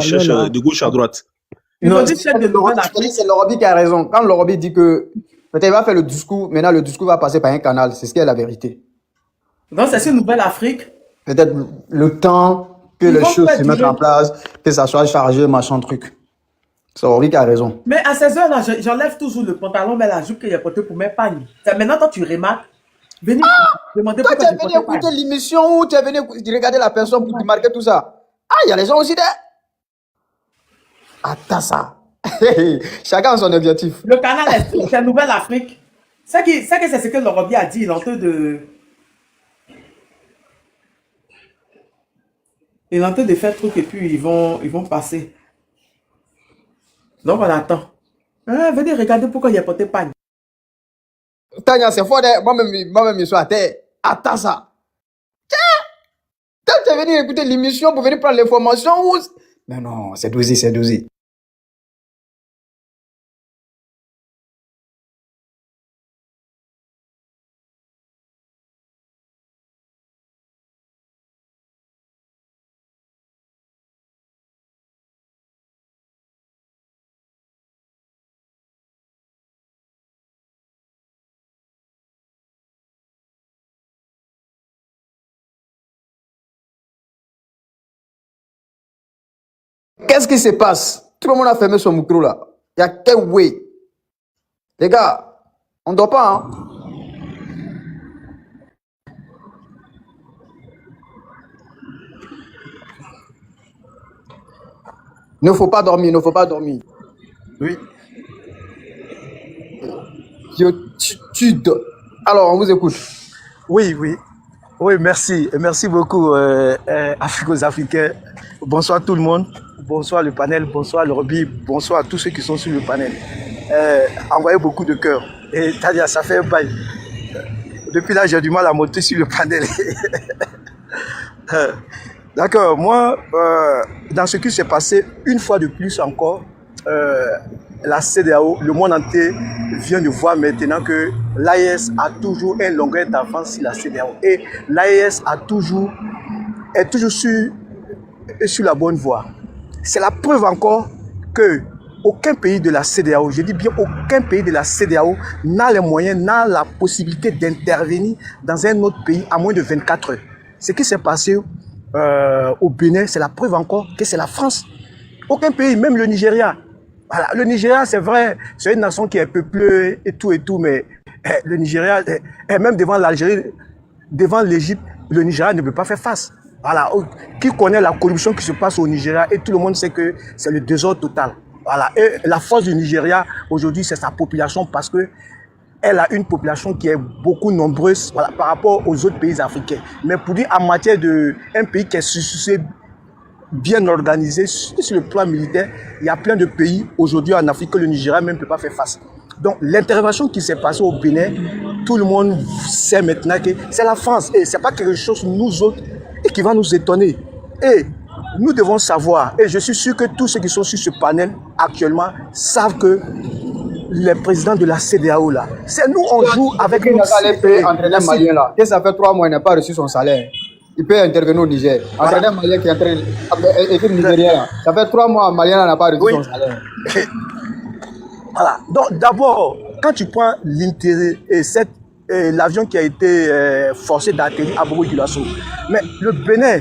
cherche de gauche à droite. Ils ont dit chef de Nouvelle Afrique. C'est Lorobi qui a raison. Quand Lorobi dit que peut-être il va faire le discours, maintenant le discours va passer par un canal, c'est ce qui est la vérité. Donc c'est sur Nouvelle Afrique. Peut-être le temps que les choses se mettent en place, que ça soit chargé, machin truc. C'est Lorobi qui a raison. Mais à ces heures-là, j'enlève toujours le pantalon, mais la jupe que j'ai portée pour mes pagnes. Maintenant, quand tu remarques, venez demander Toi, pourquoi tu es venu écouter l'émission ou tu es venu regarder la personne pour te marquer tout ça. Ah, il y a les gens aussi derrière. Attends ça. Chacun a son objectif. Le canal est c'est Nouvelle Afrique. C'est que c'est ce que Lorobi a dit. Il est en train de... Il est en train de faire truc et puis ils vont passer. Donc on attend. Venez regarder pourquoi il a porté pagne. Tania, c'est fort. Moi-même, je suis à terre. Attends ça. Tiens, tu es venu écouter l'émission pour venir prendre l'information ou... Mais non, c'est dosé, c'est dosé. Qu'est-ce qui se passe? Tout le monde a fermé son micro là. Il y a quel way? Les gars, on ne dort pas, hein? Il ne faut pas dormir, il ne faut pas dormir. Oui. Alors, on vous écoute. Oui, oui. Oui, merci. Merci beaucoup, Africains Africains. Bonsoir tout le monde. Bonsoir le panel. Bonsoir le Lorobi. Bonsoir à tous ceux qui sont sur le panel. Envoyez beaucoup de cœur. Et Tania, ça fait un bail. Depuis là, j'ai du mal à monter sur le panel. D'accord. Moi, dans ce qui s'est passé, une fois de plus encore, la CEDEAO, le monde entier vient de voir maintenant que l'AES a toujours une longueur d'avance sur la CEDEAO. Et l'AES est toujours sur la bonne voie. C'est la preuve encore que aucun pays de la CEDEAO, je dis bien aucun pays de la CEDEAO, n'a les moyens, n'a la possibilité d'intervenir dans un autre pays à moins de 24 heures. Ce qui s'est passé au Bénin, c'est la preuve encore que c'est la France. Aucun pays, même le Nigeria. Voilà, le Nigeria, c'est vrai, c'est une nation qui est peuplée et tout, mais le Nigeria, même devant l'Algérie, devant l'Égypte, le Nigeria ne peut pas faire face. Voilà, qui connaît la corruption qui se passe au Nigeria et tout le monde sait que c'est le désordre total. Voilà, et la force du Nigeria aujourd'hui, c'est sa population parce que elle a une population qui est beaucoup nombreuse, voilà, par rapport aux autres pays africains. Mais pour dire en matière d'un pays qui est suscité, bien organisé sur le plan militaire, il y a plein de pays aujourd'hui en Afrique que le Nigeria même ne peut pas faire face. Donc l'intervention qui s'est passée au Bénin, tout le monde sait maintenant que c'est la France et c'est pas quelque chose nous autres et qui va nous étonner. Et nous devons savoir, et je suis sûr que tous ceux qui sont sur ce panel actuellement savent que les présidents de la CEDEAO là, c'est nous on joue avec notre entraîneur malien là. Et ça fait 3 mois il n'a pas reçu son salaire. Il peut intervenir au Niger. Entraîneur malien qui entraîne l'équipe nigérienne. Ça fait 3 mois malien n'a pas reçu son salaire. Voilà. Donc d'abord, quand tu prends l'intérêt et l'avion qui a été forcé d'atterrir à Bobo-Dioulasso, mais le Bénin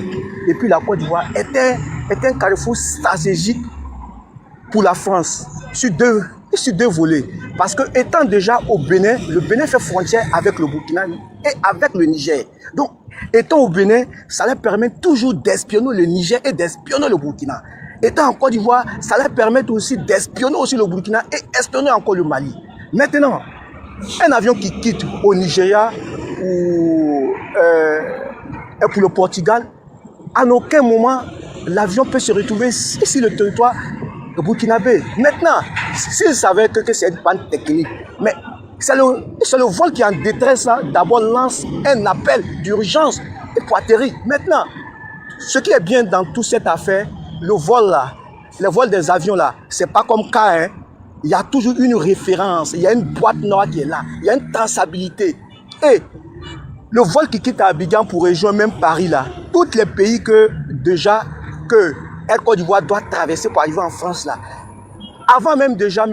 et puis la Côte d'Ivoire est un carrefour stratégique pour la France sur deux volets. Parce que étant déjà au Bénin, le Bénin fait frontière avec le Burkina et avec le Niger. Donc, étant au Bénin, ça leur permet toujours d'espionner le Niger et d'espionner le Burkina. Étant en Côte d'Ivoire, ça leur permet aussi d'espionner aussi le Burkina et espionner encore le Mali. Maintenant, un avion qui quitte au Nigeria ou pour le Portugal, à aucun moment, l'avion peut se retrouver sur le territoire burkinabé. Maintenant, s'ils savaient que c'est une panne technique, mais c'est le vol qui est en détresse là, d'abord lance un appel d'urgence pour atterrir. Maintenant, ce qui est bien dans toute cette affaire, le vol là, le vol des avions là, c'est pas comme cas, hein. Il y a toujours une référence, il y a une boîte noire qui est là, il y a une traçabilité. Et le vol qui quitte à Abidjan pour rejoindre même Paris là, tous les pays que déjà que Air Côte d'Ivoire doit traverser pour arriver en France là. Avant même déjà,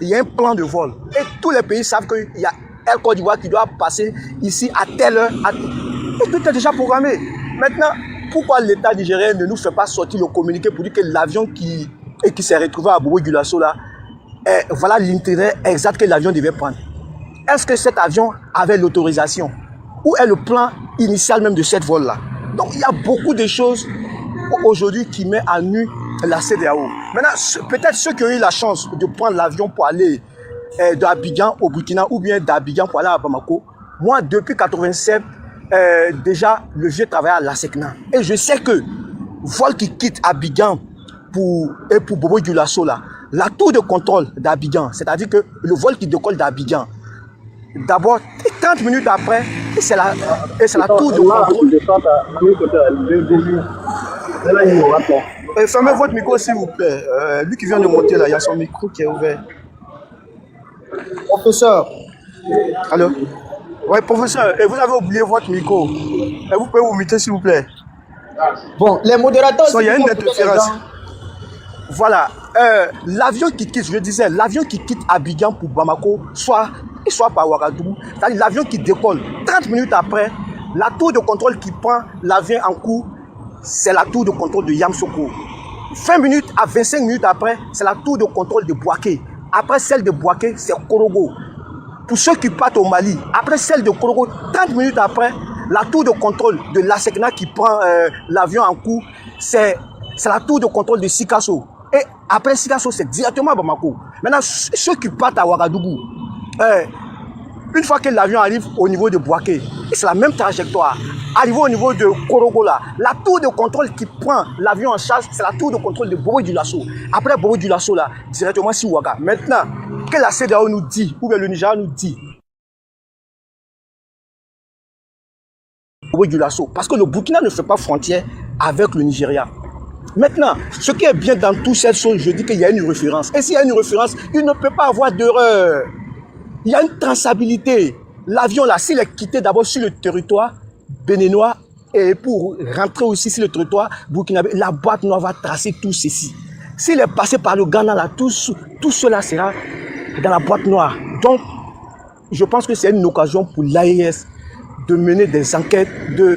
il y a un plan de vol. Et tous les pays savent qu'il y a Air Côte d'Ivoire qui doit passer ici à telle heure. Et tout est déjà programmé. Maintenant, pourquoi l'État nigérien ne nous fait pas sortir le communiqué pour dire que l'avion qui s'est retrouvé à Bobo-Dioulasso là, voilà l'intérêt exact que l'avion devait prendre. Est-ce que cet avion avait l'autorisation? Où est le plan initial même de cette vol-là? Donc, il y a beaucoup de choses aujourd'hui qui met à nu la CEDEAO. Maintenant, peut-être ceux qui ont eu la chance de prendre l'avion pour aller d'Abidjan au Burkina ou bien d'Abidjan pour aller à Bamako, moi, depuis 1987, déjà, le vieux travaillait à la SECNA. Et je sais que vol qui quitte Abidjan pour Bobo-Dioulasso, là, la tour de contrôle d'Abidjan, c'est-à-dire que le vol qui décolle d'Abidjan, d'abord, 30 minutes après, c'est la tour de contrôle. Fermez votre micro, s'il vous plaît. Lui qui vient de monter là, il y a son micro qui est ouvert. Professeur. Allô? Oui, professeur, vous avez oublié votre micro. Vous pouvez vous muter, s'il vous plaît. Bon, les modérateurs... Il y a une interférence. Voilà. L'avion qui quitte, je disais, l'avion qui quitte Abidjan pour Bamako, soit par Ouagadougou, c'est-à-dire l'avion qui décolle 30 minutes après, la tour de contrôle qui prend l'avion en cours, c'est la tour de contrôle de Yamoussoukro. 20 minutes à 25 minutes après, c'est la tour de contrôle de Bouaké. Après celle de Bouaké, c'est Korogo. Pour ceux qui partent au Mali, après celle de Korogo, 30 minutes après, la tour de contrôle de l'ASECNA qui prend l'avion en cours, c'est la tour de contrôle de Sikasso. Et après Sikasso, c'est directement à Bamako. Maintenant, ceux qui partent à Ouagadougou, une fois que l'avion arrive au niveau de Bouaké, c'est la même trajectoire. Arrivé au niveau de Korogo, là, la tour de contrôle qui prend l'avion en charge, c'est la tour de contrôle de Bobo-Dioulasso. Après Bobo-Dioulasso, là, directement sur Ouaga. Maintenant, que la CEDEAO nous dit, ou bien le Nigeria nous dit, Bobo-Dioulasso, parce que le Burkina ne fait pas frontière avec le Nigeria. Maintenant, ce qui est bien dans toutes ces choses, je dis qu'il y a une référence. Et s'il y a une référence, il ne peut pas avoir d'erreur. Il y a une traçabilité. L'avion, là, s'il est quitté d'abord sur le territoire béninois et pour rentrer aussi sur le territoire burkinabé, la boîte noire va tracer tout ceci. S'il est passé par le Ghana, là, tout cela sera dans la boîte noire. Donc, je pense que c'est une occasion pour l'AES de mener des enquêtes, de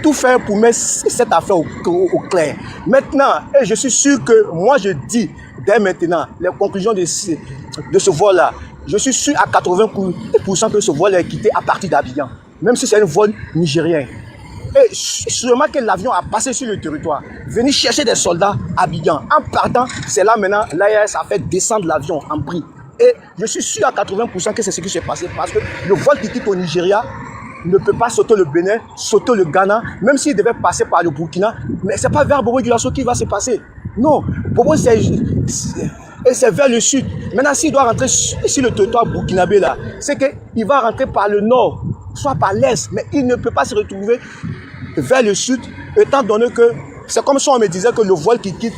tout faire pour mettre cette affaire au clair. Maintenant, et je suis sûr que moi je dis dès maintenant, les conclusions de ce vol-là, je suis sûr à 80% que ce vol est quitté à partir d'Abidjan, même si c'est un vol nigérien. Et sûrement que l'avion a passé sur le territoire, venir chercher des soldats à Abidjan. En partant, c'est là maintenant l'AES a fait descendre l'avion en prix. Et je suis sûr à 80% que c'est ce qui s'est passé parce que le vol qui quitte au Nigeria ne peut pas sauter le Bénin, sauter le Ghana, même s'il devait passer par le Burkina, mais c'est pas vers Bobo-Dioulasso qui va se passer. Non, Bobo c'est vers le sud. Maintenant, s'il doit rentrer sur le territoire burkinabé là, c'est qu'il va rentrer par le nord, soit par l'est, mais il ne peut pas se retrouver vers le sud, étant donné que c'est comme si on me disait que le vol qui quitte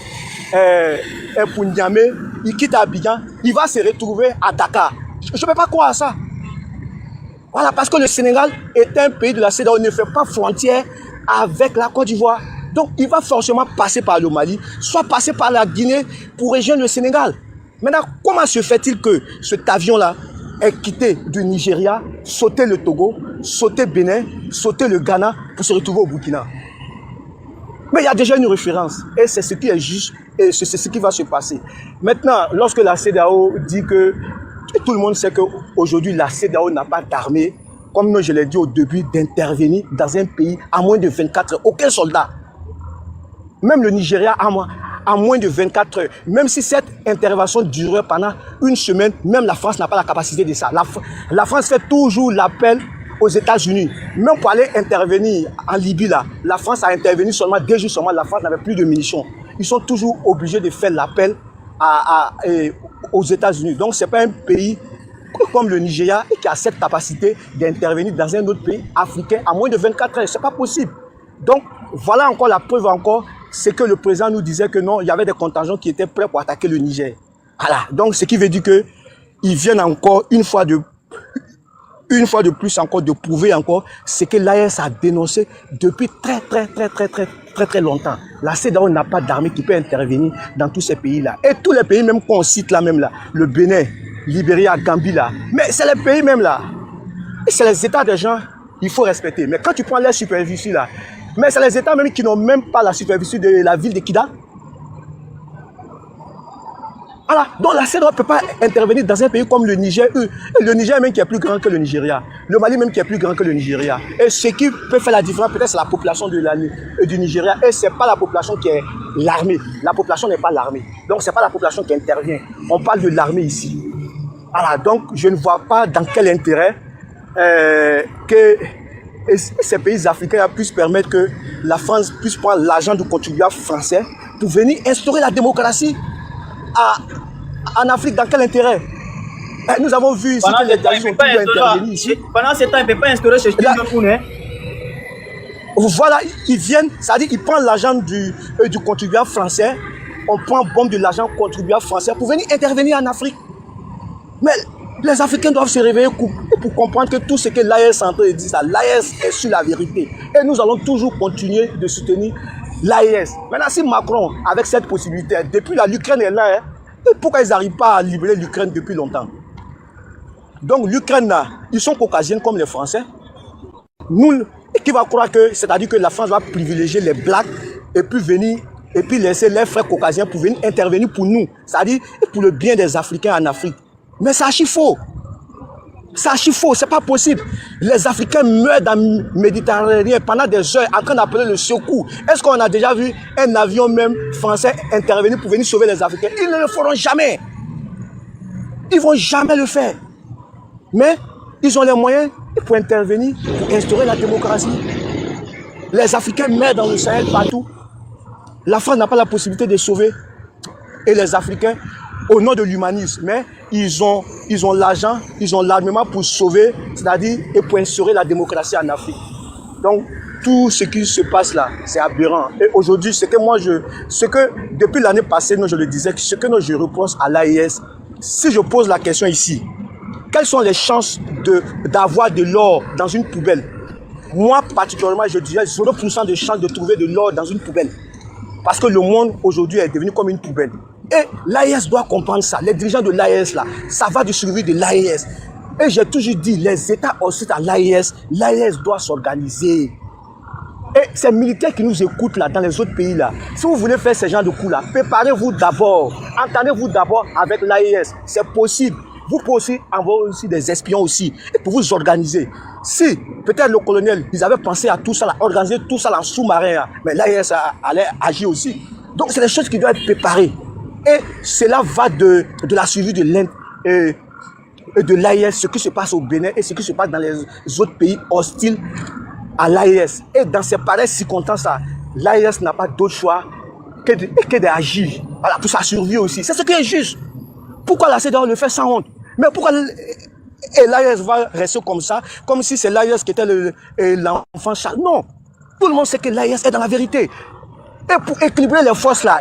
pour Niamey, il quitte Abidjan, il va se retrouver à Dakar. Je ne peux pas croire à ça. Voilà, parce que le Sénégal est un pays de la CEDEAO, ne fait pas frontière avec la Côte d'Ivoire. Donc, il va forcément passer par le Mali, soit passer par la Guinée pour rejoindre le Sénégal. Maintenant, comment se fait-il que cet avion-là ait quitté du Nigeria, sauté le Togo, sauté Bénin, sauté le Ghana pour se retrouver au Burkina? Mais il y a déjà une référence et c'est ce qui est juste et c'est ce qui va se passer. Maintenant, lorsque la CEDEAO dit que tout le monde sait qu'aujourd'hui, la CEDEAO n'a pas d'armée, comme je l'ai dit au début, d'intervenir dans un pays à moins de 24 heures. Aucun soldat. Même le Nigeria à moins de 24 heures. Même si cette intervention durerait pendant une semaine, même la France n'a pas la capacité de ça. La France fait toujours l'appel aux États-Unis. Même pour aller intervenir en Libye, là, la France a intervenu seulement 2 jours seulement. La France n'avait plus de munitions. Ils sont toujours obligés de faire l'appel aux États-Unis. Donc, ce n'est pas un pays comme le Nigeria qui a cette capacité d'intervenir dans un autre pays africain à moins de 24 heures. Ce n'est pas possible. Donc, voilà encore la preuve c'est que le président nous disait que non, il y avait des contingents qui étaient prêts pour attaquer le Niger. Voilà. Donc, ce qui veut dire qu'ils viennent encore une fois de plus encore de prouver encore ce que l'AES a dénoncé depuis très très très longtemps. La CEDEAO n'a pas d'armée qui peut intervenir dans tous ces pays-là. Et tous les pays même qu'on cite là même là, le Bénin, Libéria, Gambie là, mais c'est les pays même là. C'est les États des gens, il faut respecter. Mais quand tu prends les superficies là, mais c'est les États même qui n'ont même pas la superficie de la ville de Kida. Voilà. Donc la CEDEAO ne peut pas intervenir dans un pays comme le Niger. Le Niger même qui est plus grand que le Nigeria. Le Mali même qui est plus grand que le Nigeria. Et ce qui peut faire la différence, peut-être c'est la population du Nigeria. Et ce n'est pas la population qui est l'armée. La population n'est pas l'armée. Donc ce n'est pas la population qui intervient. On parle de l'armée ici. Voilà. Donc je ne vois pas dans quel intérêt que ces pays africains puissent permettre que la France puisse prendre l'argent du contribuable français pour venir instaurer la démocratie en Afrique. Dans quel intérêt? Nous avons vu ici que les États-Unis ont intervenu ici. Pendant ce temps, il ne peut pas instaurer ce style de Kouné. Voilà, ils viennent, c'est-à-dire qu'ils prennent l'argent du contribuable français, on prend bombe de l'argent contribuable français pour venir intervenir en Afrique. Mais les Africains doivent se réveiller pour comprendre que tout ce que l'AES est en train de dire, l'AES est sur la vérité. Et nous allons toujours continuer de soutenir l'AES. Maintenant, si Macron, avec cette possibilité, depuis l'Ukraine est là, pourquoi ils n'arrivent pas à libérer l'Ukraine depuis longtemps? Donc l'Ukraine, ils sont caucasiens comme les Français. Nous, qui va croire que, c'est-à-dire que la France va privilégier les Blacks et puis venir, et puis laisser les frères caucasiens pour venir intervenir pour nous, c'est-à-dire pour le bien des Africains en Afrique. Mais c'est archi faux. C'est archi faux, c'est pas possible. Les Africains meurent dans le Méditerranée pendant des heures en train d'appeler le secours. Est-ce qu'on a déjà vu un avion même français intervenir pour venir sauver les Africains? Ils ne le feront jamais. Ils ne vont jamais le faire. Mais ils ont les moyens pour intervenir, pour instaurer la démocratie. Les Africains meurent dans le Sahel partout. La France n'a pas la possibilité de sauver. Et les Africains, au nom de l'humanisme, mais ils ont l'argent, ils ont l'armement pour sauver, c'est-à-dire et pour instaurer la démocratie en Afrique. Donc, tout ce qui se passe là, c'est aberrant. Et aujourd'hui, depuis l'année passée, je le disais, ce que je reproche à l'AES, si je pose la question ici, quelles sont les chances d'avoir de l'or dans une poubelle? Moi, particulièrement, je dirais 0% de chances de trouver de l'or dans une poubelle. Parce que le monde aujourd'hui est devenu comme une poubelle. Et l'AES doit comprendre ça. Les dirigeants de l'AES, là, ça va du survie de l'AES. Et j'ai toujours dit, les États aussi à l'AES doit s'organiser. Et ces militaires qui nous écoutent là, dans les autres pays là, si vous voulez faire ce genre de coups là, préparez-vous d'abord. Entendez-vous d'abord avec l'AES. C'est possible. Vous pouvez aussi avoir aussi des espions aussi, et pour vous organiser. Si, peut-être le colonel, ils avaient pensé à tout ça, là, organiser tout ça en sous-marin, là, mais l'AES allait agir aussi. Donc, c'est des choses qui doivent être préparées. Et cela va de la suivi de l'Inde et de l'AES, ce qui se passe au Bénin et ce qui se passe dans les autres pays hostiles à l'AES. Et dans ces pareilles circonstances-là, l'AES n'a pas d'autre choix que d'agir. Voilà, pour sa survie aussi. C'est ce qui est juste. Pourquoi la CEDEAO le fait sans honte? Mais pourquoi l'AES va rester comme ça, comme si c'est l'AES qui était l'enfant charge? Non. Tout le monde sait que l'AES est dans la vérité. Et pour équilibrer les forces là,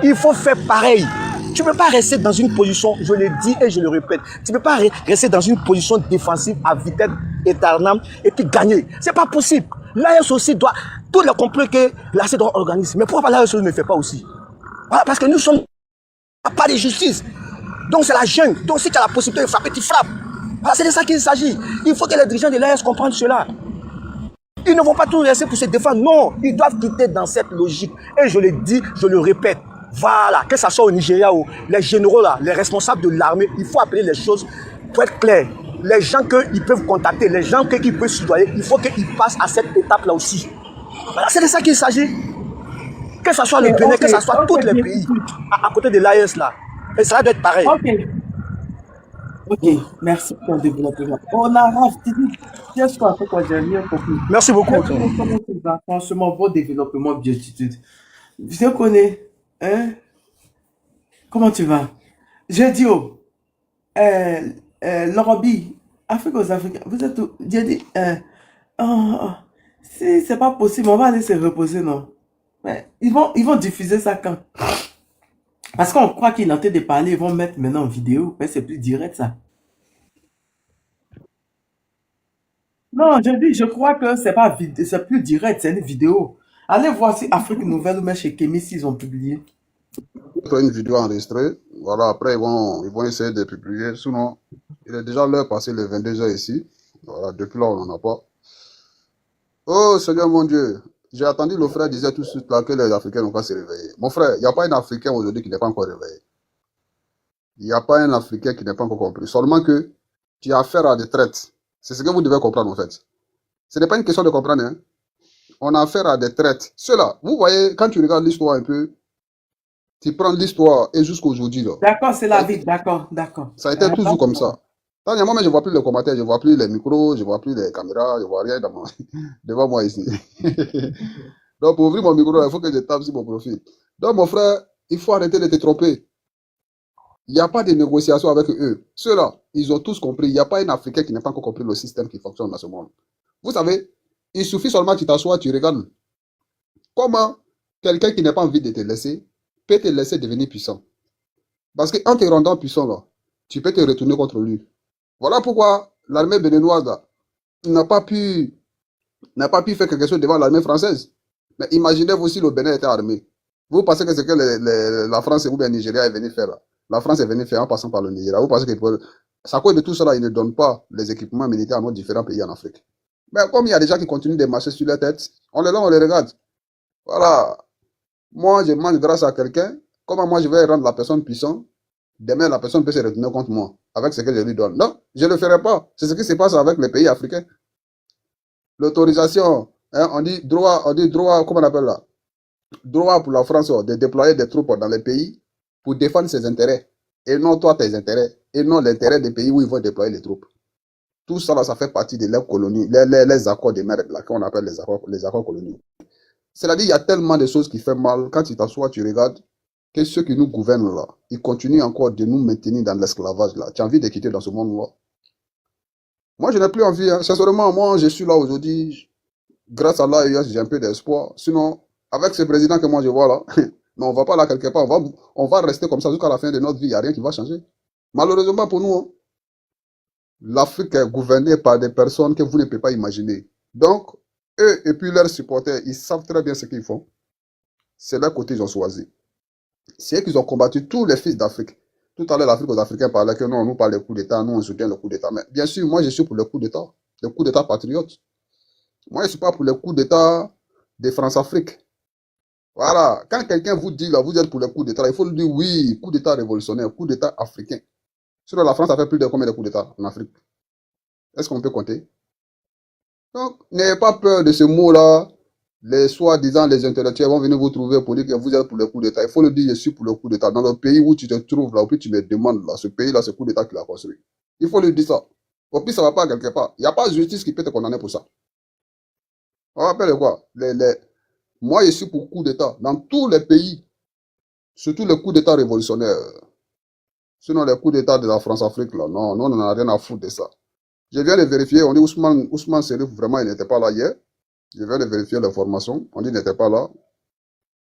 il faut faire pareil. Tu ne peux pas rester dans une position, je le dis et je le répète, tu ne peux pas rester dans une position défensive à vitesse éternelle et puis gagner. Ce n'est pas possible. L'AES aussi doit, tous les complots que la CEDEAO organise, mais pourquoi l'AES ne le fait pas aussi? Voilà, parce que nous sommes pas de justice. Donc c'est la jungle. Donc si tu as la possibilité de frapper, tu frappes. Voilà, c'est de ça qu'il s'agit. Il faut que les dirigeants de l'AES comprennent cela. Ils ne vont pas tout rester pour se défendre. Non, ils doivent quitter dans cette logique. Et je le dis, je le répète. Voilà, que ce soit au Nigeria ou les généraux là, les responsables de l'armée, il faut appeler les choses pour être clair. Les gens qu'ils peuvent contacter, les gens qu'ils peuvent soudoyer, il faut qu'ils passent à cette étape là aussi. Voilà, c'est de ça qu'il s'agit. Que ce soit le Bénin, que ce soit tous les pays à côté de l'AES là. Et ça doit être pareil. Ok, merci pour ton développement. On a qu'est-ce qu'on a fait quand j'ai mieux compris. Merci beaucoup. Comment tu vas? Franchement, bon développement, biotitude. Je connais, hein? Comment tu vas? J'ai dit, l'Europe, Afrique aux Africains, vous êtes où? J'ai dit, si c'est pas possible, on va aller se reposer, non? Mais ils vont diffuser ça quand? Parce qu'on croit qu'ils ont en train de parler, ils vont mettre maintenant en vidéo, mais c'est plus direct ça. Non, je dis, je crois que c'est pas c'est plus direct, c'est une vidéo. Allez voir si Afrique Nouvelle ou même chez Kémy, s'ils ont publié. Faire une vidéo enregistrée. Voilà, après, ils vont essayer de publier. Sinon, il est déjà l'heure passée les 22 heures ici. Voilà, depuis là, on n'en a pas. Oh, Seigneur mon Dieu. J'ai attendu, le frère disait tout de suite là que les Africains n'ont pas se réveiller. Mon frère, il n'y a pas un Africain aujourd'hui qui n'est pas encore réveillé. Il n'y a pas un Africain qui n'est pas encore compris. Seulement que tu as affaire à des traites. C'est ce que vous devez comprendre en fait. Ce n'est pas une question de comprendre. Hein. On a affaire à des traites. Ceux-là, vous voyez, quand tu regardes l'histoire un peu, tu prends l'histoire et jusqu'à aujourd'hui, là, D'accord, c'est la vie. D'accord, d'accord. ça a été toujours comme ça. Dernièrement, mais je ne vois plus les commentaires, je ne vois plus les micros, je ne vois plus les caméras, je ne vois rien devant moi ici. Donc, pour ouvrir mon micro, il faut que je tape sur mon profil. Donc, mon frère, il faut arrêter de te tromper. Il n'y a pas de négociation avec eux. Ceux-là, ils ont tous compris. Il n'y a pas un Africain qui n'a pas encore compris le système qui fonctionne dans ce monde. Vous savez, il suffit seulement que tu t'assois, tu regardes. Comment quelqu'un qui n'a pas envie de te laisser peut te laisser devenir puissant. Parce qu'en te rendant puissant, là, tu peux te retourner contre lui. Voilà pourquoi l'armée béninoise n'a pas pu faire quelque chose devant l'armée française. Mais imaginez-vous si le Bénin était armé. Vous pensez que c'est que la France ou bien le Nigeria est venu faire là. La France est venue faire en passant par le Nigeria. Vous pensez que à cause de tout cela, ils ne donnent pas les équipements militaires à nos différents pays en Afrique. Mais comme il y a des gens qui continuent de marcher sur leur tête, on les regarde. Voilà. Moi, je mange grâce à quelqu'un. Comment moi je vais rendre la personne puissante? Demain, la personne peut se retourner contre moi avec ce que je lui donne. Non, je ne le ferai pas. C'est ce qui se passe avec les pays africains. L'autorisation, hein, on dit droit, comment on appelle là? Droit pour la France de déployer des troupes dans les pays pour défendre ses intérêts. Et non toi, tes intérêts. Et non l'intérêt des pays où ils vont déployer les troupes. Tout ça, là, ça fait partie de leurs colonies, les accords de merde, là, qu'on appelle les accords coloniaux. C'est-à-dire, il y a tellement de choses qui font mal. Quand tu t'assois, tu regardes, que ceux qui nous gouvernent là, ils continuent encore de nous maintenir dans l'esclavage là. Tu as envie de quitter dans ce monde-là? Moi, je n'ai plus envie. Hein. Sincèrement, moi, je suis là aujourd'hui. Grâce à l'AES, j'ai un peu d'espoir. Sinon, avec ce président que moi je vois là, non, on va pas là quelque part. On va rester comme ça jusqu'à la fin de notre vie. Il n'y a rien qui va changer. Malheureusement pour nous, hein, l'Afrique est gouvernée par des personnes que vous ne pouvez pas imaginer. Donc, eux et puis leurs supporters, ils savent très bien ce qu'ils font. C'est leur côté qu'ils ont choisi. C'est eux qui ont combattu tous les fils d'Afrique. Tout à l'heure, l'Afrique aux Africains parlaient que non, nous parlons des coups d'État, nous on soutient le coup d'État. Mais bien sûr, moi je suis pour le coup d'État. Le coup d'État patriote. Moi je ne suis pas pour le coup d'État de France-Afrique. Voilà. Quand quelqu'un vous dit là, vous êtes pour le coup d'État, il faut lui dire oui, coup d'État révolutionnaire, coup d'État africain. Sinon, la France a fait plus de combien de coups d'État en Afrique? Est-ce qu'on peut compter? Donc, n'ayez pas peur de ce mot-là. Les soi-disant les intellectuels vont venir vous trouver pour dire que vous êtes pour le coup d'État. Il faut le dire, je suis pour le coup d'État. Dans le pays où tu te trouves, là, où tu me demandes, là, ce pays-là, ce coup d'État qu'il a construit. Il faut lui dire ça. Au pire, ça ne va pas quelque part. Il n'y a pas de justice qui peut te condamner pour ça. On rappelle quoi? Moi, je suis pour coup d'État. Dans tous les pays, surtout les coups d'État révolutionnaires. Sinon, les coups d'État de la France-Afrique, là, non, on n'en a rien à foutre de ça. Je viens de vérifier, on dit Ousmane Serif, vraiment, il n'était pas là hier. Je viens de vérifier l'information. On dit qu'il n'était pas là.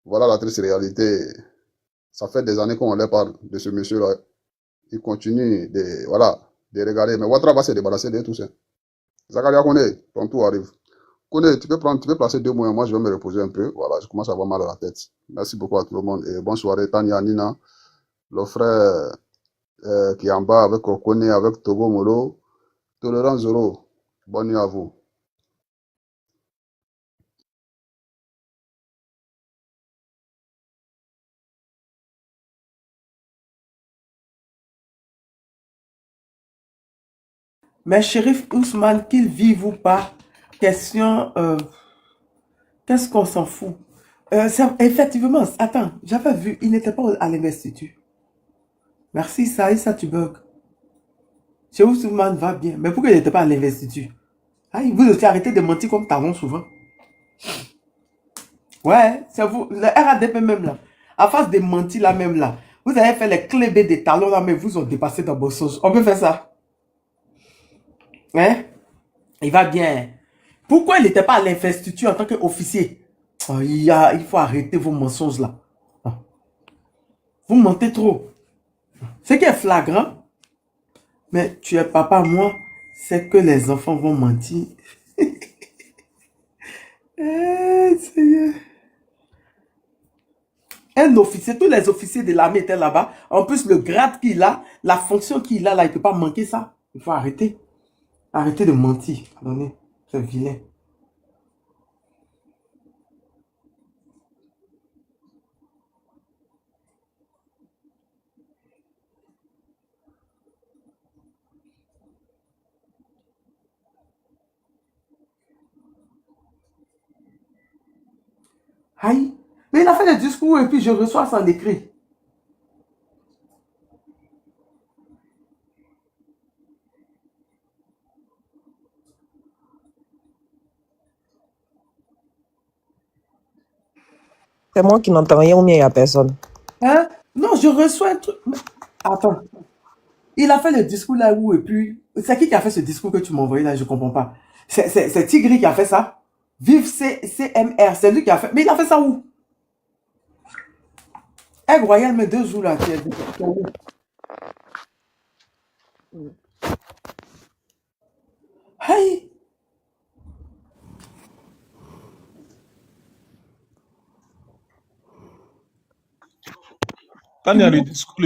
Voilà la triste réalité. Ça fait des années qu'on leur parle de ce monsieur-là. Il continue de regarder. Mais Ouattara va se débarrasser de tout ça. Zakaria Kone, ton tour arrive. Kone, tu peux placer 2 mois. Moi, je vais me reposer un peu. Voilà, je commence à avoir mal à la tête. Merci beaucoup à tout le monde. Et bonne soirée, Tania, Nina, le frère qui est en bas avec Kone, avec Togo Molo. Tolérance Zoro. Bonne nuit à vous. Mais Chérif Ousmane, qu'il vive ou pas, question, qu'est-ce qu'on s'en fout? Effectivement, attends, j'avais vu, il n'était pas à l'investiture. Merci, ça tu bugs. Chérif Ousmane va bien, mais pourquoi il n'était pas à l'investiture? Ah, vous aussi arrêtez de mentir comme talon souvent. Ouais, c'est vous, le RADP même là, à face de mentir là même là, vous avez fait les clés des talons là, mais vous ont dépassé dans vos sauces. On peut faire ça? Hein? Il va bien. Pourquoi il n'était pas à l'investiture en tant qu'officier? Oh, il faut arrêter vos mensonges là. Vous mentez trop. Ce qui est flagrant, mais tu es papa, moi, c'est que les enfants vont mentir. Eh, Seigneur. Un officier, tous les officiers de l'armée étaient là-bas. En plus, le grade qu'il a, la fonction qu'il a là, il ne peut pas manquer ça. Il faut arrêter. Arrêtez de mentir. Pardonnez. C'est vilain. Aïe. Mais il a fait des discours et puis je reçois ça en écrit. C'est moi qui n'entends rien ou bien il n'y a personne. Hein? Non, je reçois un truc. Mais attends. Il a fait le discours là où et puis... C'est qui a fait ce discours que tu m'as envoyé là? Je comprends pas. C'est Tigri qui a fait ça. Vive CMR. C'est lui qui a fait... Mais il a fait ça où? Aigle Royal, mais 2 jours là. Aïe. Tania, le discours,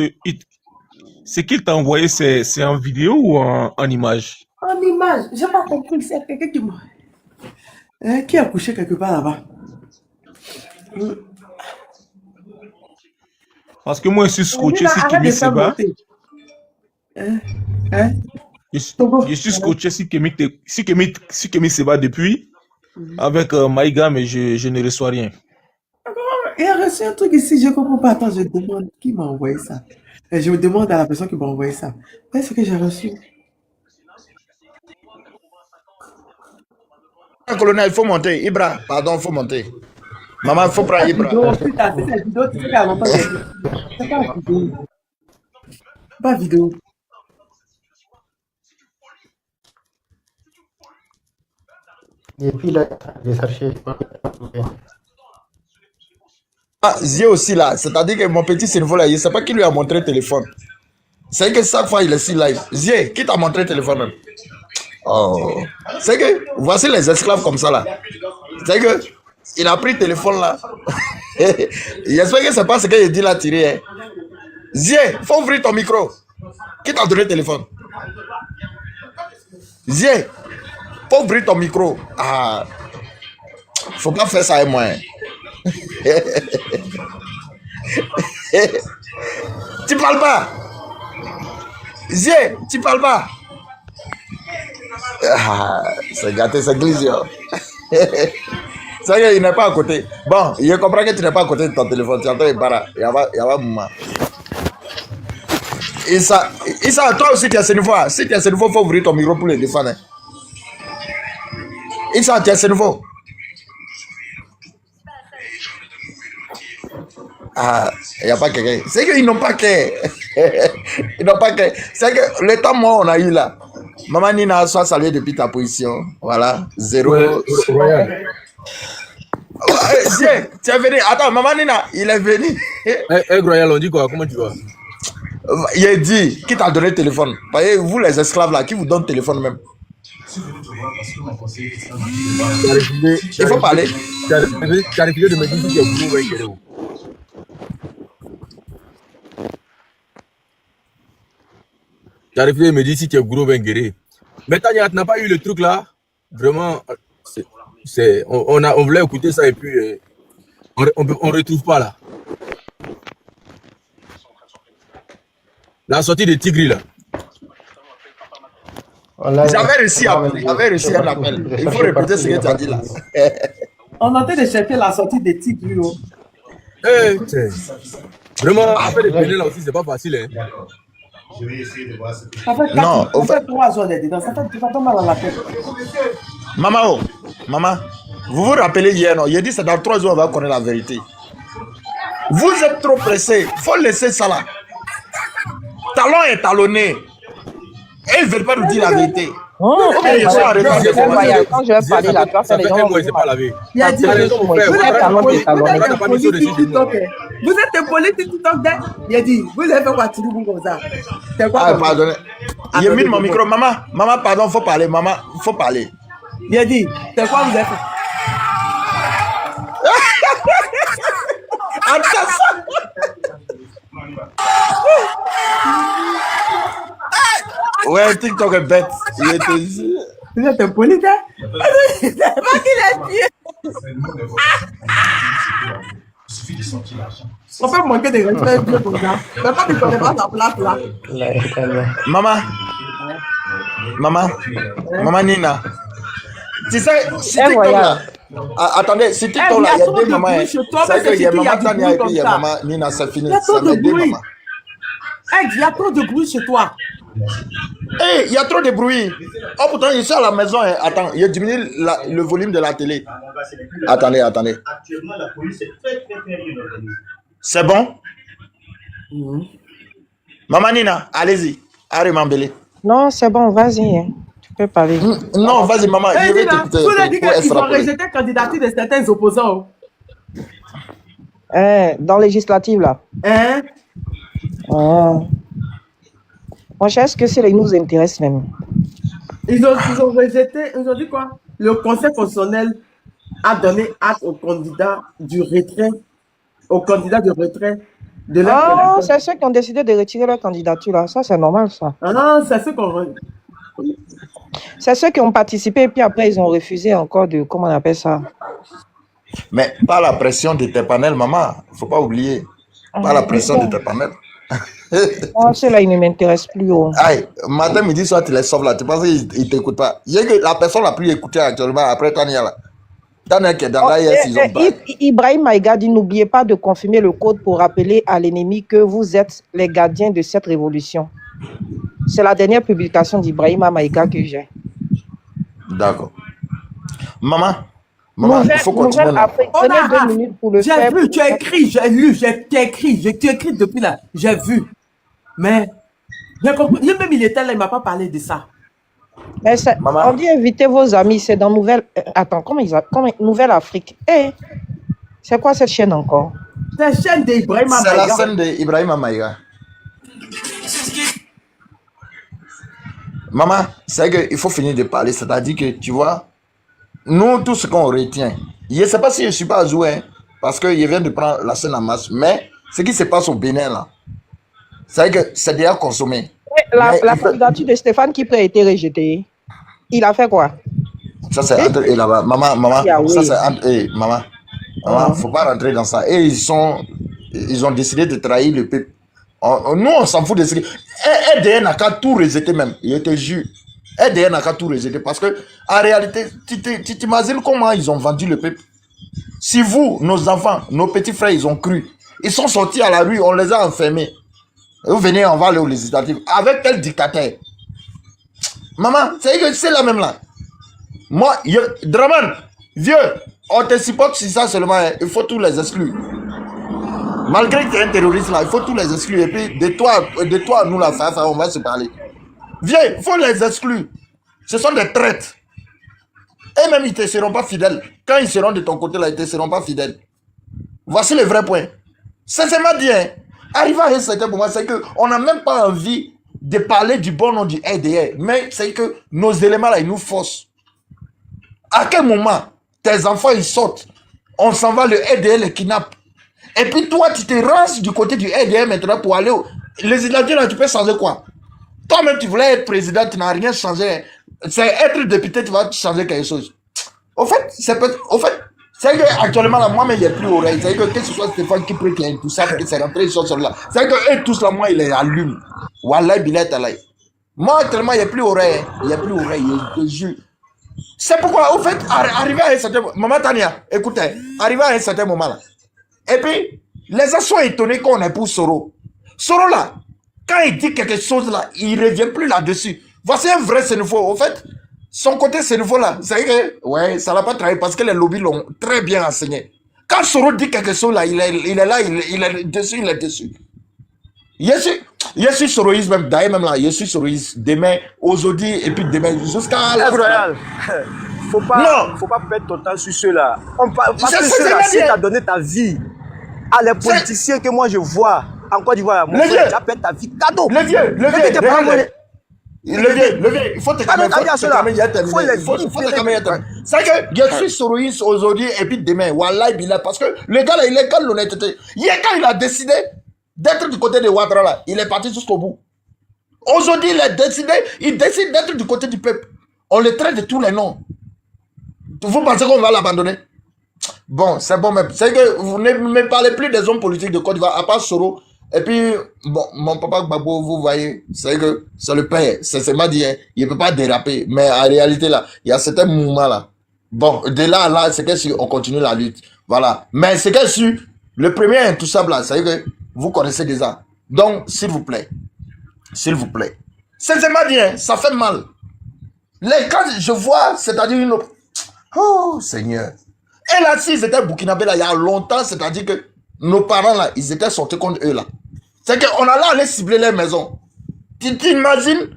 c'est qu'il t'a envoyé, c'est en vidéo ou en image? En image. J'ai pas compris. C'est quelqu'un qui m'a... qui a couché quelque part là-bas. Parce que moi, je suis scotché si Arrête Kémy de faire Seba. monter. Hein? Togo. Je suis scotché si Kémy Seba depuis avec Maïga, mais je ne reçois rien. Il a reçu un truc ici, je comprends pas. Attends, je demande qui m'a envoyé ça. Et je me demande à la personne qui m'a envoyé ça. Qu'est-ce que j'ai reçu? Colonel, il faut monter. Ibra, pardon, il faut monter. Maman, il faut prendre Ibra. Vidéo, putain, c'est cette vidéo, tu sais qu'il y a longtemps que j'ai vu. C'est pas vidéo. Pas vidéo. Et puis là, j'ai cherché. Ah, Zia aussi là, c'est-à-dire que mon petit cerveau là, je ne sais pas qui lui a montré le téléphone. C'est que chaque fois il est si live. Zia, qui t'a montré le téléphone même? Oh. C'est que, voici les esclaves comme ça là. C'est que, il a pris le téléphone là. J'espère que c'est pas ce qu'il dit là tiré. Hein. Zia, faut ouvrir ton micro. Qui t'a donné le téléphone? Zia, faut ouvrir ton micro. Ah. Faut pas faire ça avec moi. Hein. Tu parles pas. Zé, tu parles pas. Ah, c'est gâté, c'est glisse. C'est vrai qu'il n'est pas à côté. Bon, je comprends que tu n'es pas à côté de ton téléphone. Tu entends, il para. Il y a un moment. Et ça, toi aussi, tu as ce niveau. Si tu as ce niveau, il faut ouvrir ton micro pour le défendre. Et ça, tu as ce niveau. Ah, il n'y a pas quelqu'un. C'est qu'ils n'ont pas que. Ils n'ont pas que. C'est que le temps moi on a eu là. Maman Nina, sois saluée depuis ta position. Voilà. 0. Royal. Tu es venu. Attends, Maman Nina, il est venu. Royal, on dit quoi? Comment tu vas? Il a dit, qui t'a donné le téléphone? Voyez, vous les esclaves là, qui vous donne le téléphone même? Il faut parler. Tu as refusé de me dire si tu es Gourou Wengere. Tu as refusé de me dire si tu es Gourou Wengere. Mais Tania, tu n'as pas eu le truc là? Vraiment, on voulait écouter ça et puis on ne retrouve pas là. La sortie de Tigri là. J'avais réussi un appel. Il faut répéter ce que tu as dit là. On est en train de chercher la sortie des Tigri. Vraiment, après les pénales là aussi, c'est pas facile. Hein. Ça fait 3 heures d'être dedans. Ça fait mal à la tête. Maman, vous vous rappelez hier, non? Il a dit c'est dans 3 heures on va connaître la vérité. Vous êtes trop pressé. Il faut laisser ça là. Talon est talonné. Et ils ne veulent pas nous dire la vérité. Quand je vais parler là, tu vas faire les gens. Il a dit, vous êtes un politique TikTok. Il a dit, vous avez fait quoi Tinubu comme ça? C'est quoi? Ah, pardonnez. Il a mis mon micro. Maman, pardon, faut parler. Maman, faut parler. Il a dit, c'est quoi vous avez fait? Attends ça. Ouais, TikTok est bête. Il était... Vous êtes poli, hein? C'est pas qu'il a tué. On peut manquer de respect un peu comme ça. Mais pas qu'il ne connaît pas sa place là. Maman. Maman Nina. Tu sais, si TikTok là. Attendez, si TikTok là, il y a deux mamans. C'est qu'il y a maman Tania et puis il y a maman Nina, c'est fini. Il y a trop Ça de met deux bruit. mamans. Il y a trop de bruit chez toi. Hey, il y a trop de bruit. Oh, pourtant, je suis à la maison. Hein. Attends, il a diminué le volume de la télé. Attendez. Actuellement, la police est très bien organisée. C'est bon? Maman Nina, allez-y. Arrête m'embêler. Non, c'est bon, vas-y. Hein. Tu peux parler. Non, vas-y, maman. Je vais Nina, t'écouter. vous avez dit pour qu'ils ont extrapoler. rejeté la candidature de certains opposants. Dans législative, là. Hein? Mon cher, est-ce que ça nous intéresse même? Ils ont rejeté, ils ont dit quoi? Le Conseil constitutionnel a donné acte au candidat du retrait, de la Oh, c'est ceux qui ont décidé de retirer leur candidature, là. Ça, c'est normal, ça. Ah non, c'est ce qu'on... C'est ceux qui ont participé et puis après, ils ont refusé encore de... Comment on appelle ça? Mais pas la pression de tes panels, maman. Faut pas oublier. Pas la pression de tes panels. Oh, ceux-là, ils ne m'intéressent plus. Oh. Aïe, matin, midi, soir, tu les sauves là. Tu penses qu'ils ne t'écoutent pas. Il y a que la personne la plus écoutée actuellement après Tania là. Tania qui est dans l'AIS, ils ont pas. Ibrahim Maïga dit, n'oubliez pas de confirmer le code pour rappeler à l'ennemi que vous êtes les gardiens de cette révolution. C'est la dernière publication d'Ibrahim Maïga que j'ai. D'accord. Maman, il faut continuer. Prenez 2 minutes pour le faire. J'ai vu, tu as écrit, j'ai lu, tu as écrit depuis là, j'ai vu. Mais, j'ai compris, même il était là, il ne m'a pas parlé de ça. Mais on dit inviter vos amis, c'est dans Nouvelle... Attends, comment Nouvelle Afrique. C'est quoi cette chaîne encore? C'est la chaîne d'Ibrahim Maïga. C'est la chaîne d'Ibrahim Maïga. Maman, c'est qu'il faut finir de parler, c'est-à-dire que, tu vois, nous, tout ce qu'on retient, je ne sais pas si je ne suis pas à jouer, hein, parce qu'il vient de prendre la scène en masse, mais ce qui se passe au Bénin, là, c'est que c'est déjà consommé. La candidature de Stéphane Kipré a été rejetée. Il a fait quoi? Ça, c'est entre eux là-bas. Maman, ça, c'est entre eux. Maman, faut pas rentrer dans ça. Et ils ont décidé de trahir le peuple. Nous, on s'en fout de ce que... EDN n'a qu'à tout rejeter même. Il te jure. EDN n'a qu'à tout rejeter. Parce que, en réalité, tu t'imagines comment ils ont vendu le peuple. Si vous, nos enfants, nos petits frères, ils ont cru. Ils sont sortis à la rue, on les a enfermés. Vous venez, on va aller aux législatives. Avec quel dictateur? Maman, c'est la même là. Moi, Draman, vieux, on te supporte sur ça seulement. Hein. Il faut tous les exclure. Malgré que tu es un terroriste là, il faut tous les exclure. Et puis, de toi, nous la faire, on va se parler. Vieux, il faut les exclure. Ce sont des traites. Et même, ils ne te seront pas fidèles. Quand ils seront de ton côté là, ils ne te seront pas fidèles. Voici le vrai point. Sincèrement dit, hein, arrivé à un certain moment, c'est qu'on n'a même pas envie de parler du bon nom du RDR. Mais c'est que nos éléments là, ils nous forcent. À quel moment tes enfants ils sortent, on s'en va, le RDR les kidnappe. Et puis toi, tu te ranges du côté du RDR maintenant pour aller au... législature là, tu peux changer quoi? Toi-même, tu voulais être président, tu n'as rien changé. C'est être député, tu vas changer quelque chose. Au fait, c'est qu'actuellement, là, moi-même, il n'y a plus oreille. C'est que ce soit Stéphane qui prie, tout ça, que c'est rentré, ils sont sur là. C'est que eux tous là, moi, il les allume. Wallah, billet, alay. Moi, actuellement, il n'y a plus oreille. Il n'y a plus oreille, je te jure. C'est pourquoi, au fait, arrivé à un certain moment, Maman Tania, écoutez, arrivé à un certain moment là. Et puis, les gens sont étonnés qu'on épouse Soro. Soro là, quand il dit quelque chose là, il ne revient plus là-dessus. Voici un vrai Sénéfo. Au fait, son côté Sénéfo là, c'est que, ouais, ça l'a pas travaillé parce que les lobbies l'ont très bien enseigné. Quand Soro dit quelque chose là, il est là, il est dessus. Je suis soroïste même, d'ailleurs même là, je suis soroïste demain, aujourd'hui, et puis demain, jusqu'à la Royal, faut pas perdre ton temps sur ceux-là. Parce que ceux-là, si tu as donné ta vie à les politiciens que moi je vois en Côte d'Ivoire, mon frère, tu as perdu ta vie cadeau. Le vieux, il faut te calmer, c'est que je suis soroïste aujourd'hui et puis demain, Wallah Billah, parce que le gars là, il est quand l'honnêteté. Hier, quand il a décidé d'être du côté de Ouattara là, il est parti jusqu'au bout. Aujourd'hui, il décide d'être du côté du peuple. On le traite de tous les noms. Vous pensez qu'on va l'abandonner? Bon, c'est bon, mais c'est que vous ne me parlez plus des hommes politiques de Côte d'Ivoire, à part Soro. Et puis, bon, mon papa Gbagbo, vous voyez, c'est que c'est le père. C'est m'a dit, hein, il ne peut pas déraper. Mais en réalité, là, il y a certains mouvements là. Bon, de là à là, c'est que si on continue la lutte. Voilà. Mais c'est que si le premier intouchable là, c'est que vous connaissez déjà. Donc, s'il vous plaît, c'est m'a dit, hein, ça fait mal. Quand je vois, c'est-à-dire une autre. Oh, Seigneur. Et là, s'ils étaient burkinabés là, il y a longtemps, c'est-à-dire que nos parents là, ils étaient sortis contre eux là. C'est qu'on allait aller cibler les maisons. Tu t'imagines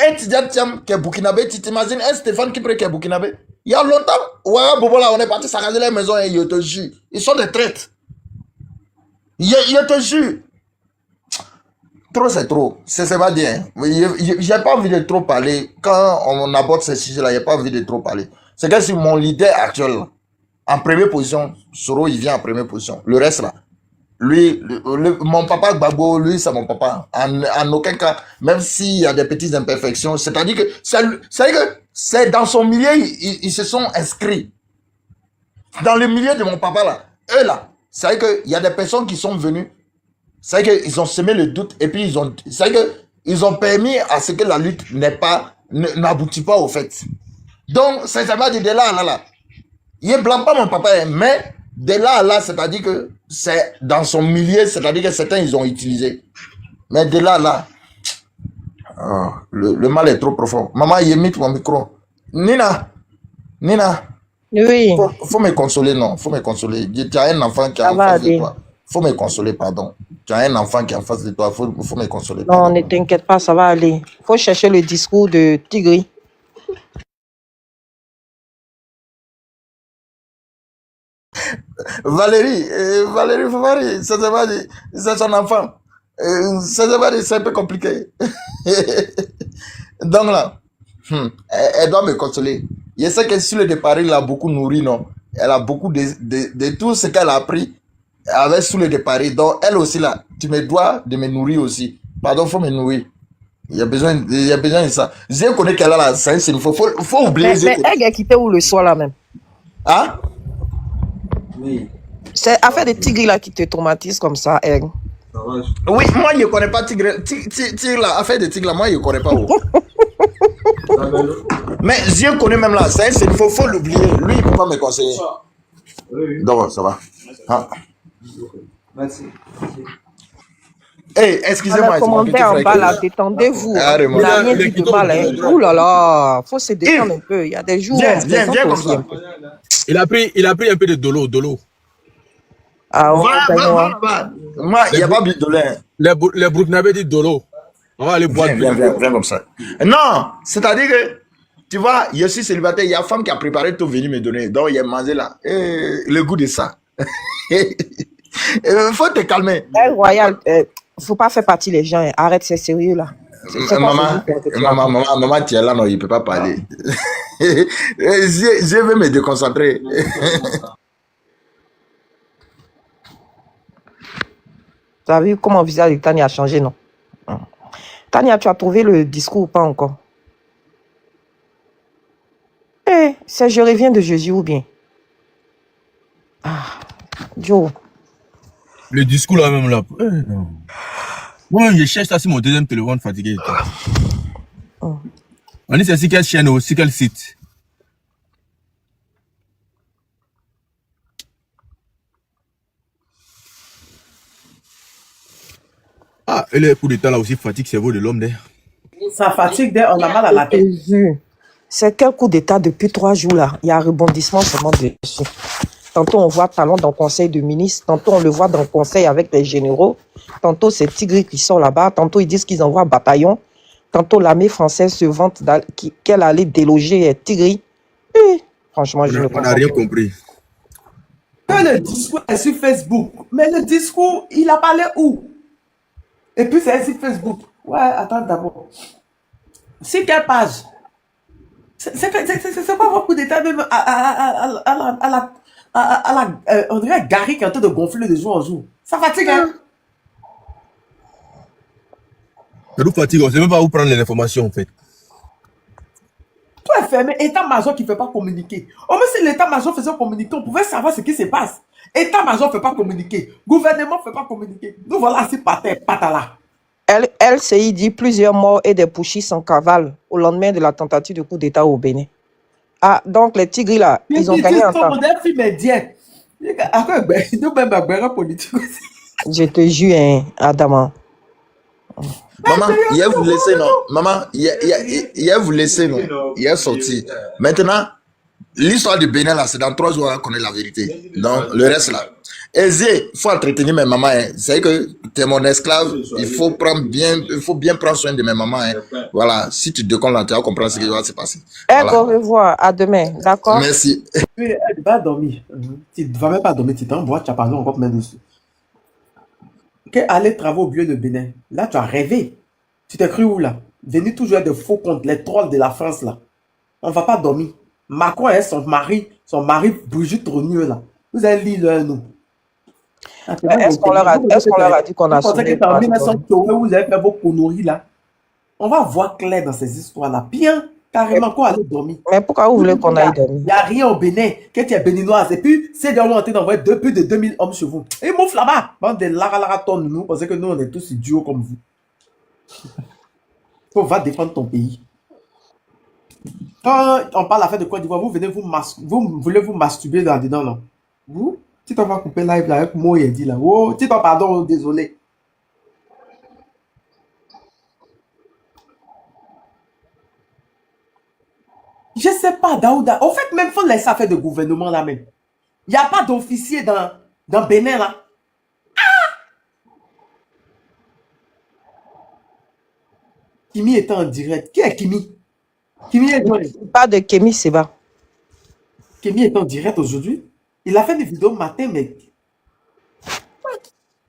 un Tidiane qui est burkinabé, tu t'imagines un Stéphane qui est burkinabé. Il y a longtemps, ouais, Bobo là, on est parti saccager les maisons et je te jure, ils sont des traîtres. Je te jure. Trop, c'est trop. C'est pas bien. J'ai pas envie de trop parler. Quand on aborde ce sujet-là, j'ai pas envie de trop parler. C'est que si mon leader actuel, là, en première position, Soro, il vient en première position. Le reste, là, lui, mon papa Gbagbo, lui, c'est mon papa. En aucun cas, même s'il y a des petites imperfections, c'est-à-dire que c'est dans son milieu, ils se sont inscrits. Dans le milieu de mon papa, là, eux, là, c'est vrai qu'il y a des personnes qui sont venues. C'est vrai qu'ils ont semé le doute et puis ils ont permis à ce que la lutte n'aboutit pas au fait. Donc, sincèrement, de là à là, il ne blâme pas mon papa, mais de là à là, c'est-à-dire que c'est dans son milieu, c'est-à-dire que certains, ils ont utilisé. Mais de là à là, oh, le mal est trop profond. Maman, il mis mon micro. Nina, Oui, faut me consoler, non, faut me consoler. Tu as un enfant qui est ça en va face de aller. toi. Faut me consoler, pardon. Tu as un enfant qui est en face de toi, faut me consoler, Non, pardon. ne t'inquiète pas, ça va aller. Faut chercher le discours de Tigri. Valérie Favari, c'est son enfant. C'est un peu compliqué. Donc là, elle doit me consoler. Je sais que sur le départ, il a beaucoup nourri, non? Elle a beaucoup de tout ce qu'elle a appris avec sous le départ. Donc, elle aussi là, tu me dois de me nourrir aussi. Pardon, faut me nourrir. Il y a besoin de ça. Je connais qu'elle a là, c'est une faut oublier. Mais elle a quitté où le soir là même? Hein? C'est affaire de Tigri là qui te traumatise comme ça, elle. Oui, moi je ne connais pas Tigre. Tigre là, affaire de Tigre là, moi je ne connais pas. Mais je connais même là, il faut l'oublier. Lui, il ne peut pas me conseiller. Donc, ça va. Ah. Hey, excusez-moi. Les commentaires en bas là, détendez-vous. Il n'a rien dit de mal. Hein. Ouh là là, faut se détendre un peu. Il y a des jours où on se viens comme aussi ça. un peu. Il a pris un peu de dolo. Ah ouais, Va. Moi, il n'y a pas de l'air. Les Burkinabés disent dolo. On va aller boire. Viens comme ça. Non, c'est-à-dire que, tu vois, je suis célibataire, il y a une femme qui a préparé tout venir me donner. Donc, il a mangé là. Le goût de ça. Faut te calmer. Royal, faut pas faire partie les gens. Hein. Arrête, c'est sérieux là. Maman, tu es là, non, il ne peut pas parler. Je vais me déconcentrer. Tu as vu comment le visage de Tania a changé, non? Tania, tu as trouvé le discours ou pas encore? C'est je reviens de Jésus ou bien? Ah, Joe. Le discours là même là. Non. Moi, je cherche ça sur mon deuxième téléphone fatigué. On dit c'est sur quelle chaîne ou sur quel site? Ah, et le coup d'état là aussi fatigue le cerveau de l'homme d'ailleurs. Ça fatigue dès on a mal à la tête. C'est quel coup d'état depuis 3 jours là? Il y a un rebondissement seulement dessus. Tantôt on voit Talon dans le conseil de ministres, tantôt on le voit dans le conseil avec les généraux, tantôt c'est Tigri qui sort là-bas, tantôt ils disent qu'ils envoient un bataillon, tantôt l'armée française se vante qu'elle allait déloger Tigri. Franchement, je ne comprends pas. On n'a rien compris. Le discours est sur Facebook. Mais le discours, il a parlé où? Et puis c'est sur Facebook. Ouais, attends d'abord. Sur quelle page? C'est quoi votre coup d'état même on dirait Gary qui est en train de gonfler de jour en jour. Ça fatigue, hein? Ça nous fatigue, on ne sait même pas où prendre les informations en fait. Tout est fermé. État-major qui ne fait pas communiquer. Au moins, si l'état-major faisait communiquer, on pouvait savoir ce qui se passe. État-major ne fait pas communiquer. Gouvernement ne fait pas communiquer. Nous voilà assis par terre, patala. LCI dit plusieurs morts et des putschistes en cavale au lendemain de la tentative de coup d'État au Bénin. Ah, donc les tigres là, ils ont gagné en temps. Mon film indien. Nous-mêmes, politique aussi. Je te jure, hein, Adama. Maman, hier vous laissez, non? Maman, hier vous laissez, non? Hier sorti. Maintenant, l'histoire du Bénin, là, c'est dans 3 jours, on va connaître la vérité. Donc, le reste, là. Et Zé, il faut entretenir mes mamans. Hein. C'est que tu es mon esclave. Il faut bien prendre soin de mes mamans. Hein. Voilà. Si tu déconnes là, tu vas comprendre ce qui va se passer. Voilà. Au revoir. À demain. D'accord? Merci. Elle va dormir. Tu ne vas même pas dormir. Tu t'envoies, tu as parlé encore même dessus. Aller travailler au bureau de Bénin. Là, tu as rêvé. Tu t'es cru où là? Venu toujours de faux comptes, les trolls de la France là. On ne va pas dormir. Macron et son mari Brigitte Ronieux là. Vous allez lire nous. Est-ce qu'on leur a dit qu'on a sauvé? Vous avez fait vos conneries là. On va voir clair dans ces histoires là. Bien, carrément, quoi aller dormir. Mais pourquoi vous voulez qu'on aille dormir? Il n'y a rien au Bénin. Que tu es béninoise. Et puis, c'est de monter d'envoyer plus de 2000 hommes chez vous. Et mouf là-bas. Bande de lara tonne nous. Parce que nous, on est tous idiots comme vous. On va défendre ton pays. Quand on parle à faire de Côte d'Ivoire, vous venez vous voulez vous masturber là-dedans, non? Vous? Si tu vas couper live là avec moi, il dit là. Oh, si toi, pardon, désolé. Je sais pas, Daouda. En fait, même, il faut laisser affaire de gouvernement là même. Il n'y a pas d'officier dans Bénin là. Kimi est en direct. Qui est Kimi? Kimi est pas de Kémy Seba. Kimi est en direct aujourd'hui. Il a fait des vidéos matin, mais.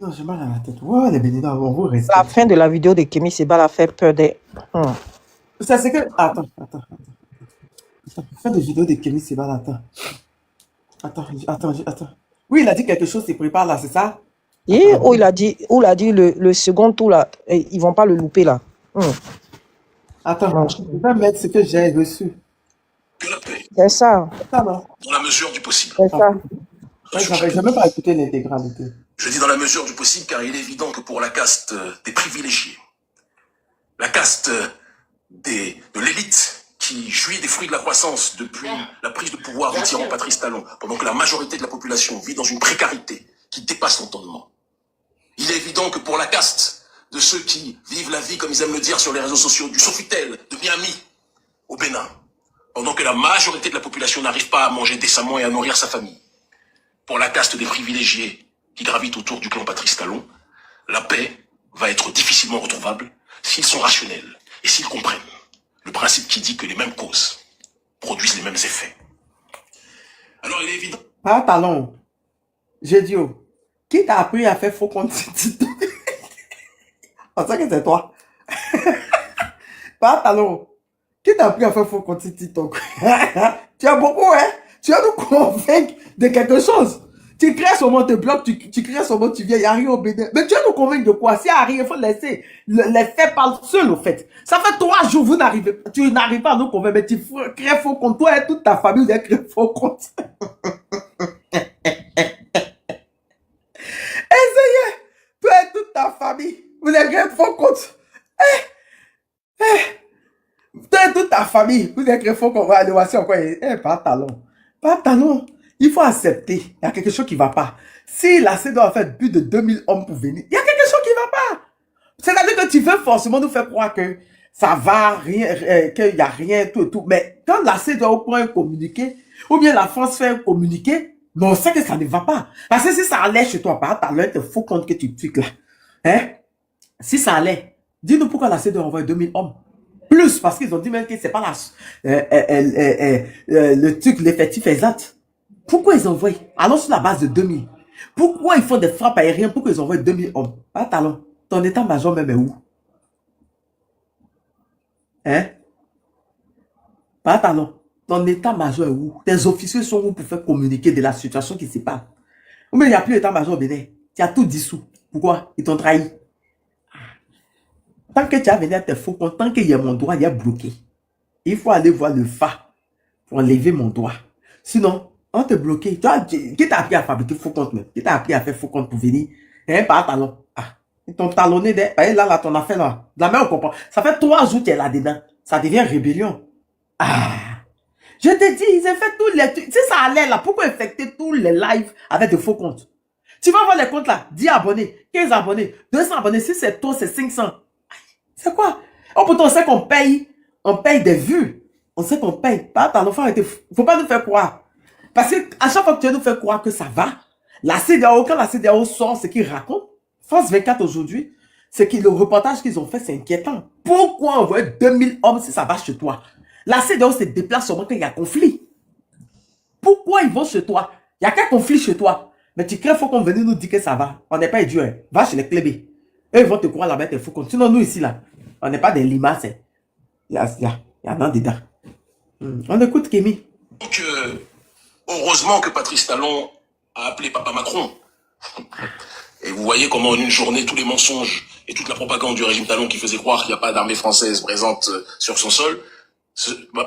Non, j'ai mal à la tête. Ouais, les Béninois, on va rester. La fin de la vidéo de Kémy Seba l'a fait peur des. Ça, c'est que. Attends. La fin de vidéo de Kémy Seba, attends. Oui, il a dit quelque chose, il prépare là, c'est ça? Et il a dit le second tour là, ils vont pas le louper là. Attends, je vais mettre ce que j'ai reçu. C'est ça. Dans la mesure du possible. C'est ça. J'avais jamais pas écouté l'intégralité. Je dis dans la mesure du possible car il est évident que pour la caste des privilégiés, la caste de l'élite qui jouit des fruits de la croissance depuis la prise de pouvoir du tyran Patrice Talon, pendant que la majorité de la population vit dans une précarité qui dépasse l'entendement. Il est évident que pour la caste de ceux qui vivent la vie, comme ils aiment le dire sur les réseaux sociaux, du Sofitel, de Miami, au Bénin, pendant que la majorité de la population n'arrive pas à manger décemment et à nourrir sa famille. Pour la caste des privilégiés qui gravitent autour du clan Patrice Talon, la paix va être difficilement retrouvable s'ils sont rationnels et s'ils comprennent le principe qui dit que les mêmes causes produisent les mêmes effets. Alors il est évident... Ah, Talon, j'ai dit, qui t'a appris à faire faux compte TikTok? On sait que c'est toi. Pas Talon, qui t'a appris à faire faux compte TikTok? Tu as beaucoup, hein? Tu vas nous convaincre de quelque chose. Tu crées seulement tes blogs, tu crées seulement, tu viens, il n'y a rien au Bénin. Mais tu vas nous convaincre de quoi? S'il n'y a rien, il faut laisser. Les faits parlent seuls, au fait. Ça fait 3 jours, tu n'arrives pas à nous convaincre, mais tu crées faux compte. Toi et toute ta famille, vous avez créé faux compte. Essayez. Toi et toute ta famille, vous avez créé faux compte. Toi et toute ta famille, vous avez créé faux compte. Allez, voici encore. Pas Talon. Pas Talon. Il faut accepter. Il y a quelque chose qui ne va pas. Si la CEDEAO a fait plus de 2000 hommes pour venir, il y a quelque chose qui ne va pas. C'est-à-dire que tu veux forcément nous faire croire que ça va, rien, qu'il n'y a rien, tout. Mais quand la CEDEAO prend un communiqué, ou bien la France fait un communiqué, mais on sait que ça ne va pas. Parce que si ça allait chez toi, par exemple, il te faut compte que tu piques là. Hein? Si ça allait, dis-nous pourquoi la CEDEAO envoie 2000 hommes. Plus, parce qu'ils ont dit même que c'est pas le truc, l'effectif exact. Pourquoi ils envoient? Allons sur la base de 2000. Pourquoi ils font des frappes aériennes? Pourquoi ils envoient 2000 hommes? Ah, Talon, ton état-major même est où? Hein? Pas Talon, ton état-major est où? Tes officiers sont où pour faire communiquer de la situation qui se passe? Ou bien il n'y a plus d'état-major au Bénin. Tu as tout dissous. Pourquoi? Ils t'ont trahi. tant que tu as venu à tes faux comptes, tant qu'il y a mon doigt, il y a bloqué. Il faut aller voir le FA pour enlever mon doigt. Sinon, on te bloque. Qui t'a appris à fabriquer faux comptes même? Qui t'a appris à faire faux comptes pour venir? Par talon. Ah, ils t'ont talonné. Là, ton affaire là. La main, on comprend. Ça fait 3 jours qu'elle est là-dedans. Ça devient rébellion. Ah. Je te dis, ils ont fait tous les trucs. Si ça allait là, pourquoi infecter tous les lives avec de faux comptes? Tu vas voir les comptes là, 10 abonnés, 15 abonnés, 200 abonnés. Si c'est toi, c'est 500. C'est quoi? Oh, pourtant, on sait qu'on paye des vues. On sait qu'on paye. Pas talon, faut pas nous faire croire. Parce que à chaque fois que tu nous fais croire que ça va, la CEDEAO, quand la CEDEAO sort ce qu'ils racontent, France 24 aujourd'hui, c'est que le reportage qu'ils ont fait, c'est inquiétant. Pourquoi envoyer 2000 hommes si ça va chez toi? La CEDEAO se déplace seulement quand il y a conflit. Pourquoi ils vont chez toi? Il n'y a qu'un conflit chez toi. Mais tu crées, il faut qu'on vienne nous dire que ça va. On n'est pas idiot. Hein. Va chez les clébés. Eux, ils vont te croire là-bas, il faut qu'on. Sinon, nous ici, là, on n'est pas des limaces. Hein. Il y en a dedans. On écoute Kémy. Donc, heureusement que Patrice Talon a appelé Papa Macron. Et vous voyez comment en une journée, tous les mensonges et toute la propagande du régime Talon qui faisait croire qu'il n'y a pas d'armée française présente sur son sol,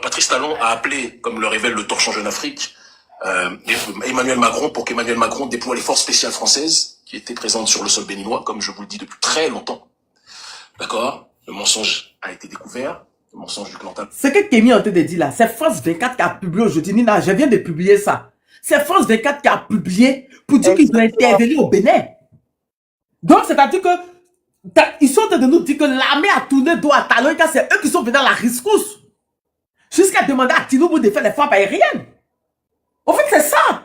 Patrice Talon a appelé, comme le révèle le Torchon Jeune Afrique, Emmanuel Macron pour qu'Emmanuel Macron déploie les forces spéciales françaises qui étaient présentes sur le sol béninois, comme je vous le dis depuis très longtemps. D'accord? Le mensonge a été découvert, le mensonge du clan Talon. Ce que Kémy est en train de dire là, c'est France 24 qui a publié aujourd'hui. Nina, je viens de publier ça. C'est France 24 qui a publié pour dire qu'ils ont intervenu au Bénin. Donc, c'est-à-dire que ils sont en train de nous dire que l'armée a tourné dos à Talon, car c'est eux qui sont venus à la rescousse. Jusqu'à demander à Tinubu de faire les frappes aériennes. En fait, c'est ça.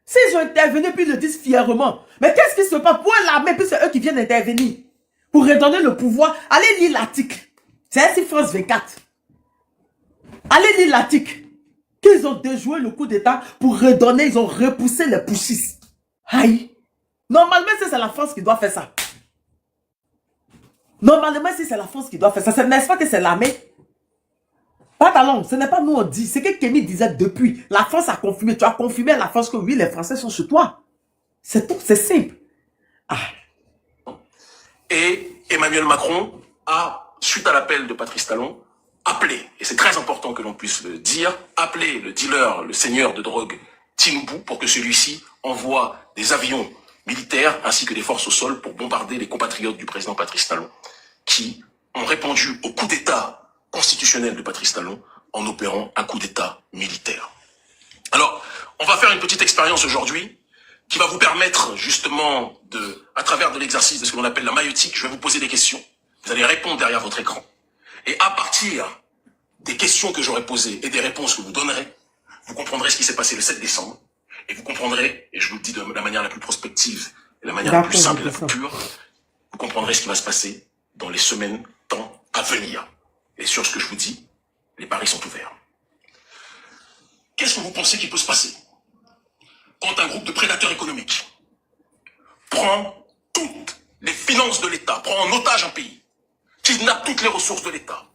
S'ils ont intervenu, puis ils le disent fièrement. Mais qu'est-ce qui se passe pour l'armée, puis c'est eux qui viennent intervenir pour redonner le pouvoir? Allez lire l'article. C'est ainsi France 24. Allez lire l'article. Qu'ils ont déjoué le coup d'État pour redonner, ils ont repoussé les putschistes. Aïe. Normalement, c'est la France qui doit faire ça. Normalement, si c'est la France qui doit faire ça, n'est-ce pas que c'est l'armée? Pas talon, ce n'est pas nous on dit. C'est que Kémy disait depuis. La France a confirmé. Tu as confirmé à la France que oui, les Français sont chez toi. C'est tout, c'est simple. Ah. Et Emmanuel Macron a, suite à l'appel de Patrice Talon, appelé, et c'est très important que l'on puisse le dire, appelé le dealer, le seigneur de drogue Tinubu pour que celui-ci envoie des avions militaires ainsi que des forces au sol pour bombarder les compatriotes du président Patrice Talon qui ont répondu au coup d'État constitutionnel de Patrice Talon en opérant un coup d'État militaire. Alors, on va faire une petite expérience aujourd'hui qui va vous permettre justement à travers de l'exercice de ce que l'on appelle la maïeutique, je vais vous poser des questions. Vous allez répondre derrière votre écran. Et à partir des questions que j'aurai posées et des réponses que vous donnerez, vous comprendrez ce qui s'est passé le 7 décembre. Et vous comprendrez, et je vous le dis de la manière la plus prospective, et la manière la plus simple et la plus pure, vous comprendrez ce qui va se passer dans les semaines, temps à venir. Et sur ce que je vous dis, les paris sont ouverts. Qu'est-ce que vous pensez qu'il peut se passer quand un groupe de prédateurs économiques prend toutes les finances de l'État, prend en otage un pays, kidnappe toutes les ressources de l'État,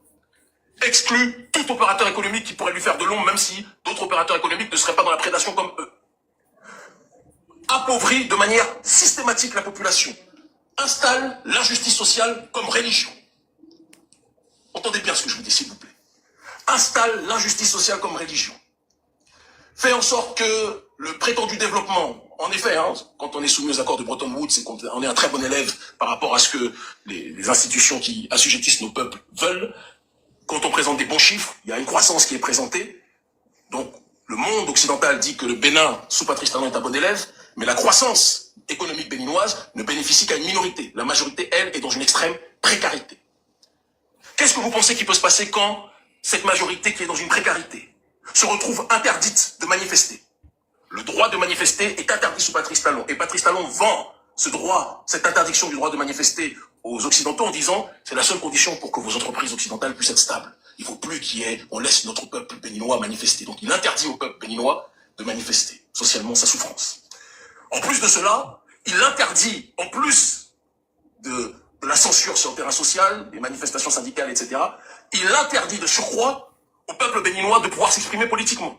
exclut tout opérateur économique qui pourrait lui faire de l'ombre, même si d'autres opérateurs économiques ne seraient pas dans la prédation comme eux, appauvrit de manière systématique la population, installe l'injustice sociale comme religion. Entendez bien ce que je vous dis, s'il vous plaît. Installe l'injustice sociale comme religion. Fait en sorte que le prétendu développement, en effet, quand on est soumis aux accords de Bretton Woods, c'est qu'on est un très bon élève par rapport à ce que les institutions qui assujettissent nos peuples veulent. Quand on présente des bons chiffres, il y a une croissance qui est présentée. Donc, le monde occidental dit que le Bénin, sous Patrice Talon, est un bon élève, mais la croissance économique béninoise ne bénéficie qu'à une minorité. La majorité, elle, est dans une extrême précarité. Qu'est-ce que vous pensez qui peut se passer quand cette majorité qui est dans une précarité se retrouve interdite de manifester? Le droit de manifester est interdit sous Patrice Talon. Et Patrice Talon vend ce droit, cette interdiction du droit de manifester aux Occidentaux en disant c'est la seule condition pour que vos entreprises occidentales puissent être stables. Il ne faut plus on laisse notre peuple béninois manifester. Donc il interdit au peuple béninois de manifester socialement sa souffrance. En plus de cela, il interdit, en plus de la censure sur le terrain social, des manifestations syndicales, etc., il interdit de surcroît au peuple béninois de pouvoir s'exprimer politiquement.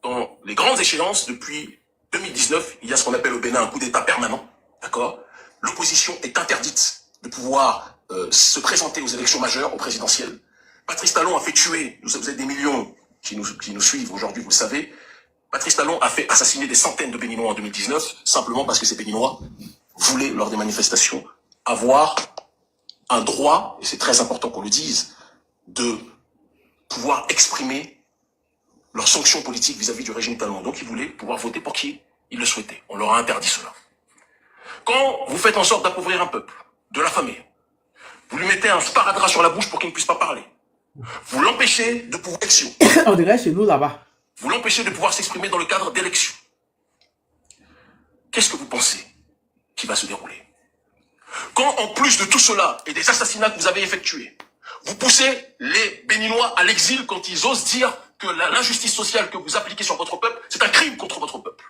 Dans les grandes échéances, depuis 2019, il y a ce qu'on appelle au Bénin un coup d'État permanent, d'accord? L'opposition est interdite de pouvoir se présenter aux élections majeures, aux présidentielles. Patrice Talon a fait tuer, vous êtes des millions qui nous suivent aujourd'hui, vous le savez. Patrice Talon a fait assassiner des centaines de Béninois en 2019, simplement parce que ces Béninois voulaient, lors des manifestations, avoir un droit, et c'est très important qu'on le dise, de pouvoir exprimer leurs sanctions politiques vis-à-vis du régime Talon. Donc ils voulaient pouvoir voter pour qui ils le souhaitaient. On leur a interdit cela. Quand vous faites en sorte d'appauvrir un peuple, de l'affamer, vous lui mettez un sparadrap sur la bouche pour qu'il ne puisse pas parler. Vous l'empêchez de pouvoir On dirait chez nous là-bas. Vous l'empêchez de pouvoir s'exprimer dans le cadre d'élections. Qu'est-ce que vous pensez qui va se dérouler? Quand, en plus de tout cela et des assassinats que vous avez effectués, vous poussez les Béninois à l'exil quand ils osent dire que l'injustice sociale que vous appliquez sur votre peuple, c'est un crime contre votre peuple.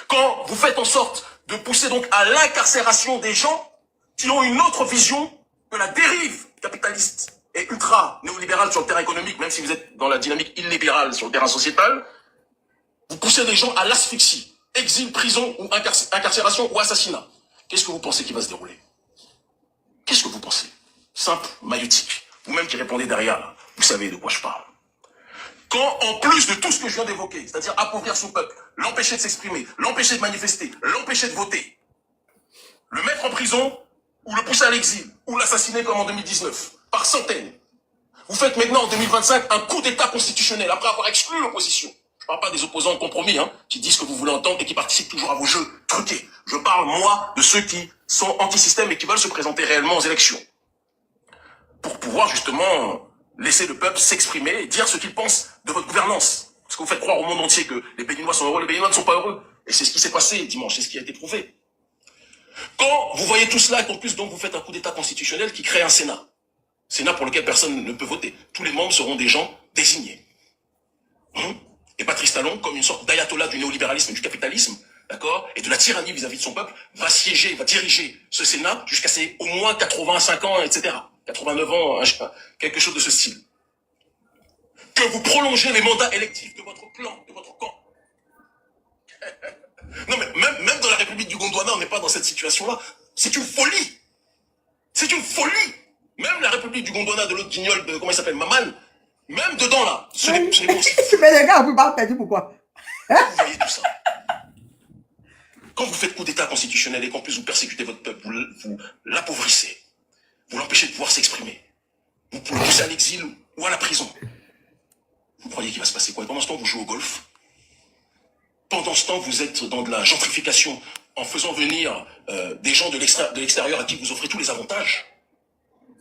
Quand vous faites en sorte de pousser donc à l'incarcération des gens qui ont une autre vision que la dérive capitaliste et ultra-néolibérale sur le terrain économique, même si vous êtes dans la dynamique illibérale sur le terrain sociétal, vous poussez des gens à l'asphyxie, exil, prison, ou incarcération ou assassinat. Qu'est-ce que vous pensez qui va se dérouler? Qu'est-ce que vous pensez? Simple, maïeutique. Vous-même qui répondez derrière, là, vous savez de quoi je parle. Quand, en plus de tout ce que je viens d'évoquer, c'est-à-dire appauvrir son peuple, l'empêcher de s'exprimer, l'empêcher de manifester, l'empêcher de voter, le mettre en prison, ou le pousser à l'exil, ou l'assassiner comme en 2019, par centaines. Vous faites maintenant en 2025 un coup d'État constitutionnel, après avoir exclu l'opposition. Je ne parle pas des opposants de compromis, qui disent ce que vous voulez entendre et qui participent toujours à vos jeux truqués. Je parle, moi, de ceux qui sont anti-système et qui veulent se présenter réellement aux élections. Pour pouvoir, justement, laisser le peuple s'exprimer et dire ce qu'il pense de votre gouvernance. Parce que vous faites croire au monde entier que les Béninois sont heureux, les Béninois ne sont pas heureux. Et c'est ce qui s'est passé dimanche, c'est ce qui a été prouvé. Quand vous voyez tout cela, et qu'en plus donc vous faites un coup d'État constitutionnel qui crée un Sénat. Sénat pour lequel personne ne peut voter. Tous les membres seront des gens désignés. Et Patrice Talon, comme une sorte d'ayatollah du néolibéralisme et du capitalisme, d'accord, et de la tyrannie vis-à-vis de son peuple, va siéger, va diriger ce Sénat jusqu'à ses au moins 85 ans, etc. 89 ans, quelque chose de ce style. Que vous prolongez les mandats électifs de votre clan, de votre camp. Non mais même dans la République du Gondwana, on n'est pas dans cette situation-là. C'est une folie. C'est une folie. Même la République du Gondwana, de l'autre guignol, de, comment il s'appelle, Maman, même dedans là, ce n'est Mais les gars, on peut pas perdu pourquoi? Vous voyez tout ça. Quand vous faites coup d'État constitutionnel et qu'en plus vous persécutez votre peuple, vous l'appauvrissez, vous l'empêchez de pouvoir s'exprimer, vous pouvez le pousser à l'exil ou à la prison. Vous croyez qu'il va se passer quoi? Et pendant ce temps, vous jouez au golf. Pendant ce temps, vous êtes dans de la gentrification en faisant venir des gens de l'extérieur à qui vous offrez tous les avantages.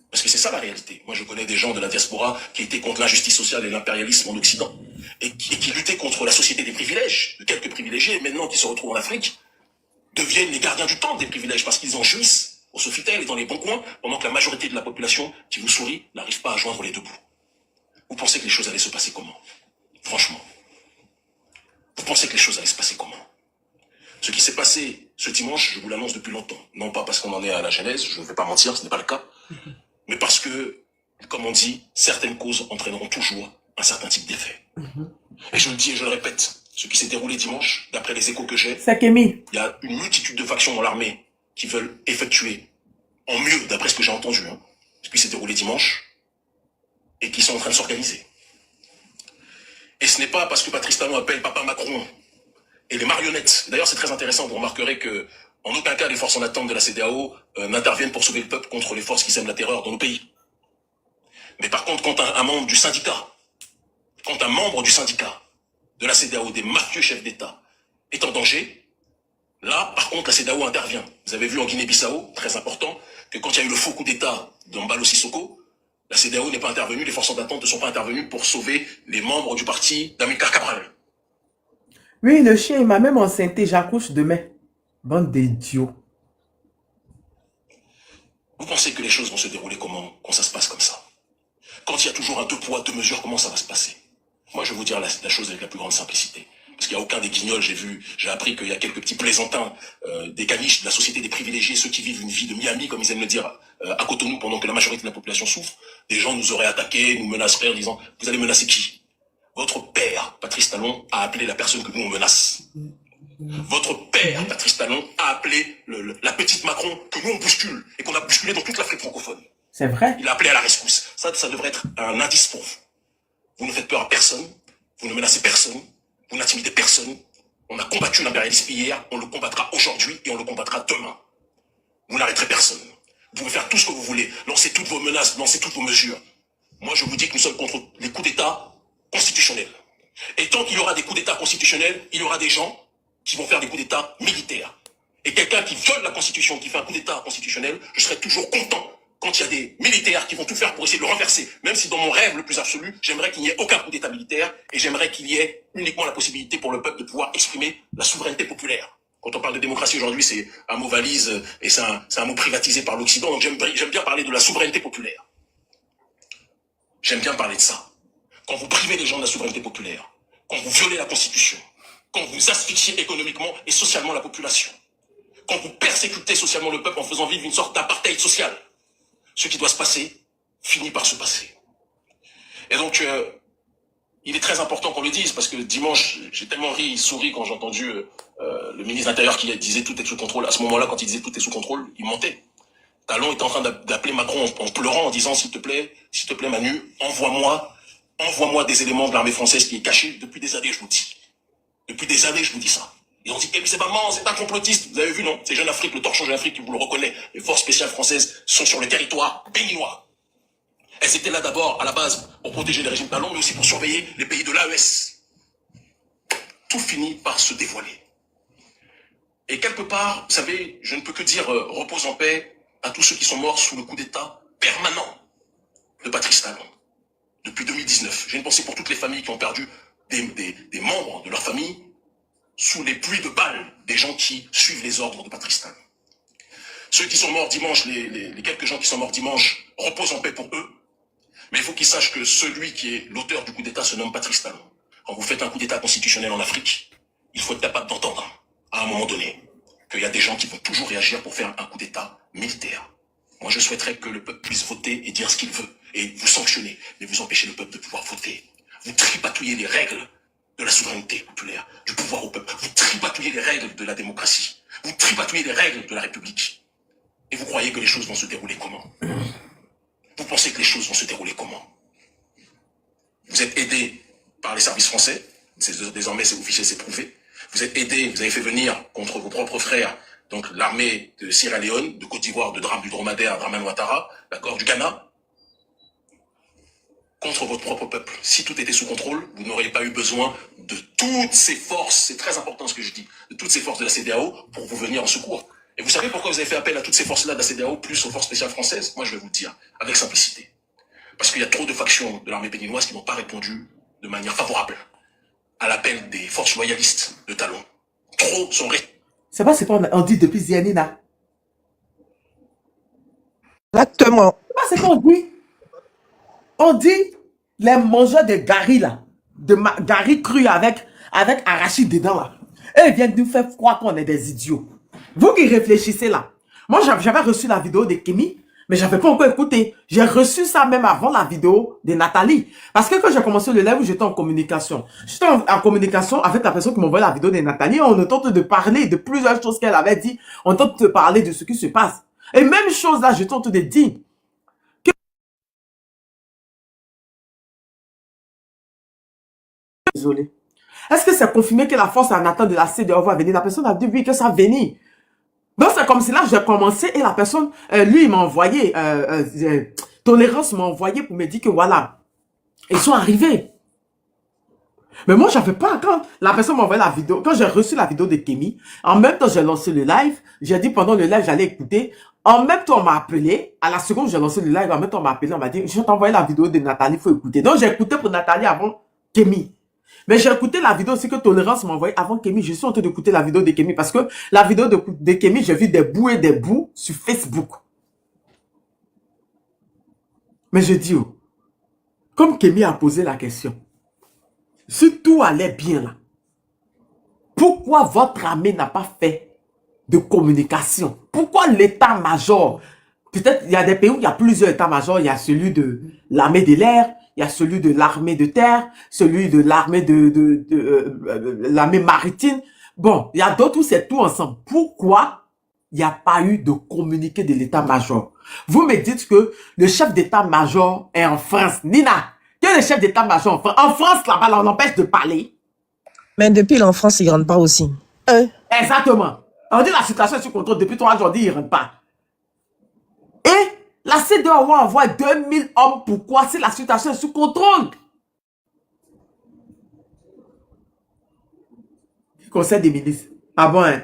Parce que c'est ça la réalité. Moi, je connais des gens de la diaspora qui étaient contre l'injustice sociale et l'impérialisme en Occident et qui luttaient contre la société des privilèges, de quelques privilégiés, et maintenant qui se retrouvent en Afrique, deviennent les gardiens du temple des privilèges parce qu'ils en jouissent au Sofitel et dans les bons coins, pendant que la majorité de la population qui vous sourit n'arrive pas à joindre les deux bouts. Vous pensez que les choses allaient se passer comment? Franchement. Vous pensez que les choses allaient se passer comment? Ce qui s'est passé ce dimanche, je vous l'annonce depuis longtemps. Non pas parce qu'on en est à la genèse, je ne vais pas mentir, ce n'est pas le cas. Mais parce que, comme on dit, certaines causes entraîneront toujours un certain type d'effet. Et je le dis et je le répète, ce qui s'est déroulé dimanche, d'après les échos que j'ai, il y a une multitude de factions dans l'armée qui veulent effectuer en mieux, d'après ce que j'ai entendu, ce qui s'est déroulé dimanche, et qui sont en train de s'organiser. Et ce n'est pas parce que Patrice Talon appelle Papa Macron et les marionnettes. D'ailleurs, c'est très intéressant, vous remarquerez que en aucun cas les forces en attente de la CEDEAO n'interviennent pour sauver le peuple contre les forces qui sèment la terreur dans nos pays. Mais par contre, quand un membre du syndicat, de la CEDEAO, des mafieux chefs d'État, est en danger, là, par contre, la CEDEAO intervient. Vous avez vu en Guinée-Bissau, très important, que quand il y a eu le faux coup d'État d'Embalo Sissoko, la CEDEAO n'est pas intervenue, les forces en attente ne sont pas intervenues pour sauver les membres du parti d'Amilcar Cabral. Oui, le chien, il m'a même enceinté, j'accouche demain. Bande d'idiots. Vous pensez que les choses vont se dérouler comment quand ça se passe comme ça? Quand il y a toujours un deux poids, deux mesures, comment ça va se passer? Moi, je vais vous dire la chose avec la plus grande simplicité. Parce qu'il n'y a aucun des guignols, j'ai appris qu'il y a quelques petits plaisantins, des caniches de la société des privilégiés, ceux qui vivent une vie de Miami, comme ils aiment le dire, à Cotonou, pendant que la majorité de la population souffre. Des gens nous auraient attaqués, nous menaceraient en disant, vous allez menacer qui? Votre père, Patrice Talon, a appelé la personne que nous on menace. Votre père, Patrice Talon, a appelé la petite Macron que nous on bouscule et qu'on a bousculé dans toute l'Afrique francophone. C'est vrai. Il a appelé à la rescousse. Ça devrait être un indice pour vous. Vous ne faites peur à personne, vous ne menacez personne, vous n'intimidez personne. On a combattu l'impérialisme hier, on le combattra aujourd'hui et on le combattra demain. Vous n'arrêterez personne. Vous pouvez faire tout ce que vous voulez, lancer toutes vos menaces, lancer toutes vos mesures. Moi, je vous dis que nous sommes contre les coups d'État constitutionnels. Et tant qu'il y aura des coups d'État constitutionnels, il y aura des gens qui vont faire des coups d'État militaires. Et quelqu'un qui viole la Constitution, qui fait un coup d'État constitutionnel, je serai toujours content quand il y a des militaires qui vont tout faire pour essayer de le renverser. Même si dans mon rêve le plus absolu, j'aimerais qu'il n'y ait aucun coup d'État militaire et j'aimerais qu'il y ait uniquement la possibilité pour le peuple de pouvoir exprimer la souveraineté populaire. Quand on parle de démocratie aujourd'hui, c'est un mot valise et c'est un mot privatisé par l'Occident. Donc j'aime bien parler de la souveraineté populaire. J'aime bien parler de ça. Quand vous privez les gens de la souveraineté populaire, quand vous violez la Constitution, quand vous asphyxiez économiquement et socialement la population, quand vous persécutez socialement le peuple en faisant vivre une sorte d'apartheid social, ce qui doit se passer finit par se passer. Et donc, il est très important qu'on le dise, parce que dimanche, j'ai tellement souri quand j'ai entendu le ministre de l'Intérieur qui disait tout est sous contrôle. À ce moment-là, quand il disait tout est sous contrôle, il mentait. Talon était en train d'appeler Macron en pleurant, en disant s'il te plaît Manu, envoie-moi des éléments de l'armée française qui est cachée. Depuis des années, je vous dis. Depuis des années, je vous dis ça. Ils ont dit, mais c'est pas marrant, c'est un complotiste. Vous avez vu, non? C'est Jeune Afrique, le torchon Jeune Afrique qui vous le reconnaît. Les forces spéciales françaises sont sur le territoire béninois. Elles étaient là d'abord, à la base, pour protéger les régimes Talon, mais aussi pour surveiller les pays de l'AES. Tout finit par se dévoiler. Et quelque part, vous savez, je ne peux que dire repose en paix à tous ceux qui sont morts sous le coup d'État permanent de Patrice Talon. Depuis 2019. J'ai une pensée pour toutes les familles qui ont perdu des membres de leur famille sous les pluies de balles des gens qui suivent les ordres de Patrice Talon. Ceux qui sont morts dimanche, les quelques gens qui sont morts dimanche, reposent en paix pour eux. Mais il faut qu'ils sachent que celui qui est l'auteur du coup d'État se nomme Patrice Talon. Quand vous faites un coup d'État constitutionnel en Afrique, il faut être capable d'entendre, à un moment donné, qu'il y a des gens qui vont toujours réagir pour faire un coup d'État militaire. Moi, je souhaiterais que le peuple puisse voter et dire ce qu'il veut, et vous sanctionner, mais vous empêchez le peuple de pouvoir voter. Vous tripatouillez les règles de la souveraineté populaire, du pouvoir au peuple. Vous tripatouillez les règles de la démocratie. Vous tripatouillez les règles de la République. Et vous croyez que les choses vont se dérouler comment? Vous pensez que les choses vont se dérouler comment? Vous êtes aidé par les services français. Désormais, c'est officiel, c'est prouvé. Vous êtes aidé, vous avez fait venir contre vos propres frères, donc l'armée de Sierra Leone, de Côte d'Ivoire, du dromadaire, Draman Ouattara, d'accord, du Ghana, contre votre propre peuple. Si tout était sous contrôle, vous n'auriez pas eu besoin de toutes ces forces, c'est très important ce que je dis, de toutes ces forces de la CEDEAO pour vous venir en secours. Et vous savez pourquoi vous avez fait appel à toutes ces forces-là de la CEDEAO, plus aux forces spéciales françaises? Moi, je vais vous le dire, avec simplicité. Parce qu'il y a trop de factions de l'armée béninoise qui n'ont pas répondu de manière favorable à l'appel des forces loyalistes de Talon. Trop sont restés. C'est pas ce qu'on dit depuis Zianina. Exactement. C'est pas ce qu'on dit. On dit les mangeurs de gari là, gari cru avec arachide dedans là. Et ils viennent nous faire croire qu'on est des idiots. Vous qui réfléchissez là. Moi, j'avais reçu la vidéo de Kémy, mais j'avais pas encore écouté. J'ai reçu ça même avant la vidéo de Nathalie. Parce que quand j'ai commencé le live, j'étais en communication. J'étais en communication avec la personne qui m'envoie la vidéo de Nathalie. On tente de parler de plusieurs choses qu'elle avait dit. On tente de parler de ce qui se passe. Et même chose là, je tente de dire. Désolé. Est-ce que c'est confirmé que la force en attente de la CEDEAO va venir? La personne a dit oui, que ça va venir. Donc c'est comme si là, j'ai commencé et la personne, lui, il m'a envoyé, Tolérance m'a envoyé pour me dire que voilà, ils sont arrivés. Mais moi, j'avais pas, quand la personne m'a envoyé la vidéo, quand j'ai reçu la vidéo de Kémy, en même temps, j'ai lancé le live, j'ai dit pendant le live, j'allais écouter. En même temps, on m'a appelé, à la seconde, j'ai lancé le live, en même temps, on m'a appelé, on m'a dit, je vais t'envoyer la vidéo de Nathalie, il faut écouter. Donc, j'ai écouté pour Nathalie avant Kémy. Mais j'ai écouté la vidéo aussi que Tolérance m'a envoyé avant Kémy. Je suis en train d'écouter la vidéo de Kémy parce que la vidéo de Kémy, j'ai vu des bouts et des bouts sur Facebook. Mais je dis, oh, comme Kémy a posé la question, si tout allait bien là, pourquoi votre armée n'a pas fait de communication? Pourquoi l'état-major? Peut-être il y a des pays où il y a plusieurs états-majors. Il y a celui de l'armée de l'air, il y a celui de l'armée de terre, celui de l'armée l'armée maritime. Bon, il y a d'autres où c'est tout ensemble. Pourquoi il n'y a pas eu de communiqué de l'état-major? Vous me dites que le chef d'état-major est en France. Nina, quel est le chef d'état-major en France? En France, là-bas, là, on empêche de parler. Mais depuis en France, ils ne rentrent pas aussi. Exactement. On dit la situation est sous contrôle. Depuis 3 jours, on dit ils ne rentrent pas. Et la CEDEAO envoie 2000 hommes. Pourquoi? Si la situation est sous contrôle. Conseil des ministres. Ah bon, hein?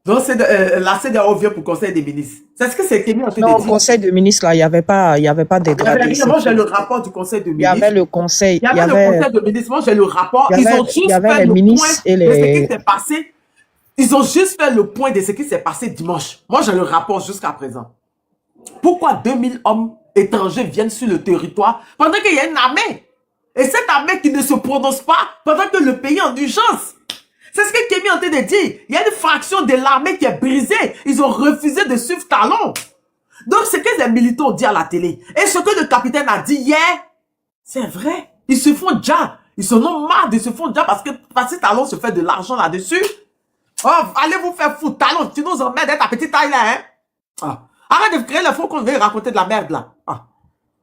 Donc, la CEDEAO vient pour le Conseil des ministres. C'est ce que c'est Kémy en train Non, de au dire. Conseil de ministres, là, il n'y avait pas dégradé. Moi, j'ai le rapport du Conseil de Il y ministres. avait le Conseil. Il y avait le Conseil de ministres. Moi, j'ai le rapport. il y Ils avait- ont juste il y avait fait les le ministres point et de ce les- qui s'est passé. Ils ont juste fait le point de ce qui s'est passé dimanche. Moi, j'ai le rapport jusqu'à présent. Pourquoi 2000 hommes étrangers viennent sur le territoire pendant qu'il y a une armée? Et cette armée qui ne se prononce pas pendant que le pays est en urgence. C'est ce que Kémy est en train de dire. Il y a une fraction de l'armée qui est brisée. Ils ont refusé de suivre Talon. Donc, ce que les militants ont dit à la télé, et ce que le capitaine a dit hier, c'est vrai. Ils se font déjà. Ils se ont marre de se font déjà parce que Talon se fait de l'argent là-dessus. Oh, allez vous faire foutre, Talon. Tu nous emmerdes avec ta petite taille là, hein. Ah. Arrête de créer les faux comptes, venir raconter de la merde là. Ah.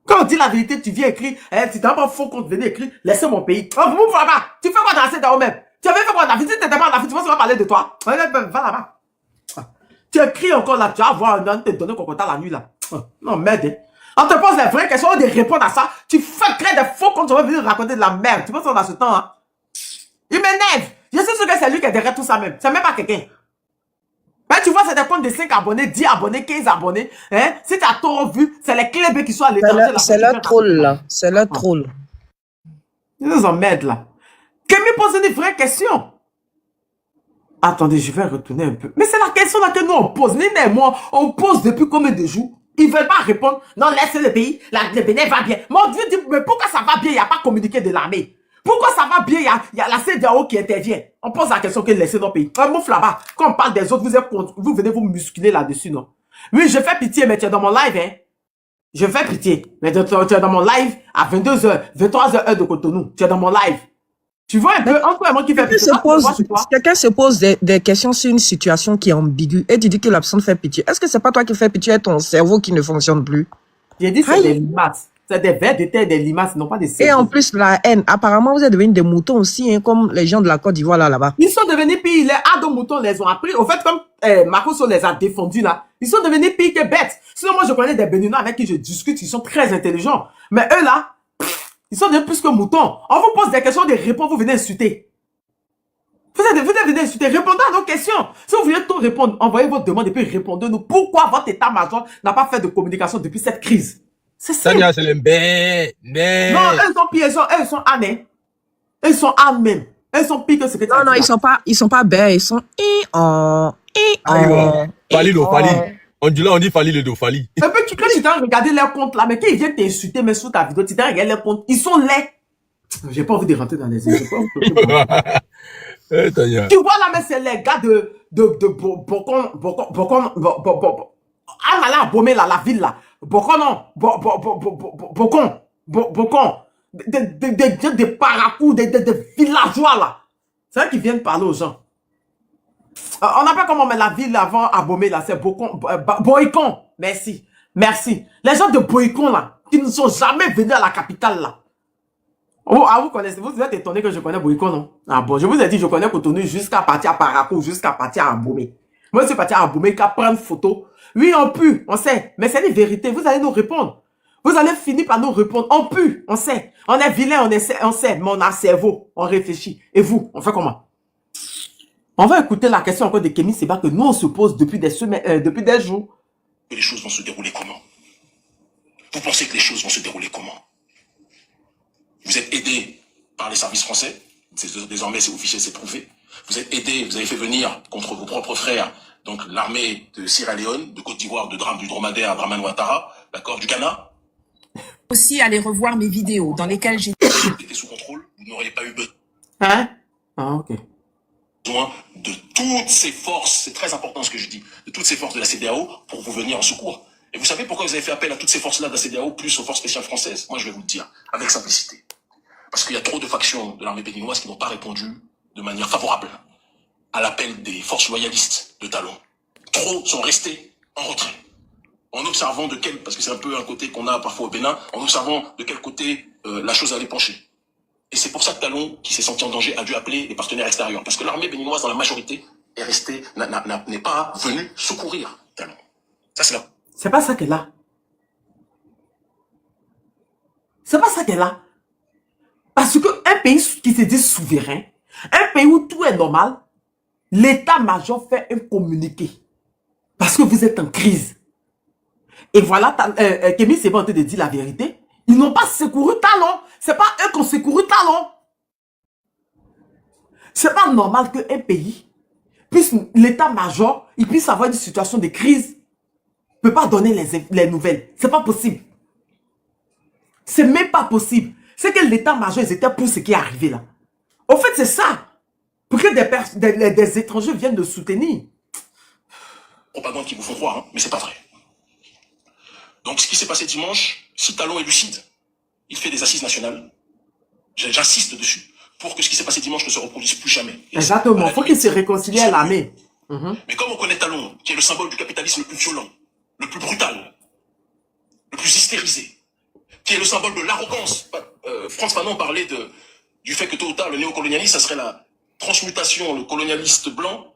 Quand on dit la vérité, tu viens écrire, tu t'as pas faux compte, venez écrire, laissez mon pays. Oh, vous me là-bas. Tu fais quoi dans la CEDEAO même? Tu avais fait quoi dans la vie? Si t'étais pas dans la vie, tu penses qu'on va parler de toi? Allez, va là-bas. Ah. Tu écris encore là, tu vas voir, on te donner cocotin la nuit là. Ah. Non, merde. Hein. On te pose les vraies questions, on te répond à ça. Tu fais créer des faux comptes, tu vas venir raconter de la merde. Tu penses qu'on a ce temps, hein? Il m'énerve. Je suis sûr que c'est lui qui est derrière tout ça même. C'est même pas quelqu'un. Ben, tu vois, c'est des comptes de 5 abonnés, 10 abonnés, 15 abonnés. Hein? Si tu as trop vu, c'est les clés qui sont à l'étranger. C'est leur troll, là. C'est leur troll. Ils nous emmerdent, là. Kémy pose une vraie question. Attendez, je vais retourner un peu. Mais c'est la question là que nous, on pose. Nina et moi, on pose depuis combien de jours? Ils ne veulent pas répondre. Non, laissez le pays. Le Bénin va bien. Mon Dieu dit, mais pourquoi ça va bien? Il n'y a pas communiqué de l'armée. Pourquoi ça va bien? Il y a la CEDEAO qui intervient. On pose la question que laissez nos pays. Un mouf là-bas. Quand on parle des autres, vous venez vous musculer là-dessus, non? Oui, je fais pitié, mais tu es dans mon live, hein? Je fais pitié. Mais tu es dans mon live à 22h, 23h heure de Cotonou. Tu es dans mon live. Tu vois un peu, entre moi qui fait pitié. Quelqu'un se pose des questions sur une situation qui est ambiguë et tu dis que la personne fait pitié. Est-ce que c'est pas toi qui fais pitié et ton cerveau qui ne fonctionne plus? J'ai dit c'est des limaces. C'est des vers de terre, des limaces, non pas des cerveaux. Et en plus, la haine. Apparemment, vous êtes devenus des moutons aussi, hein, comme les gens de la Côte d'Ivoire là-bas. Ils sont devenus pires. Les ado-moutons les ont appris. Au fait, comme Marcos les a défendus là, ils sont devenus pires que bêtes. Sinon, moi, je connais des Béninois avec qui je discute, ils sont très intelligents. Mais eux là, ils sont devenus plus que moutons. On vous pose des questions, des réponses, vous venez insulter. Vous venez insulter. Répondez à nos questions. Si vous voulez tout répondre, envoyez votre demande et puis répondez-nous. Pourquoi votre état-major n'a pas fait de communication depuis cette crise? C'est ça. Tania, c'est le Non, eux sont pires, eux sont ânes. Eux ils sont ânes même. Eux sont pires que ce que tu as dit. Non, ils sont pas bêtes, ils sont Fali, on dit là, on dit Fali le dos, Fali. Un peu, quand tu t'as regardé leurs comptes là, mais quand ils viennent t'insulter, mais sous ta vidéo, tu t'as regardé leurs comptes, ils sont laids. J'ai pas envie de rentrer dans les yeux. Tu vois là, mais c'est les gars de Bocon, ah là, Bomé là, la ville là. Bocon, non. Bocon. Des paracous, des villageois là. C'est eux qui viennent parler aux gens. On n'a pas comment mettre la ville avant à Bomé là, c'est Boïcon. Merci. Les gens de Boïcon là, qui ne sont jamais venus à la capitale là. Oh, vous connaissez, vous êtes étonné que je connais Boïcon, non? Ah bon, je vous ai dit, je connais Cotonou jusqu'à partir à Paracou, jusqu'à partir à Bomé. Moi, je suis parti à Bomé, qu'à prendre photo. Oui, on sait, mais c'est une vérité, vous allez nous répondre. Vous allez finir par nous répondre. On sait. On est vilain, on sait, mais on a un cerveau, on réfléchit. Et vous, on fait comment? On va écouter la question encore de Kémy Séba que nous, on se pose depuis des semaines, depuis des jours. Les choses vont se dérouler comment? Vous pensez que les choses vont se dérouler comment? Vous êtes aidé par les services français. Désormais, c'est officiel, c'est prouvé. Vous êtes aidé, vous avez fait venir contre vos propres frères, donc l'armée de Sierra Leone, de Côte d'Ivoire, du dromadaire Dramane Ouattara, d'accord, du Ghana. Aussi aller revoir mes vidéos dans lesquelles j'étais sous contrôle, vous n'auriez pas eu besoin. Hein? Ah, ok. De toutes ces forces, c'est très important ce que je dis, de toutes ces forces de la CEDEAO pour vous venir en secours. Et vous savez pourquoi vous avez fait appel à toutes ces forces-là de la CEDEAO plus aux forces spéciales françaises? Moi, je vais vous le dire, avec simplicité. Parce qu'il y a trop de factions de l'armée béninoise qui n'ont pas répondu de manière favorable. à l'appel des forces loyalistes de Talon. Trop sont restés en retrait. En observant de quel, parce que c'est un peu un côté qu'on a parfois au Bénin, en observant de quel côté la chose allait pencher. Et c'est pour ça que Talon, qui s'est senti en danger, a dû appeler les partenaires extérieurs. Parce que l'armée béninoise, dans la majorité, est restée, n'est pas venue secourir Talon. Ça, c'est là. C'est pas ça qu'elle a. C'est pas ça qu'elle a. Parce qu'un pays qui se dit souverain, un pays où tout est normal, l'état-major fait un communiqué. Parce que vous êtes en crise. Et voilà, Kémy c'est en train de dire la vérité. Ils n'ont pas secouru Talon. C'est pas eux qui ont secouru Talon. C'est pas normal qu'un pays puisse, l'état-major, il puisse avoir une situation de crise, ne peut pas donner les nouvelles. C'est pas possible. C'est même pas possible. C'est que l'état-major, ils étaient pour ce qui est arrivé là. En fait, c'est ça. Pour que des étrangers viennent de soutenir. Propagande qui vous font croire, hein, mais c'est pas vrai. Donc, ce qui s'est passé dimanche, si Talon est lucide, il fait des assises nationales. J'insiste dessus, pour que ce qui s'est passé dimanche ne se reproduise plus jamais. Exactement. Il faut qu'il se réconcilie à l'armée. Mais comme on connaît Talon, qui est le symbole du capitalisme le plus violent, le plus brutal, le plus hystérisé, qui est le symbole de l'arrogance. Frantz Fanon parlait du fait que tôt ou tard, le néocolonialisme, ça serait la transmutation, le colonialiste blanc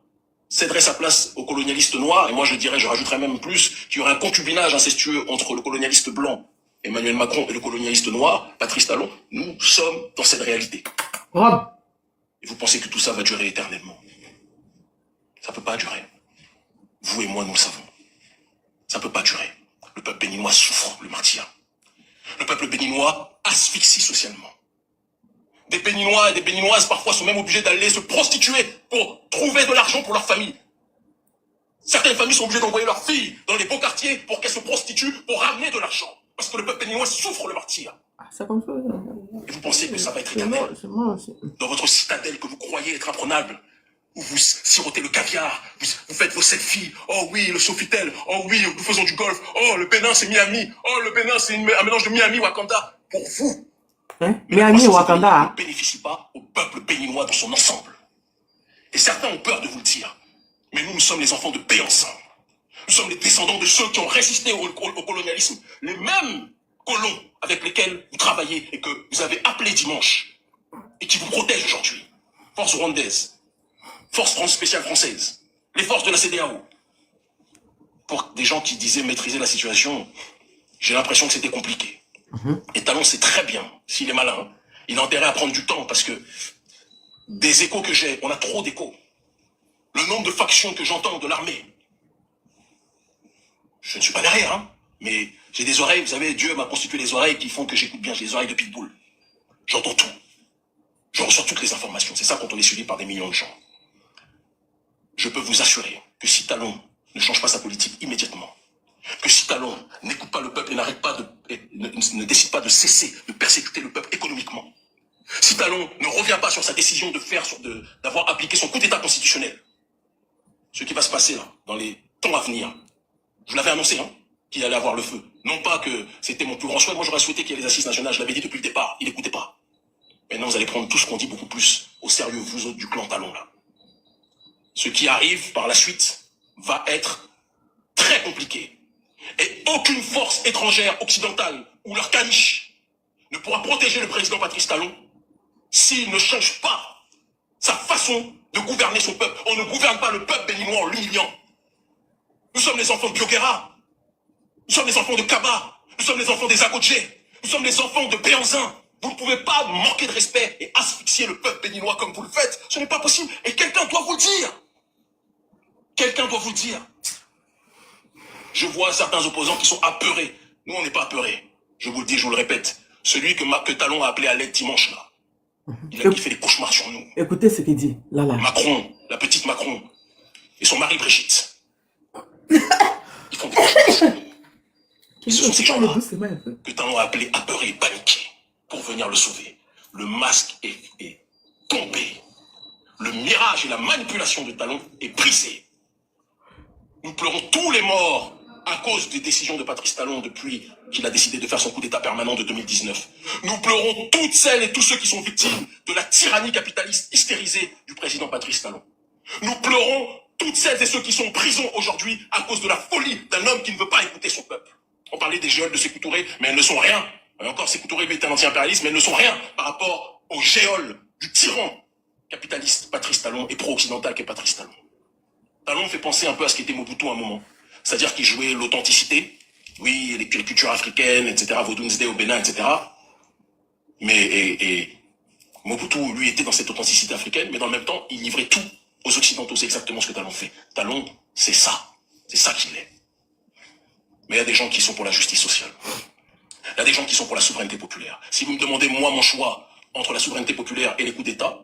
céderait sa place au colonialiste noir, et moi je dirais, je rajouterais même plus, qu'il y aurait un concubinage incestueux entre le colonialiste blanc, Emmanuel Macron, et le colonialiste noir, Patrice Talon. Nous sommes dans cette réalité. Rob. Et vous pensez que tout ça va durer éternellement? Ça peut pas durer. Vous et moi, nous le savons. Ça peut pas durer. Le peuple béninois souffre le martyre. Le peuple béninois asphyxie socialement. Des Béninois et des Béninoises parfois sont même obligés d'aller se prostituer pour trouver de l'argent pour leur famille. Certaines familles sont obligées d'envoyer leurs filles dans les beaux quartiers pour qu'elles se prostituent pour ramener de l'argent. Parce que le peuple béninois souffre le martyre. C'est comme ça. Et vous pensez que ça va être éternel? Dans votre citadelle que vous croyez être imprenable, où vous sirotez le caviar, vous faites vos selfies. Oh oui, le Sofitel. Oh oui, nous faisons du golf. Oh, le Bénin, c'est Miami. Oh, le Bénin, c'est un mélange de Miami, Wakanda. Pour vous. Hein? Miami, Wakanda. Ne bénéficie pas au peuple béninois dans son ensemble. Et certains ont peur de vous le dire. Mais nous sommes les enfants de Béançon. Nous sommes les descendants de ceux qui ont résisté au colonialisme. Les mêmes colons avec lesquels vous travaillez et que vous avez appelé dimanche. Et qui vous protègent aujourd'hui. Force rwandaise. Force spéciale française. Les forces de la CEDEAO. Pour des gens qui disaient maîtriser la situation, j'ai l'impression que c'était compliqué. Et Talon sait très bien, s'il est malin, il a intérêt à prendre du temps parce que des échos que j'ai, on a trop d'échos. Le nombre de factions que j'entends de l'armée. Je ne suis pas derrière, hein, mais j'ai des oreilles, vous savez, Dieu m'a constitué les oreilles qui font que j'écoute bien, j'ai les oreilles de pitbull. J'entends tout. Je reçois toutes les informations. C'est ça quand on est suivi par des millions de gens. Je peux vous assurer que si Talon ne change pas sa politique immédiatement, que si Talon n'écoute pas le peuple et ne décide pas de cesser de persécuter le peuple économiquement, si Talon ne revient pas sur sa décision d'avoir appliqué son coup d'état constitutionnel, ce qui va se passer là, dans les temps à venir, je l'avais annoncé, hein, qu'il allait avoir le feu. Non pas que c'était mon plus grand souhait, moi j'aurais souhaité qu'il y ait les assises nationales, je l'avais dit depuis le départ, il n'écoutait pas. Maintenant vous allez prendre tout ce qu'on dit beaucoup plus au sérieux, vous autres du clan Talon là. Ce qui arrive par la suite va être très compliqué. Et aucune force étrangère, occidentale, ou leur caniche, ne pourra protéger le président Patrice Talon s'il ne change pas sa façon de gouverner son peuple. On ne gouverne pas le peuple béninois en l'humiliant. Nous sommes les enfants de Bioguera. Nous sommes les enfants de Kaba. Nous sommes les enfants des Agodjé. Nous sommes les enfants de Béanzin. Vous ne pouvez pas manquer de respect et asphyxier le peuple béninois comme vous le faites. Ce n'est pas possible. Et quelqu'un doit vous le dire. Quelqu'un doit vous le dire. Je vois certains opposants qui sont apeurés. Nous, on n'est pas apeurés. Je vous le dis, je vous le répète. Celui que Talon a appelé à l'aide dimanche, là, il fait des cauchemars sur nous. Écoutez ce qu'il dit. Là. Macron, la petite Macron, et son mari Brigitte. Ils font des cauchemars sur nous. Et ce sont ces gens-là que Talon a appelé apeurés et paniqués pour venir le sauver. Le masque est tombé. Le mirage et la manipulation de Talon est brisé. Nous pleurons tous les morts à cause des décisions de Patrice Talon depuis qu'il a décidé de faire son coup d'état permanent de 2019. Nous pleurons toutes celles et tous ceux qui sont victimes de la tyrannie capitaliste hystérisée du président Patrice Talon. Nous pleurons toutes celles et ceux qui sont en prison aujourd'hui à cause de la folie d'un homme qui ne veut pas écouter son peuple. On parlait des géoles de Sékou Touré, mais elles ne sont rien. Et encore, Sékou Touré est un anti-impérialiste, mais elles ne sont rien par rapport aux géoles du tyran capitaliste Patrice Talon et pro-occidental qu'est Patrice Talon. Talon me fait penser un peu à ce qu'était Mobutu à un moment. C'est-à-dire qu'il jouait l'authenticité, oui, les cultures africaines, etc., Vodunzde au Bénin, etc. Mais Mobutu, lui, était dans cette authenticité africaine, mais dans le même temps, il livrait tout aux Occidentaux. C'est exactement ce que Talon fait. Talon, c'est ça. C'est ça qu'il est. Mais il y a des gens qui sont pour la justice sociale. Il y a des gens qui sont pour la souveraineté populaire. Si vous me demandez, moi, mon choix entre la souveraineté populaire et les coups d'État,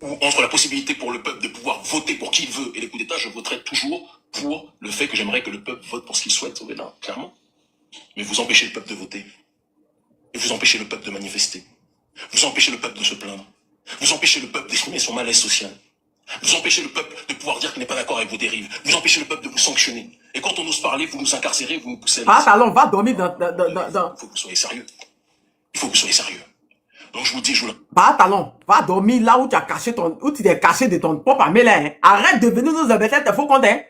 ou entre la possibilité pour le peuple de pouvoir voter pour qui il veut et les coups d'État, je voterai toujours pour le fait que j'aimerais que le peuple vote pour ce qu'il souhaite au Bénin, clairement. Mais vous empêchez le peuple de voter. Et vous empêchez le peuple de manifester. Vous empêchez le peuple de se plaindre. Vous empêchez le peuple d'exprimer son malaise social. Vous empêchez le peuple de pouvoir dire qu'il n'est pas d'accord avec vos dérives. Vous empêchez le peuple de vous sanctionner. Et quand on ose parler, vous nous incarcérez, vous nous poussez. Ah, Talon, va dormir dans... Il faut que vous soyez sérieux. Il faut que vous soyez sérieux. Donc je vous dis, Bah, Talon, va dormir là où tu as caché où tu t'es caché de ton propre armée là, hein. Arrête de venir nous embêter, t'es faux compte, hein.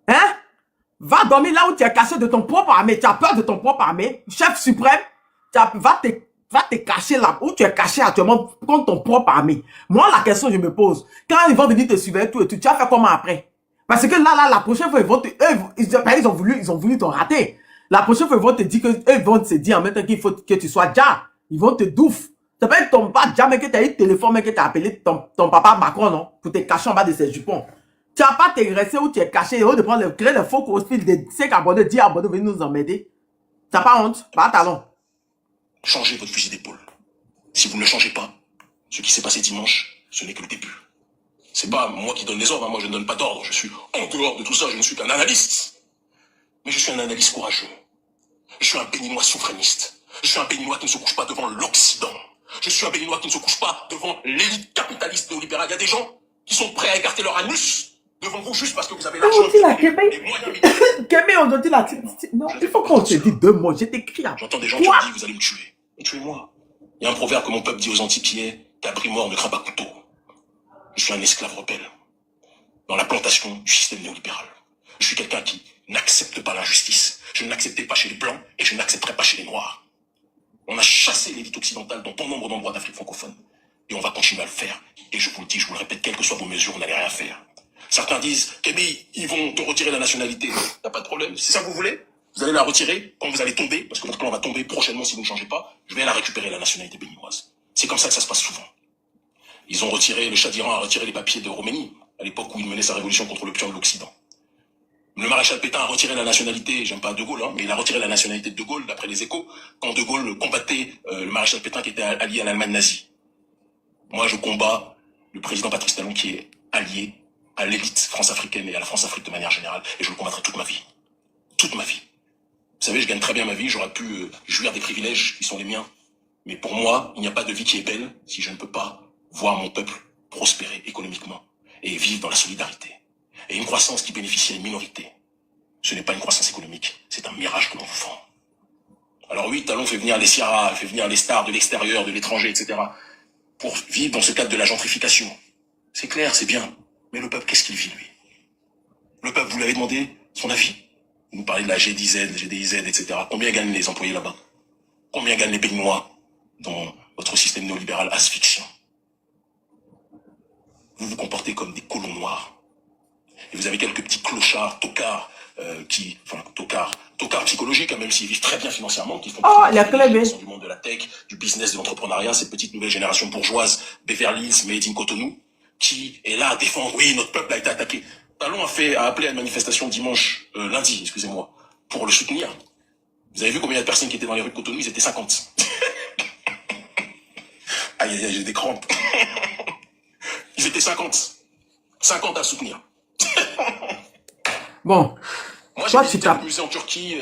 Hein? Va dormir là où tu es caché de ton propre armée. Tu as peur de ton propre armée. Chef suprême, va te cacher là où tu es caché actuellement contre ton propre armée. Moi, la question que je me pose, quand ils vont venir te surveiller tout et tout, tu vas faire comment après? Parce que là, la prochaine fois, ils ont voulu te rater. La prochaine fois, ils vont te dire ils vont te dire en même temps qu'il faut que tu sois déjà. Ils vont te douffer. C'est pas ton pas jamais que tu as eu le téléphone, mais que tu as appelé ton papa Macron, non? Pour te cacher en bas de ses jupons. Tu n'as pas te resté où tu es caché, au lieu de prendre créer le faux profil de 5 abonnés, 10 abonnés, venir nous emmerder. Tu n'as pas honte? Bah, Talon. changez votre fusil d'épaule. Si vous ne le changez pas, ce qui s'est passé dimanche, ce n'est que le début. C'est pas moi qui donne les ordres, moi je ne donne pas d'ordre, je suis en dehors de tout ça, je ne suis qu'un analyste. Mais je suis un analyste courageux. Je suis un béninois souverainiste. Je suis un béninois qui ne se couche pas devant l'Occident. Je suis un béninois qui ne se couche pas devant l'élite capitaliste néolibérale. Il y a des gens qui sont prêts à écarter leur anus devant vous juste parce que vous avez l'argent. On dit la Kémé, on dit la... Non, il faut qu'on se dise 2 mots, j'ai écrit. J'entends des gens qui me disent, vous allez me tuer. Mais tuez-moi. Il y a un proverbe que mon peuple dit aux Antilles qui est, cabri mort ne craint pas couteau. Je suis un esclave rebelle dans la plantation du système néolibéral. Je suis quelqu'un qui n'accepte pas l'injustice. Je ne l'acceptais pas chez les Blancs et je ne l'accepterai pas chez les Noirs. On a chassé l'élite occidentale dans bon nombre d'endroits d'Afrique francophone. Et on va continuer à le faire. Et je vous le dis, je vous le répète, quelles que soient vos mesures, vous n'allez rien faire. Certains disent, Kémy, ils vont te retirer la nationalité. Il n'y a pas de problème. Si ça vous voulez, vous allez la retirer quand vous allez tomber, parce que votre clan va tomber prochainement si vous ne changez pas. Je vais la récupérer, la nationalité béninoise. C'est comme ça que ça se passe souvent. Ils ont retiré, le Shah d'Iran a retiré les papiers de Roménie, à l'époque où il menait sa révolution contre l'opium de l'Occident. Le maréchal Pétain a retiré la nationalité, j'aime pas De Gaulle, mais il a retiré la nationalité de De Gaulle, d'après les Échos, quand De Gaulle combattait le maréchal Pétain qui était allié à l'Allemagne nazie. Moi, je combats le président Patrice Talon qui est allié à l'élite France-africaine et à la France-Afrique de manière générale, et je le combattrai toute ma vie. Toute ma vie. Vous savez, je gagne très bien ma vie, j'aurais pu jouir des privilèges qui sont les miens, mais pour moi, il n'y a pas de vie qui est belle si je ne peux pas voir mon peuple prospérer économiquement et vivre dans la solidarité. Et une croissance qui bénéficie à une minorité, ce n'est pas une croissance économique, c'est un mirage que l'on vous vend. Alors oui, Talon fait venir les Sierra, fait venir les stars de l'extérieur, de l'étranger, etc. pour vivre dans ce cadre de la gentrification. C'est clair, c'est bien. Mais le peuple, qu'est-ce qu'il vit, lui? Le peuple, vous l'avez demandé son avis? Vous nous parlez de la GDZ, GDIZ, etc. Combien gagnent les employés là-bas? Combien gagnent les Béninois dans votre système néolibéral asphyxiant? Vous vous comportez comme des colons noirs. Et vous avez quelques petits clochards, tocards, tocards psychologiques, hein, même s'ils vivent très bien financièrement, qui font partie du monde de la tech, du business, de l'entrepreneuriat, cette petite nouvelle génération bourgeoise, Beverly Hills, Made in Cotonou, qui est là à défendre, oui, notre peuple a été attaqué. Talon a appelé à une manifestation lundi, excusez-moi, pour le soutenir. Vous avez vu combien il y a de personnes qui étaient dans les rues de Cotonou? Ils étaient 50. Aïe, aïe, aïe, j'ai des crampes. Ils étaient 50. 50 à soutenir. Bon. Moi, j'ai visité le musée en Turquie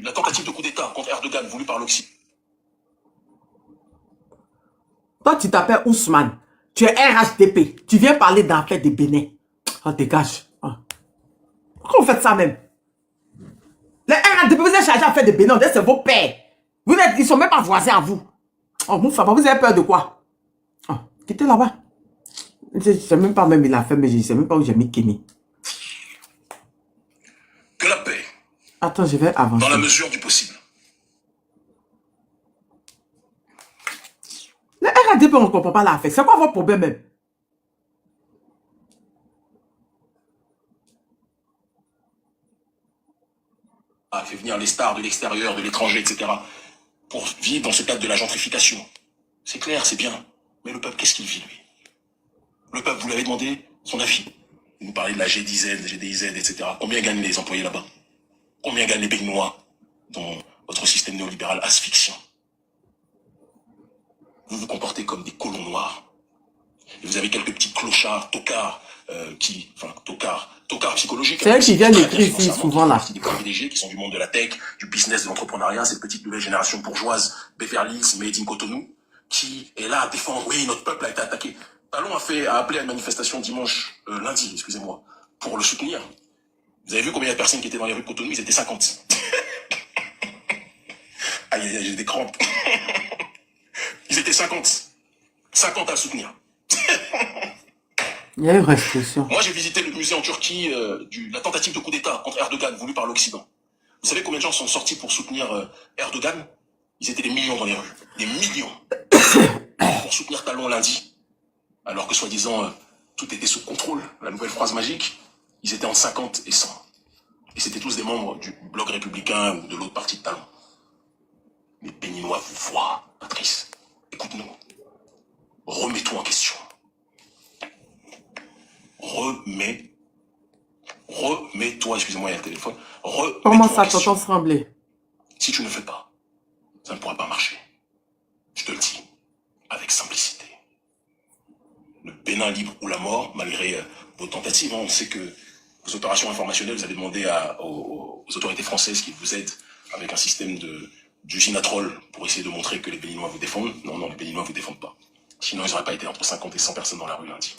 la tentative de coup d'État contre Erdogan voulu par l'Occident. Toi, tu t'appelles Ousmane. Tu es RHDP. Tu viens parler d'affaires des Bénin. Oh, dégage. Oh. Pourquoi vous faites ça même? Les RHDP, vous êtes chargés à faire des Bénin. C'est vos pères. Ils sont même pas voisins à vous. Oh, Moufaba, vous avez peur de quoi? Oh, quittez là-bas. Je ne sais même pas même il a fait, mais je ne sais même pas où j'ai mis Kémy. Que la paix, Attends, je vais avancer. dans la mesure du possible, Le RADP, on ne comprend pas l'affaire. C'est quoi votre problème même? fait venir les stars de l'extérieur, de l'étranger, etc., pour vivre dans ce cadre de la gentrification. C'est clair, c'est bien. Mais le peuple, qu'est-ce qu'il vit, lui? Le peuple, vous l'avez demandé son avis. Vous nous parlez de la G10Z, GDIZ, etc. Combien gagnent les employés là-bas? Combien gagnent les Béninois dans votre système néolibéral asphyxiant? Vous vous comportez comme des colons noirs. Et vous avez quelques petits clochards, tocards, tocards psychologiques. C'est eux qui viennent écrire ici souvent là. Des privilégiés qui sont du monde de la tech, du business, de l'entrepreneuriat, cette petite nouvelle génération bourgeoise, Beverly Hills, Made in Cotonou, qui est là à défendre, oui, notre peuple a été attaqué. Talon a appelé à une manifestation lundi, excusez-moi, pour le soutenir. Vous avez vu combien il y a de personnes qui étaient dans les rues de Cotonou? Ils étaient 50. Aïe, aïe, aïe, j'ai des crampes. Ils étaient 50. 50 à soutenir. Il y a eu restriction. Moi, j'ai visité le musée en Turquie la tentative de coup d'État contre Erdogan voulu par l'Occident. Vous savez combien de gens sont sortis pour soutenir Erdogan? Ils étaient des millions dans les rues. Des millions. Pour soutenir Talon lundi. Alors que soi-disant, tout était sous contrôle. La nouvelle phrase magique. Ils étaient en 50 et 100. Et c'était tous des membres du bloc républicain ou de l'autre parti de Talon. Les Béninois vous voient, Patrice. Écoute-nous. Remets-toi en question. Remets-toi, excusez-moi, il y a le téléphone. Comment ça, tonton Tremblay? Si tu ne fais pas, ça ne pourra pas marcher. Je te le dis, avec simplicité. Le Bénin libre ou la mort, malgré vos tentatives, on sait que vos opérations informationnelles, vous avez demandé aux autorités françaises qui vous aident avec un système d'usine à troll pour essayer de montrer que les Béninois vous défendent. Non, les Béninois vous défendent pas. Sinon, ils n'auraient pas été entre 50 et 100 personnes dans la rue lundi.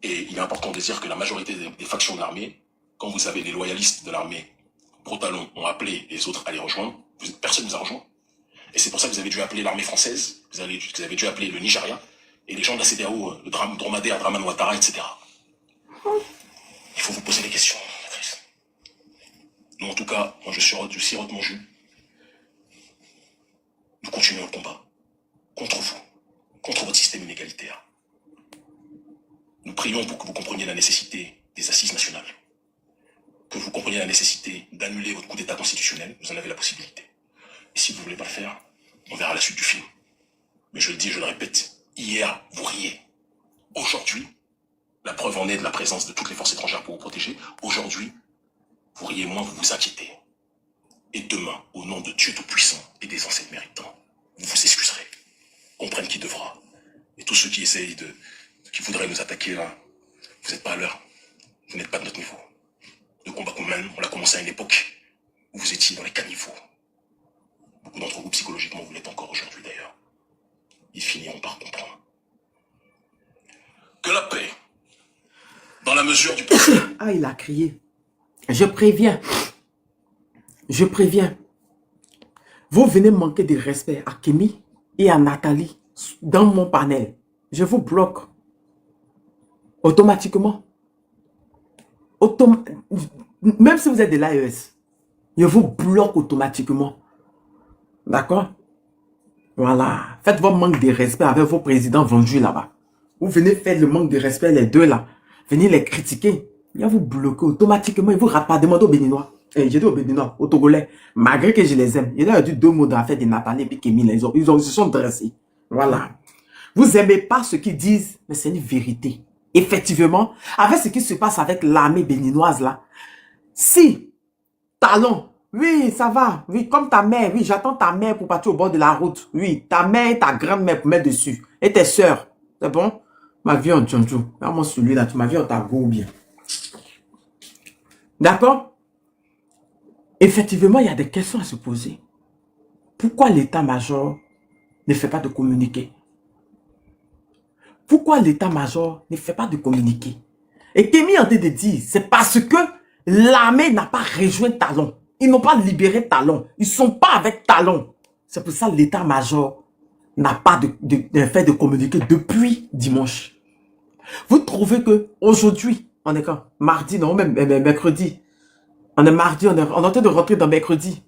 Et il est important de dire que la majorité des factions de l'armée, quand vous savez, les loyalistes de l'armée pro-Talon ont appelé les autres à les rejoindre, personne ne vous a rejoint. Et c'est pour ça que vous avez dû appeler l'armée française, vous avez dû appeler le Nigeria, et les gens de la CEDEAO, le dromadaire, Draman Ouattara, etc. Il faut vous poser des questions, Patrice. Nous, en tout cas, moi je sirote mon jus. Nous continuons le combat. Contre vous. Contre votre système inégalitaire. Nous prions pour que vous compreniez la nécessité des assises nationales. Que vous compreniez la nécessité d'annuler votre coup d'État constitutionnel. Vous en avez la possibilité. Et si vous ne voulez pas le faire, on verra la suite du film. Mais je le dis et je le répète, hier, vous riez. Aujourd'hui, la preuve en est de la présence de toutes les forces étrangères pour vous protéger. Aujourd'hui, vous riez moins, vous vous inquiétez. Et demain, au nom de Dieu Tout-Puissant et des ancêtres méritants, vous vous excuserez. Comprenne qui devra. Et tous ceux qui essayent qui voudraient nous attaquer là, vous n'êtes pas à l'heure. Vous n'êtes pas de notre niveau. Le combat qu'on mène, on l'a commencé à une époque où vous étiez dans les caniveaux. Beaucoup d'entre vous, psychologiquement, vous l'êtes encore aujourd'hui d'ailleurs. Ils finiront par comprendre. Que la paix, dans la mesure du possible. Ah, il a crié. Je préviens. Je préviens. Vous venez manquer de respect à Kémy et à Nathalie dans mon panel. Je vous bloque. Automatiquement. Même si vous êtes de l'AES, je vous bloque automatiquement. D'accord? Voilà. Faites votre manque de respect avec vos présidents vendus là-bas. Vous venez faire le manque de respect, les deux là. Venez les critiquer. Il va vous bloquer automatiquement. Il vous rate pas. Demandez aux Béninois. J'ai dit aux Béninois, aux Togolais. Malgré que je les aime. Il a dit 2 mots dans l'affaire de Nathalie et Kémy. Ils se sont dressés. Voilà. Vous n'aimez pas ce qu'ils disent, mais c'est une vérité. Effectivement, avec ce qui se passe avec l'armée béninoise là, si Talon, oui, ça va, oui, comme ta mère, oui, j'attends ta mère pour partir au bord de la route, oui, ta mère et ta grand-mère pour mettre dessus, et tes soeurs, c'est bon? Ma vie en Tchonchou, moi celui-là, tu m'as vu en Tago ou bien. D'accord? Effectivement, il y a des questions à se poser. Pourquoi l'état-major ne fait pas de communiqué? Pourquoi l'état-major ne fait pas de communiqué? Et Kémy en train de dire, c'est parce que l'armée n'a pas rejoint Talon. Ils n'ont pas libéré Talon. Ils ne sont pas avec Talon. C'est pour ça que l'état-major n'a pas fait de communiqué depuis dimanche. Vous trouvez que aujourd'hui, on est quand? Mardi, non, même mercredi. On est mardi, on est en train de rentrer dans mercredi.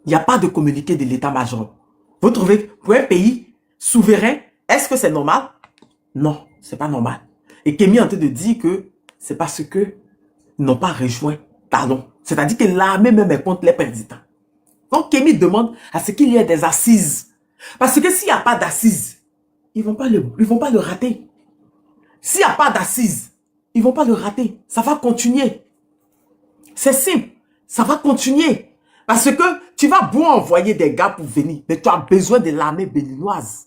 Il n'y a pas de communiqué de l'état-major. Vous trouvez que pour un pays souverain, est-ce que c'est normal? Non, c'est pas normal. Et Kémy est en train de dire que c'est parce que ils n'ont pas rejoint Talon. C'est-à-dire que l'armée même est contre les présidents. Donc Kémy demande à ce qu'il y ait des assises. Parce que s'il n'y a pas d'assises, ils vont pas le rater. S'il n'y a pas d'assises, ils vont pas le rater. Ça va continuer. C'est simple. Ça va continuer. Parce que tu vas beau envoyer des gars pour venir, mais tu as besoin de l'armée béninoise.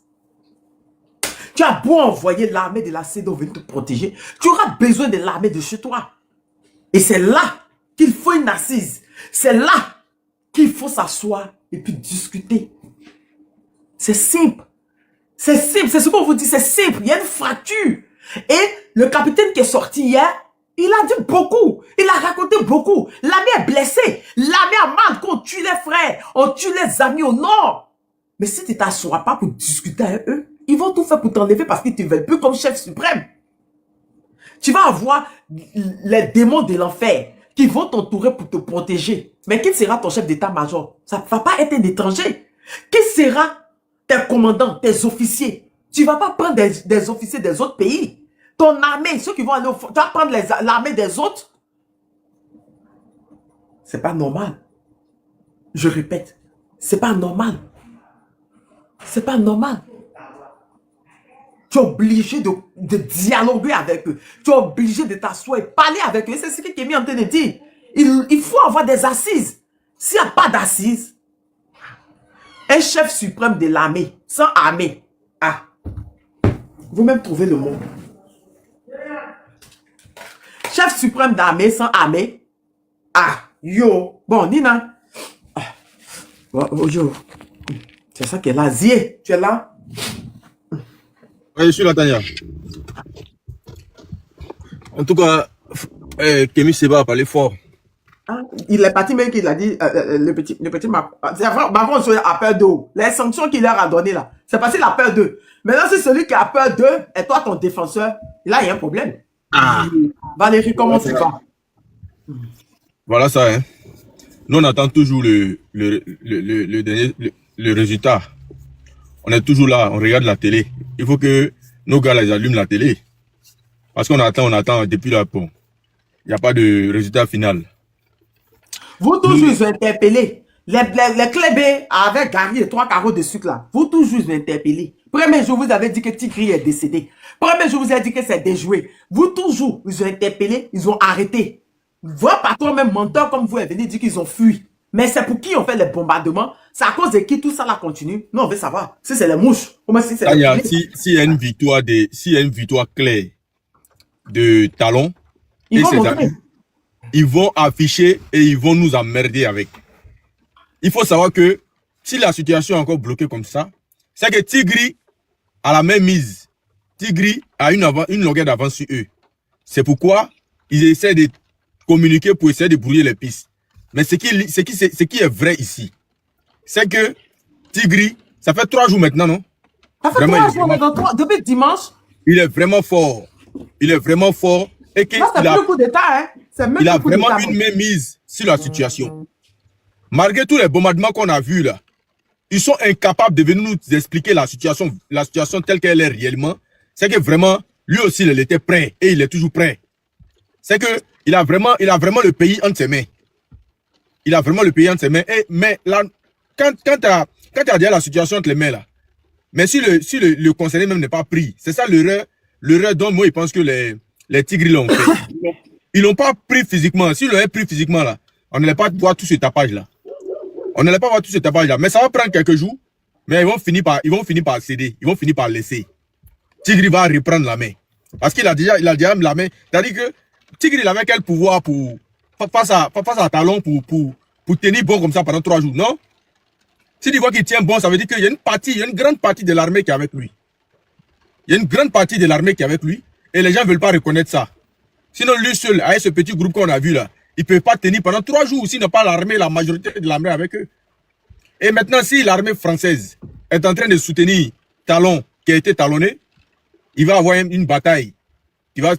Tu as beau envoyer l'armée de la CEDEAO venir te protéger, tu auras besoin de l'armée de chez toi. Et c'est là qu'il faut une assise. C'est là qu'il faut s'asseoir et puis discuter. C'est simple. C'est simple. C'est ce qu'on vous dit. C'est simple. Il y a une fracture. Et le capitaine qui est sorti hier, il a dit beaucoup. Il a raconté beaucoup. L'armée est blessée. L'armée a mal qu'on tue les frères. On tue les amis au nord. Mais si tu ne t'assois pas pour discuter avec eux, ils vont tout faire pour t'enlever parce qu'ils ne te veulent plus comme chef suprême. Tu vas avoir les démons de l'enfer qui vont t'entourer pour te protéger. Mais qui sera ton chef d'état-major? Ça ne va pas être un étranger. Qui sera tes commandants, tes officiers? Tu ne vas pas prendre des officiers des autres pays. Ton armée, ceux qui vont aller au fond, tu vas prendre l'armée des autres. C'est pas normal. Je répète, c'est pas normal. C'est pas normal. Tu es obligé de dialoguer avec eux. Tu es obligé de t'asseoir et parler avec eux. C'est ce que Kémy est en train de dire. Il faut avoir des assises. S'il n'y a pas d'assises, un chef suprême de l'armée, sans armée, vous-même trouvez le mot. Chef suprême d'armée sans armée, yo. Bon, Nina. Bonjour. C'est ça qui est là. Zié, tu es là? Oui, je suis là, Tania. En tout cas, Kémy Seba a parlé fort. Il est parti même qu'il a dit, le petit Macron. Macron a peur d'eau. Les sanctions qu'il leur a données là, c'est parce qu'il a peur d'eux. Maintenant, si celui qui a peur d'eux est toi ton défenseur, là, il y a un problème. Valérie, comment tu vas? Voilà ça, hein. Nous, on attend toujours le résultat. On est toujours là, on regarde la télé. Il faut que nos gars, là, ils allument la télé. Parce qu'on attend depuis là, bon. Il n'y a pas de résultat final. Vous toujours, ils ont interpellé. Les clébés avec Gary et 3 carreaux de sucre là. Vous toujours, ils ont interpellé. Premier jour, vous avez dit que Tigri est décédé. Premier jour, vous avez dit que c'est déjoué. Vous toujours, ils ont interpellé, ils ont arrêté. Votre patron, même menteur comme vous, est venu dire qu'ils ont fui. Mais c'est pour qui on fait les bombardements? C'est à cause de qui tout ça là continue? Nous, on veut savoir. Si c'est les mouches. Comment si c'est s'il y a une victoire claire de Talon, ils vont montrer. Ils vont afficher et ils vont nous emmerder avec. Il faut savoir que si la situation est encore bloquée comme ça, c'est que Tigri a la même mise. Tigri a une longueur d'avance sur eux. C'est pourquoi ils essaient de communiquer pour essayer de brouiller les pistes. Mais ce qui est vrai ici, c'est que Tigri, ça fait 3 jours maintenant, non? Ça fait vraiment, 3 jours, depuis dimanche. Il est vraiment fort. Il est vraiment fort. Et que c'est plus le coup d'État, hein? Il a vraiment une main mise sur la situation. Malgré tous les bombardements qu'on a vus là, ils sont incapables de venir nous expliquer la situation telle qu'elle est réellement. C'est que vraiment, lui aussi, il était prêt et il est toujours prêt. C'est que il a vraiment le pays entre ses mains. Il a vraiment le pays entre ses mains. Mais là, quand tu as déjà la situation entre les mains là, mais si le concerné même n'est pas pris, c'est ça l'erreur dont moi, il pense que les Tigres l'ont fait. Ils l'ont pas pris physiquement. S'ils l'avaient pris physiquement là, on n'allait pas voir tout ce tapage là. On n'allait pas voir tout ce tapage là. Mais ça va prendre quelques jours. Mais ils vont finir par céder. Ils vont finir par laisser. Tigri va reprendre la main. Parce qu'il a déjà la main. C'est-à-dire que Tigri, il avait quel pouvoir face à Talon pour tenir bon comme ça pendant 3 jours, non? S'il voit qu'il tient bon, ça veut dire qu'il y a une grande partie de l'armée qui est avec lui. Il y a une grande partie de l'armée qui est avec lui. Et les gens ne veulent pas reconnaître ça. Sinon, lui seul, avec ce petit groupe qu'on a vu là, il ne peut pas tenir pendant 3 jours s'il n'a pas l'armée, la majorité de l'armée avec eux. Et maintenant, si l'armée française est en train de soutenir Talon, qui a été talonné, il va avoir une bataille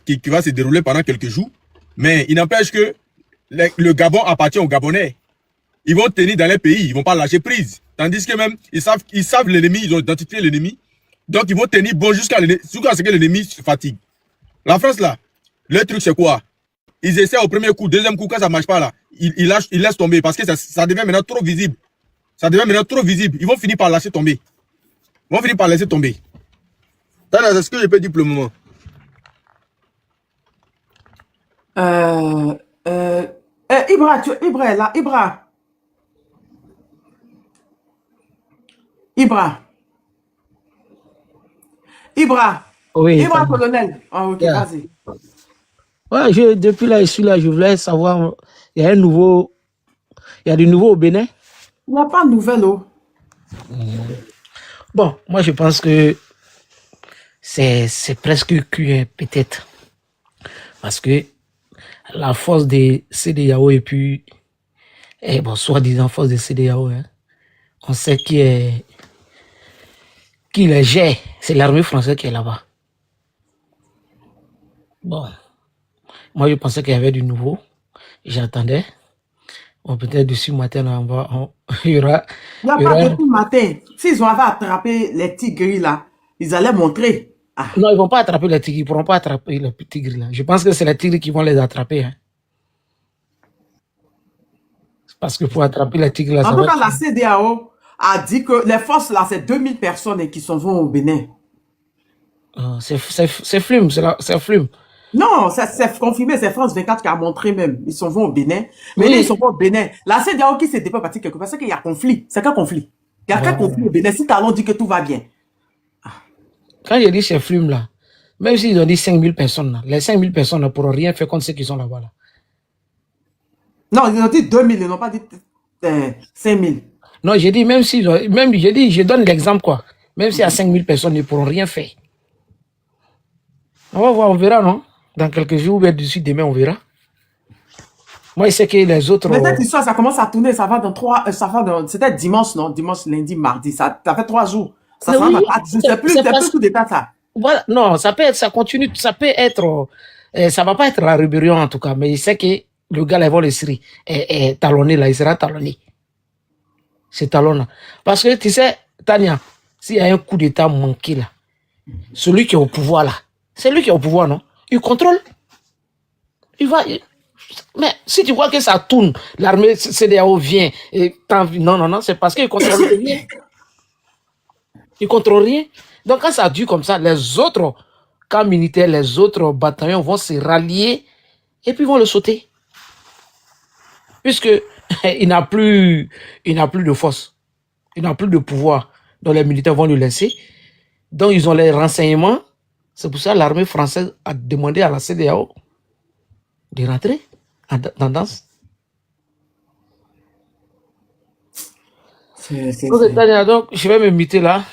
qui va se dérouler pendant quelques jours. Mais il n'empêche que le Gabon appartient aux Gabonais. Ils vont tenir dans les pays, ils ne vont pas lâcher prise. Tandis que même, ils savent l'ennemi, ils ont identifié l'ennemi. Donc, ils vont tenir bon jusqu'à ce que l'ennemi se fatigue. La France, là, le truc, c'est quoi? Ils essaient au premier coup, deuxième coup, quand ça ne marche pas, là, ils laissent tomber parce que ça devient maintenant trop visible. Ça devient maintenant trop visible. Ils vont finir par laisser tomber. Ils vont finir par laisser tomber. C'est ce que je peux dire pour le moment. Ibra, Ibra est là. Ibra. Oui. Ibra, colonel. Ah, ok, Yeah. vas-y. Ouais, depuis là, je suis là, je voulais savoir, il y a du nouveau au Bénin. Il n'y a pas de nouvelles, oh. Bon, moi je pense que c'est presque cuit, hein, peut-être. Parce que la force des CEDEAO et puis, bon, soi-disant force des CEDEAO, hein, on sait qui les gère. C'est l'armée française qui est là-bas. Bon, moi je pensais qu'il y avait du nouveau. J'attendais. Bon, peut-être d'ici matin, il y aura. Il n'y a pas depuis le matin. S'ils avaient attrapé les tigres là, ils allaient montrer. Ah. Non, ils ne vont pas attraper les tigres. Ils ne pourront pas attraper les tigres là. Je pense que c'est les tigres qui vont les attraper. Hein. Parce que pour attraper les tigres là, en tout cas, la CEDEAO a dit que les forces là, c'est 2000 personnes qui s'en vont au Bénin. C'est Flume, c'est Flume. Non, c'est confirmé, c'est France 24 qui a montré même. Ils s'en vont au Bénin. Mais Oui. là, ils sont pas au Bénin. La CEDEAO qui s'était pas partie quelque part, c'est qu'il y a conflit. C'est quel conflit? Il y a quel conflit au Bénin? Si Talon dit que tout va bien. Quand j'ai dit c'est Flume là, même s'ils ont dit 5000 personnes là, les 5000 personnes ne pourront rien faire contre ceux qui sont là-bas là. Non, ils ont dit 2000, ils n'ont pas dit 5000. Non, j'ai dit même si, j'ai dit, je donne l'exemple quoi. Même s'il y a 5000 personnes, ils ne pourront rien faire. On va voir, on verra, non? Dans quelques jours, ou bien d'ici demain, on verra. Moi, je sais que les autres. Mais cette histoire, ça commence à tourner, ça va dans c'était dimanche, non? Dimanche, lundi, mardi, ça fait 3 jours. Ça Oui, va pas, c'est plus coup d'état, ça. Voilà, non, ça peut être, ça continue, ça peut être, ça va pas être la rébellion en tout cas, mais je sais que le gars là, il va le série, talonné là, il sera talonné. C'est talonnant. Parce que tu sais, Tania, s'il y a un coup d'état manqué là, celui qui est au pouvoir là, c'est lui qui est au pouvoir, non? Il contrôle. Il va. Mais si tu vois que ça tourne, l'armée CEDEAO vient, et non, c'est parce qu'il contrôle rien. Il contrôle rien. Donc quand ça dure comme ça, les autres camps militaires, les autres bataillons vont se rallier et puis vont le sauter. Puisque il n'a plus de force, il n'a plus de pouvoir. Donc les militaires vont le laisser. Donc ils ont les renseignements. C'est pour ça que l'armée française a demandé à la CEDEAO de rentrer en tendance. Donc, je vais me muter là.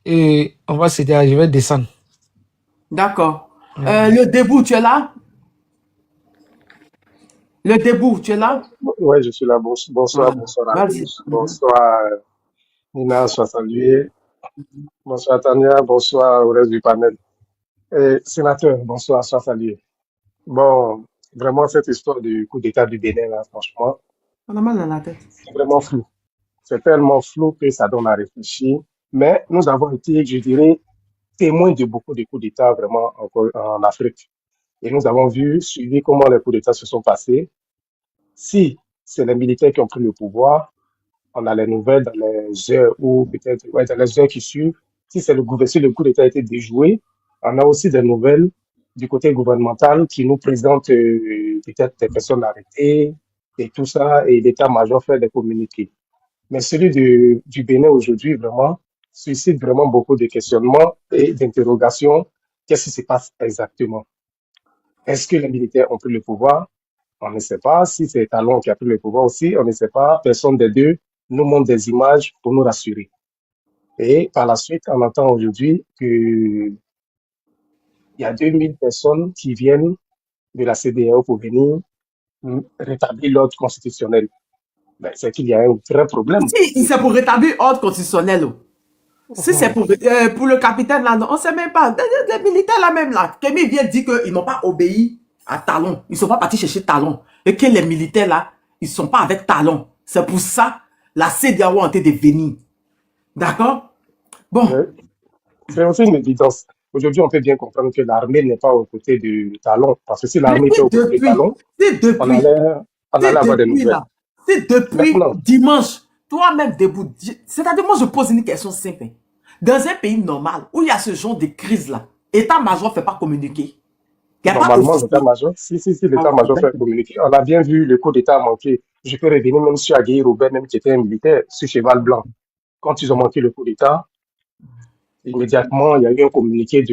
Et on va se dire, je vais descendre. D'accord. Le debout, tu es là? Le debout, tu es là? Oui, je suis là. Bonsoir à tous. Bonsoir, Nina, sois salué. Bonsoir, Tania. Bonsoir au reste du panel. Sénateur, bonsoir, sois salué. Bon, vraiment, cette histoire du coup d'État du Bénin, là, franchement, on a mal dans la tête. C'est vraiment flou. C'est tellement flou que ça donne à réfléchir. Mais nous avons été, je dirais, témoins de beaucoup de coups d'État vraiment en Afrique. Et nous avons suivi comment les coups d'État se sont passés. Si c'est les militaires qui ont pris le pouvoir, on a les nouvelles dans les heures ou peut-être dans les heures qui suivent. Si le coup d'État a été déjoué, on a aussi des nouvelles du côté gouvernemental qui nous présentent peut-être des personnes arrêtées et tout ça, et l'état-major fait des communiqués. Mais celui du Bénin aujourd'hui, vraiment, suscite vraiment beaucoup de questionnements et d'interrogations. Qu'est-ce qui se passe exactement? Est-ce que les militaires ont pris le pouvoir? On ne sait pas. Si c'est Talon qui a pris le pouvoir aussi, on ne sait pas. Personne des deux nous montre des images pour nous rassurer. Et par la suite, on entend aujourd'hui qu'il y a 2000 personnes qui viennent de la CEDEAO pour venir rétablir l'ordre constitutionnel. Ben, c'est qu'il y a un vrai problème. Si, c'est pour rétablir l'ordre constitutionnel. Si c'est pour le capitaine là, non, on ne sait même pas. Les militaires là même là, Kémy vient dire qu'ils n'ont pas obéi à Talon. Ils ne sont pas partis chercher Talon. Et que les militaires là, ils ne sont pas avec Talon. C'est pour ça la CEDEAO a été de venir. D'accord? Bon. C'est aussi une évidence. Aujourd'hui, on peut bien comprendre que l'armée n'est pas aux côtés du Talon. Parce que si Mais l'armée était aux côtés du Talon, on allait avoir des nouvelles. C'est depuis Maintenant, dimanche, toi-même debout. C'est-à-dire, moi, je pose une question simple. Dans un pays normal, où il y a ce genre de crise-là, l'état-major ne fait pas communiquer. Il y a normalement, pas l'état-major, si l'état-major fait communiquer, on a bien vu le coup d'État manqué. Je peux revenir même sur Aguirre Robert, même qui était un militaire, sur Cheval Blanc. Quand ils ont manqué le coup d'État, immédiatement, il y a eu un communiqué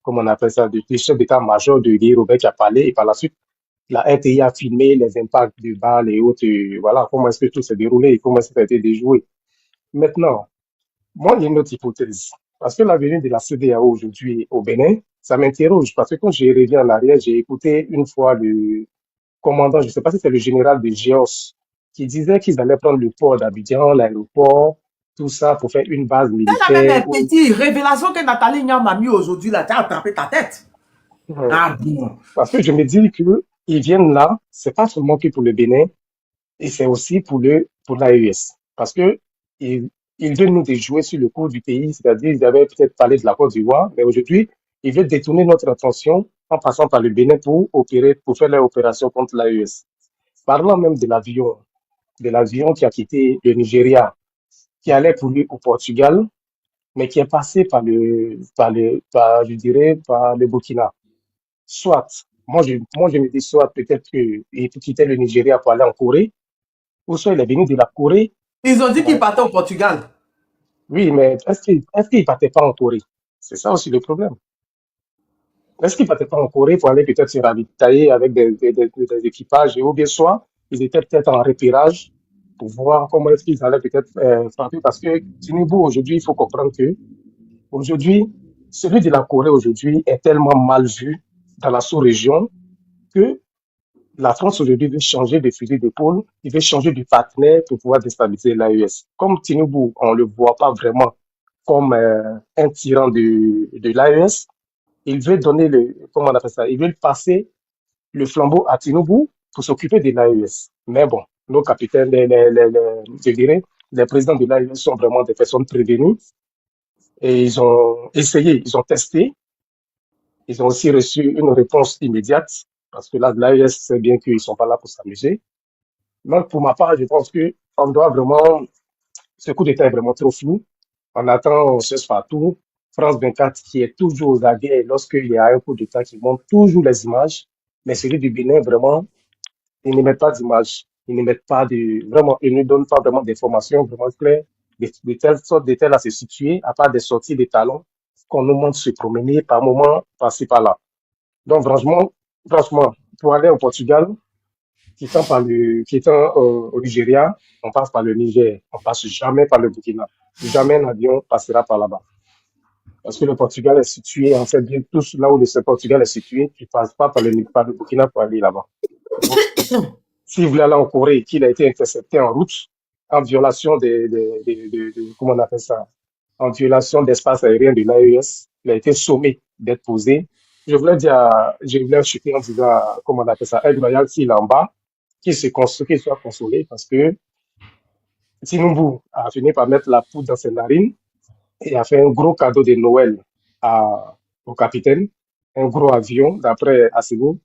comment on appelle ça, du chef d'état-major de Guy Robert qui a parlé, et par la suite, la RTI a filmé les impacts de balles et autres, voilà, comment est-ce que tout s'est déroulé et comment est-ce que ça a été déjoué. Maintenant, moi, il y a une autre hypothèse. Parce que la venue de la CEDEAO aujourd'hui au Bénin, ça m'interroge. Parce que quand j'ai revu en arrière, j'ai écouté une fois le commandant, je ne sais pas si c'est le général de GEOS, qui disait qu'ils allaient prendre le port d'Abidjan, l'aéroport, tout ça pour faire une base C'est la militaire. même petite révélation que Nathalie Nyam a mis aujourd'hui, là, tu as attrapé ta tête. Ah bon. Parce que je me dis qu'ils viennent là, c'est pas seulement que pour le Bénin, et c'est aussi pour l'AES. Parce que ils veulent nous déjouer sur le cours du pays, c'est-à-dire ils avaient peut-être parlé de la Côte d'Ivoire, mais aujourd'hui, ils veulent détourner notre attention en passant par le Bénin pour faire leur opération contre l'AES. Parlant même de l'avion qui a quitté le Nigeria, qui allait pour lui au Portugal, mais qui est passé par je dirais, par le Burkina. Soit, moi je me dis soit peut-être qu'il quittait le Nigeria pour aller en Corée, ou soit il est venu de la Corée. Ils ont dit qu'il partait au Portugal. Oui, mais est-ce qu'il partait pas en Corée? C'est ça aussi le problème. Est-ce qu'il partait pas en Corée pour aller peut-être se ravitailler avec des équipages, ou bien soit ils étaient peut-être en repérage pour voir comment est-ce qu'ils allaient peut-être frapper, parce que Tinubu aujourd'hui, il faut comprendre que aujourd'hui, celui de la Corée aujourd'hui est tellement mal vu dans la sous-région que la France aujourd'hui veut changer de fusil d'épaule, il veut changer de partenaire pour pouvoir déstabiliser l'AES. Comme Tinubu, on ne le voit pas vraiment comme un tyran de l'AES, il veut donner comment on appelle ça, il veut passer le flambeau à Tinubu pour s'occuper de l'AES. Mais bon, nos capitaines, je dirais, les présidents de l'AES sont vraiment des personnes prévenues et ils ont essayé, ils ont testé, ils ont aussi reçu une réponse immédiate parce que là, l'AES sait bien qu'ils ne sont pas là pour s'amuser. Donc, pour ma part, je pense qu'on doit vraiment, ce coup d'État est vraiment trop flou. On attend, on cherche partout. France 24 qui est toujours aux aguets lorsqu'il y a un coup d'État qui montre toujours les images. Mais celui du Bénin, vraiment, ils ne mettent pas d'images. Ils ne mettent pas vraiment, ils ne donnent pas vraiment d'informations vraiment claires de telle sorte, de telle à se situer, à part des sorties des talons qu'on nous montre se promener par moment, par-ci, par-là. Donc, franchement, pour aller au Portugal, quittant au Nigeria, on passe par le Niger, on passe jamais par le Burkina. Jamais un avion passera par là-bas. Parce que le Portugal est situé, on sait bien tous là où le Portugal est situé, tu passes pas par le Burkina pour aller là-bas. Donc, s'il voulait aller en Corée, qu'il a été intercepté en route, en violation comment on appelle ça, en violation d'espace aérien de l'AES, il a été sommé d'être posé. Je voulais chuter en disant, comment on appelle ça, Air Royal, s'il est en bas, qu'il soit consolé parce que Tinubu a fini par mettre la poudre dans ses narines et a fait un gros cadeau de Noël au capitaine, un gros avion, d'après Assimi,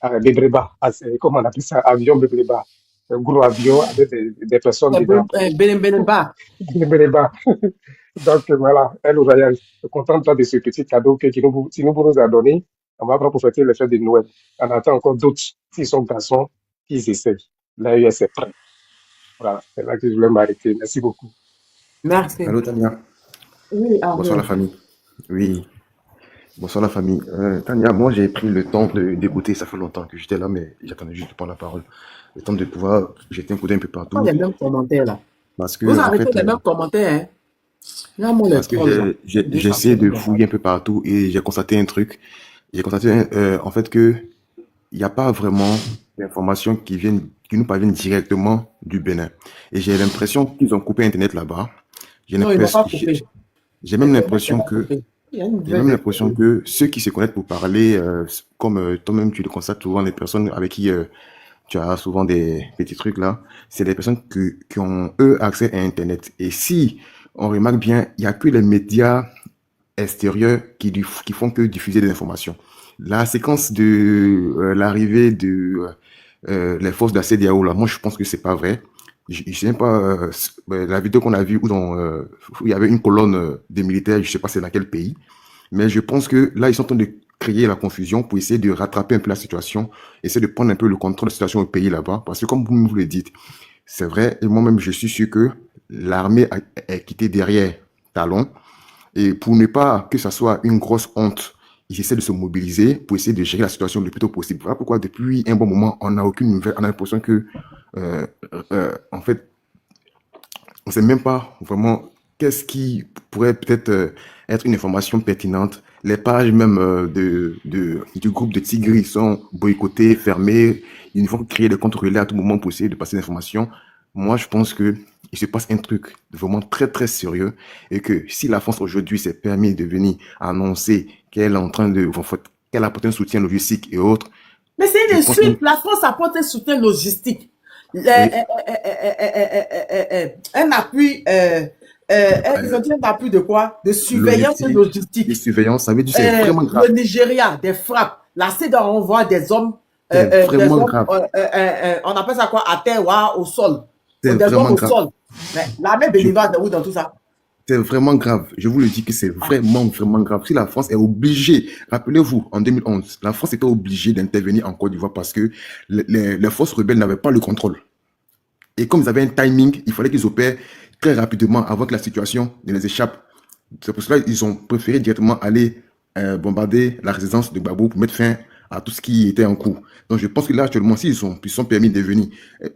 Bebreba, comment on appelle ça, avion Bebreba, un gros avion avec des personnes dedans. Bebreba. Bebreba. Donc voilà, elle nous a contente de ce petit cadeau que Tinubu nous a donné. On va prendre pour fêter les fêtes de Noël. On attend encore d'autres, s'ils sont garçons, qu'ils essayent. L'AES est prêt. Voilà, c'est là que je voulais m'arrêter. Merci beaucoup. Merci. Allô Tania. Oui, Bonsoir la famille. Oui, bonsoir la famille. Tania, moi j'ai pris le temps d'écouter, ça fait longtemps que j'étais là, mais j'attendais juste de prendre la parole. Le temps de pouvoir jeter un coup d'œil un peu partout. Pas les mêmes commentaires là. Parce que, Vous en arrêtez fait, les mêmes commentaires, hein. Là, moi, parce que j'essaie de fouiller un peu partout et j'ai constaté un truc. J'ai constaté en fait que il n'y a pas vraiment d'informations qui nous parviennent directement du Bénin. Et j'ai l'impression qu'ils ont coupé Internet là-bas. J'ai Non, ils n'ont pas l'impression coupé. j'ai même Internet n'est l'impression pas que coupé. Il y a une j'ai nouvelle même de l'impression que ceux qui se connaissent pour parler, comme toi-même tu le constates souvent, les personnes avec qui tu as souvent des petits trucs là, c'est des personnes qui ont eux accès à Internet. Et si on remarque bien, il n'y a que les médias extérieurs qui font que diffuser des informations. La séquence de l'arrivée de les forces de la CEDEAO là, moi je pense que c'est pas vrai. Je sais même pas la vidéo qu'on a vue où il y avait une colonne des militaires, je sais pas c'est dans quel pays, mais je pense que là ils sont en train de créer la confusion pour essayer de rattraper un peu la situation, essayer de prendre un peu le contrôle de la situation au pays là-bas, parce que comme vous le dites, c'est vrai, et moi-même je suis sûr que l'armée a quitté derrière Talon, et pour ne pas que ça soit une grosse honte, ils essaient de se mobiliser pour essayer de gérer la situation le plus tôt possible. Voilà pourquoi depuis un bon moment, on n'a aucune nouvelle, on a l'impression que en fait, on ne sait même pas vraiment qu'est-ce qui pourrait peut-être être une information pertinente. Les pages même du groupe de Tigris sont boycottées, fermées. Ils vont créer des comptes relais à tout moment pour essayer de passer l'information. Moi, je pense que il se passe un truc vraiment très, très sérieux et que si la France aujourd'hui s'est permis de venir annoncer qu'elle est en train de, en fait, qu'elle apporte un soutien logistique et autres, Mais c'est une je pense que, insulte. La France apporte un soutien logistique. oui, Un appui, ils ont dit un appui de quoi? De surveillance logistique et logistique. surveillance, ça veut dire que c'est vraiment grave. Le Nigeria, des frappes. La CEDEAO envoie des hommes, C'est vraiment grave. on appelle ça quoi? À terre ou au sol. C'est Des hommes vraiment au grave. sol. Mais l'armée béninoise est où dans tout ça? C'est vraiment grave. Je vous le dis que c'est vraiment, vraiment grave. Si la France est obligée, rappelez-vous, en 2011, la France était obligée d'intervenir en Côte d'Ivoire parce que les forces rebelles n'avaient pas le contrôle. Et comme ils avaient un timing, il fallait qu'ils opèrent très rapidement avant que la situation ne les échappe. C'est pour cela qu'ils ont préféré directement aller bombarder la résidence de Gbagbo pour mettre fin à tout ce qui était en cours. Donc je pense que là actuellement, s'ils sont permis de venir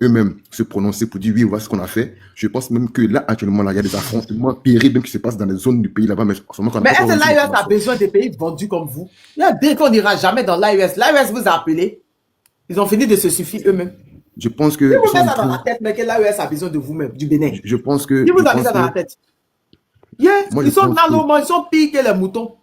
eux-mêmes se prononcer pour dire oui, voilà ce qu'on a fait, je pense même que là actuellement, là, il y a des affrontements terribles qui se passent dans les zones du pays là-bas. Mais est-ce que l'AES a besoin des pays vendus comme vous? Il y a des qu'on n'ira jamais dans l'AES. L'AES vous a appelé. Ils ont fini de se suffire eux-mêmes. Je pense que... Si vous mettez ça dans la tête, mais que l'AES a besoin de vous-même, du Bénin. Je pense que... Si vous avez ça dans la tête. Yeah, ils sont nalomans, ils sont pires que les moutons.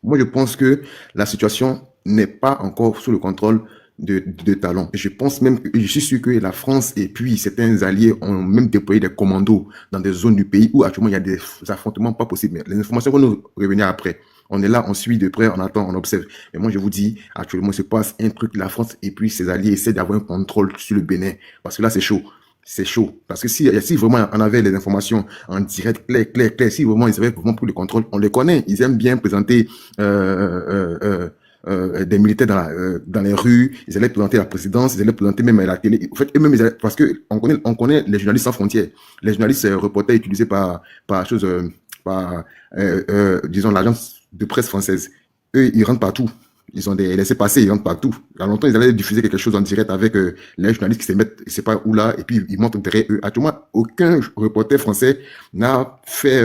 Moi, je pense que la situation n'est pas encore sous le contrôle de Talon. Je pense même, je suis sûr que la France et puis certains alliés ont même déployé des commandos dans des zones du pays où actuellement il y a des affrontements pas possibles. Mais les informations vont nous revenir après. On est là, on suit de près, on attend, on observe. Mais moi, je vous dis, actuellement, il se passe un truc, la France et puis ses alliés essaient d'avoir un contrôle sur le Bénin. Parce que là, c'est chaud. C'est chaud. Parce que si vraiment on avait les informations en direct, clair, si vraiment ils avaient vraiment pris le contrôle, on les connaît. Ils aiment bien présenter des militaires dans les rues, ils allaient présenter la présidence, ils allaient présenter même la télé. En fait, eux-mêmes, parce que on connaît les journalistes sans frontières. Les journalistes reporters utilisés par disons, l'agence de presse française. Eux, ils rentrent partout. Ils ont des laissés-passer, ils rentrent partout. Il y a longtemps, ils allaient diffuser quelque chose en direct avec les journalistes qui se mettent, je sais pas où là, et puis ils montrent derrière eux. Actuellement, aucun reporter français n'a fait,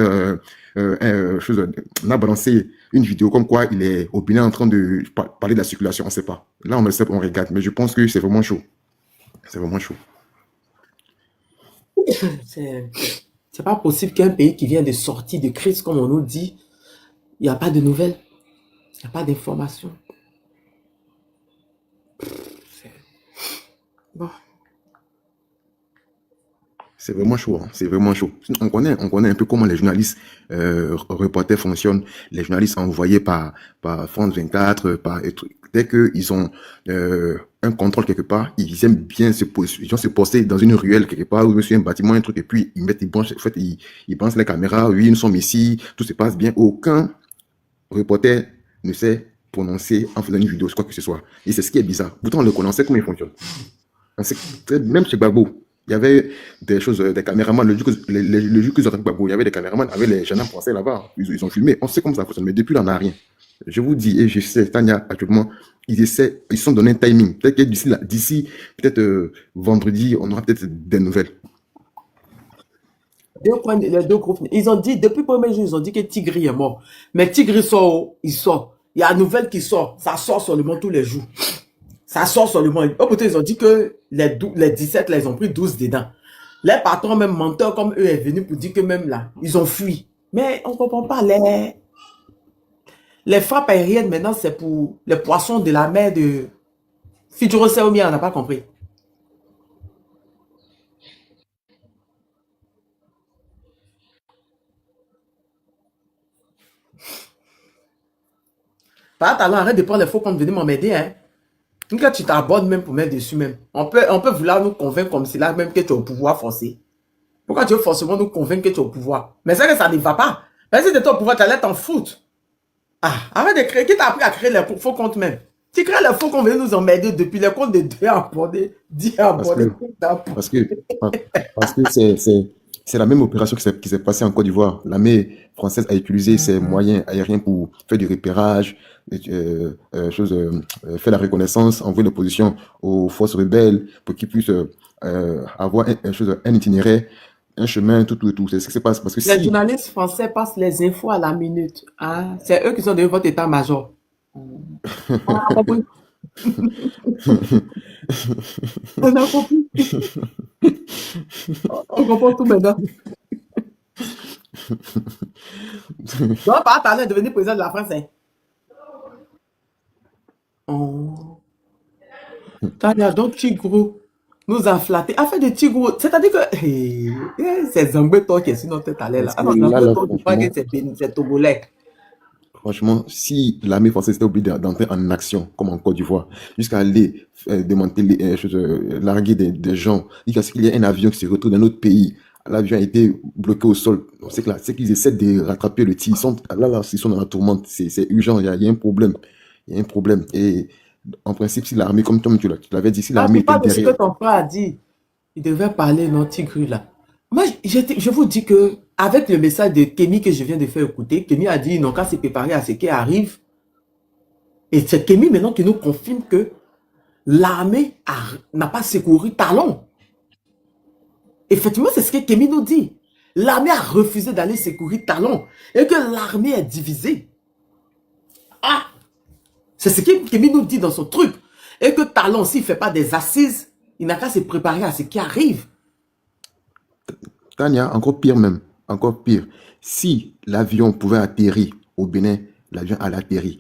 n'a balancé une vidéo comme quoi il est au Bénin en train de parler de la circulation. On ne sait pas. Là, on regarde, mais je pense que c'est vraiment chaud. C'est vraiment chaud. C'est pas possible qu'un pays qui vient de sortir de crise, comme on nous dit, il n'y a pas de nouvelles, il n'y a pas d'informations. Bon. C'est vraiment chaud, hein. C'est vraiment chaud. On connaît un peu comment les journalistes reporters fonctionnent. Les journalistes envoyés par France 24, dès qu'ils ont un contrôle quelque part, ils aiment bien se poster dans une ruelle quelque part ou sur un bâtiment, un truc, et puis ils branchent les caméras, oui, nous sommes ici, tout se passe bien. Aucun reporter ne sait prononcer en faisant une vidéo, quoi que ce soit. Et c'est ce qui est bizarre. Pourtant, on le connaissait comment il fonctionne. On sait, même chez Gbagbo, il y avait des choses, des caméramans. Le jour qu'ils ont entendu Gbagbo, il y avait des caméramans avec les gendarmes français là-bas. Ils ont filmé. On sait comment ça fonctionne. Mais depuis là, on n'a rien. Je vous dis, et je sais, Tania, actuellement, ils sont donnés un timing. Peut-être que d'ici peut-être vendredi, on aura peut-être des nouvelles. Les deux groupes, ils ont dit, depuis le premier jour, ils ont dit que Tigri est mort. Mais Tigri sort, il sort. Il y a une nouvelle qui sort. Ça sort seulement tous les jours. Ça sort seulement. Au bout, ils ont dit que les 17, là, ils ont pris 12 dedans. Les patrons, même menteurs comme eux, est venu pour dire que même là, ils ont fui. Mais on ne comprend pas. Les frappes aériennes, maintenant, c'est pour les poissons de la mer de Fidjuro-Seomi, on n'a pas compris. Par talent, arrête de prendre les faux comptes, venir m'emmerder, hein. Quand tu t'abonnes même pour mettre dessus même, on peut vouloir nous convaincre comme cela, même que tu es au pouvoir forcé. Pourquoi tu veux forcément nous convaincre que tu es au pouvoir? Mais c'est que ça ne va pas. Mais si tu es au pouvoir, tu allais t'en foutre. Ah, arrête de créer. Qui t'a appris à créer les faux comptes même? Tu crées les faux comptes, venez nous emmerder depuis les comptes de 2 abonnés, 10 abonnés. Parce que c'est la même opération qui s'est passée en Côte d'Ivoire. L'armée française a utilisé ses moyens aériens pour faire du repérage, faire la reconnaissance, envoyer l'opposition aux forces rebelles pour qu'ils puissent avoir un itinéraire, un chemin, tout. C'est ce qui se passe. Parce que Les journalistes français passent les infos à la minute. Hein? C'est eux qui sont de votre état-major. On a compris. On a compris. On comprend tout maintenant. Donc, par talent, devenir président de la France. Hein? Oh. Tania, donc Tigro nous a flatté. Afin de Tigro, c'est-à-dire que c'est Zangbeto qui est sur notre tête à l'aile. Ah non, Zangbeto, tu crois que c'est Togolais. Franchement, si l'armée française était obligée d'entrer en action, comme en Côte d'Ivoire, jusqu'à aller démanteler larguer des gens, jusqu'à ce qu'il y ait un avion qui se retrouve dans notre pays, l'avion a été bloqué au sol. C'est qu'ils essaient de rattraper le tir. Ils sont dans la tourmente. C'est urgent. Il y a un problème. Il y a un problème. Et en principe, si l'armée, comme tu l'avais dit, si l'armée était derrière... ce que ton frère a dit. Il devait parler, non, Tigre, là. Moi, je vous dis que avec le message de Kémy que je viens de faire écouter, Kémy a dit ils n'ont qu'à se préparer à ce qui arrive. Et c'est Kémy maintenant qui nous confirme que l'armée n'a pas secouru Talon. Effectivement, c'est ce que Kémy nous dit. L'armée a refusé d'aller secourir Talon et que l'armée est divisée. Ah! C'est ce que Kémy nous dit dans son truc. Et que Talon, s'il ne fait pas des assises, il n'a qu'à se préparer à ce qui arrive. Tania, encore pire même. Encore pire. Si l'avion pouvait atterrir au Bénin, l'avion allait atterrir.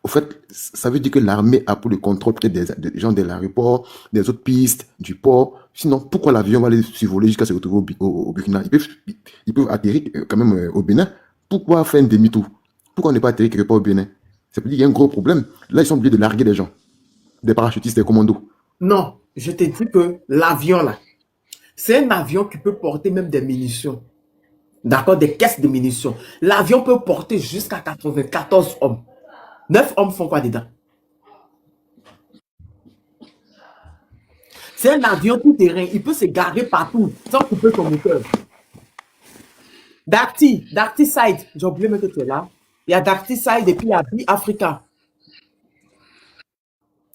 Au fait, ça veut dire que l'armée a pour le contrôle peut-être des gens de l'aéroport, des autres pistes, du port. Sinon, pourquoi l'avion va aller survoler jusqu'à se retrouver au Burkina? Ils peuvent atterrir quand même au Bénin. Pourquoi faire un demi-tour? Pourquoi ne pas atterrir quelque part au Bénin? Ça veut dire qu'il y a un gros problème. Là, ils sont obligés de larguer des gens. Des parachutistes, des commandos. Non, je te dis que l'avion là, c'est un avion qui peut porter même des munitions. D'accord, des caisses de munitions. L'avion peut porter jusqu'à 94 hommes. 9 hommes font quoi dedans? C'est un avion tout terrain. Il peut se garer partout sans couper son moteur. Darty Side. J'ai oublié même que tu es là. Il y a Darty Side et puis il y a Bi-Africa.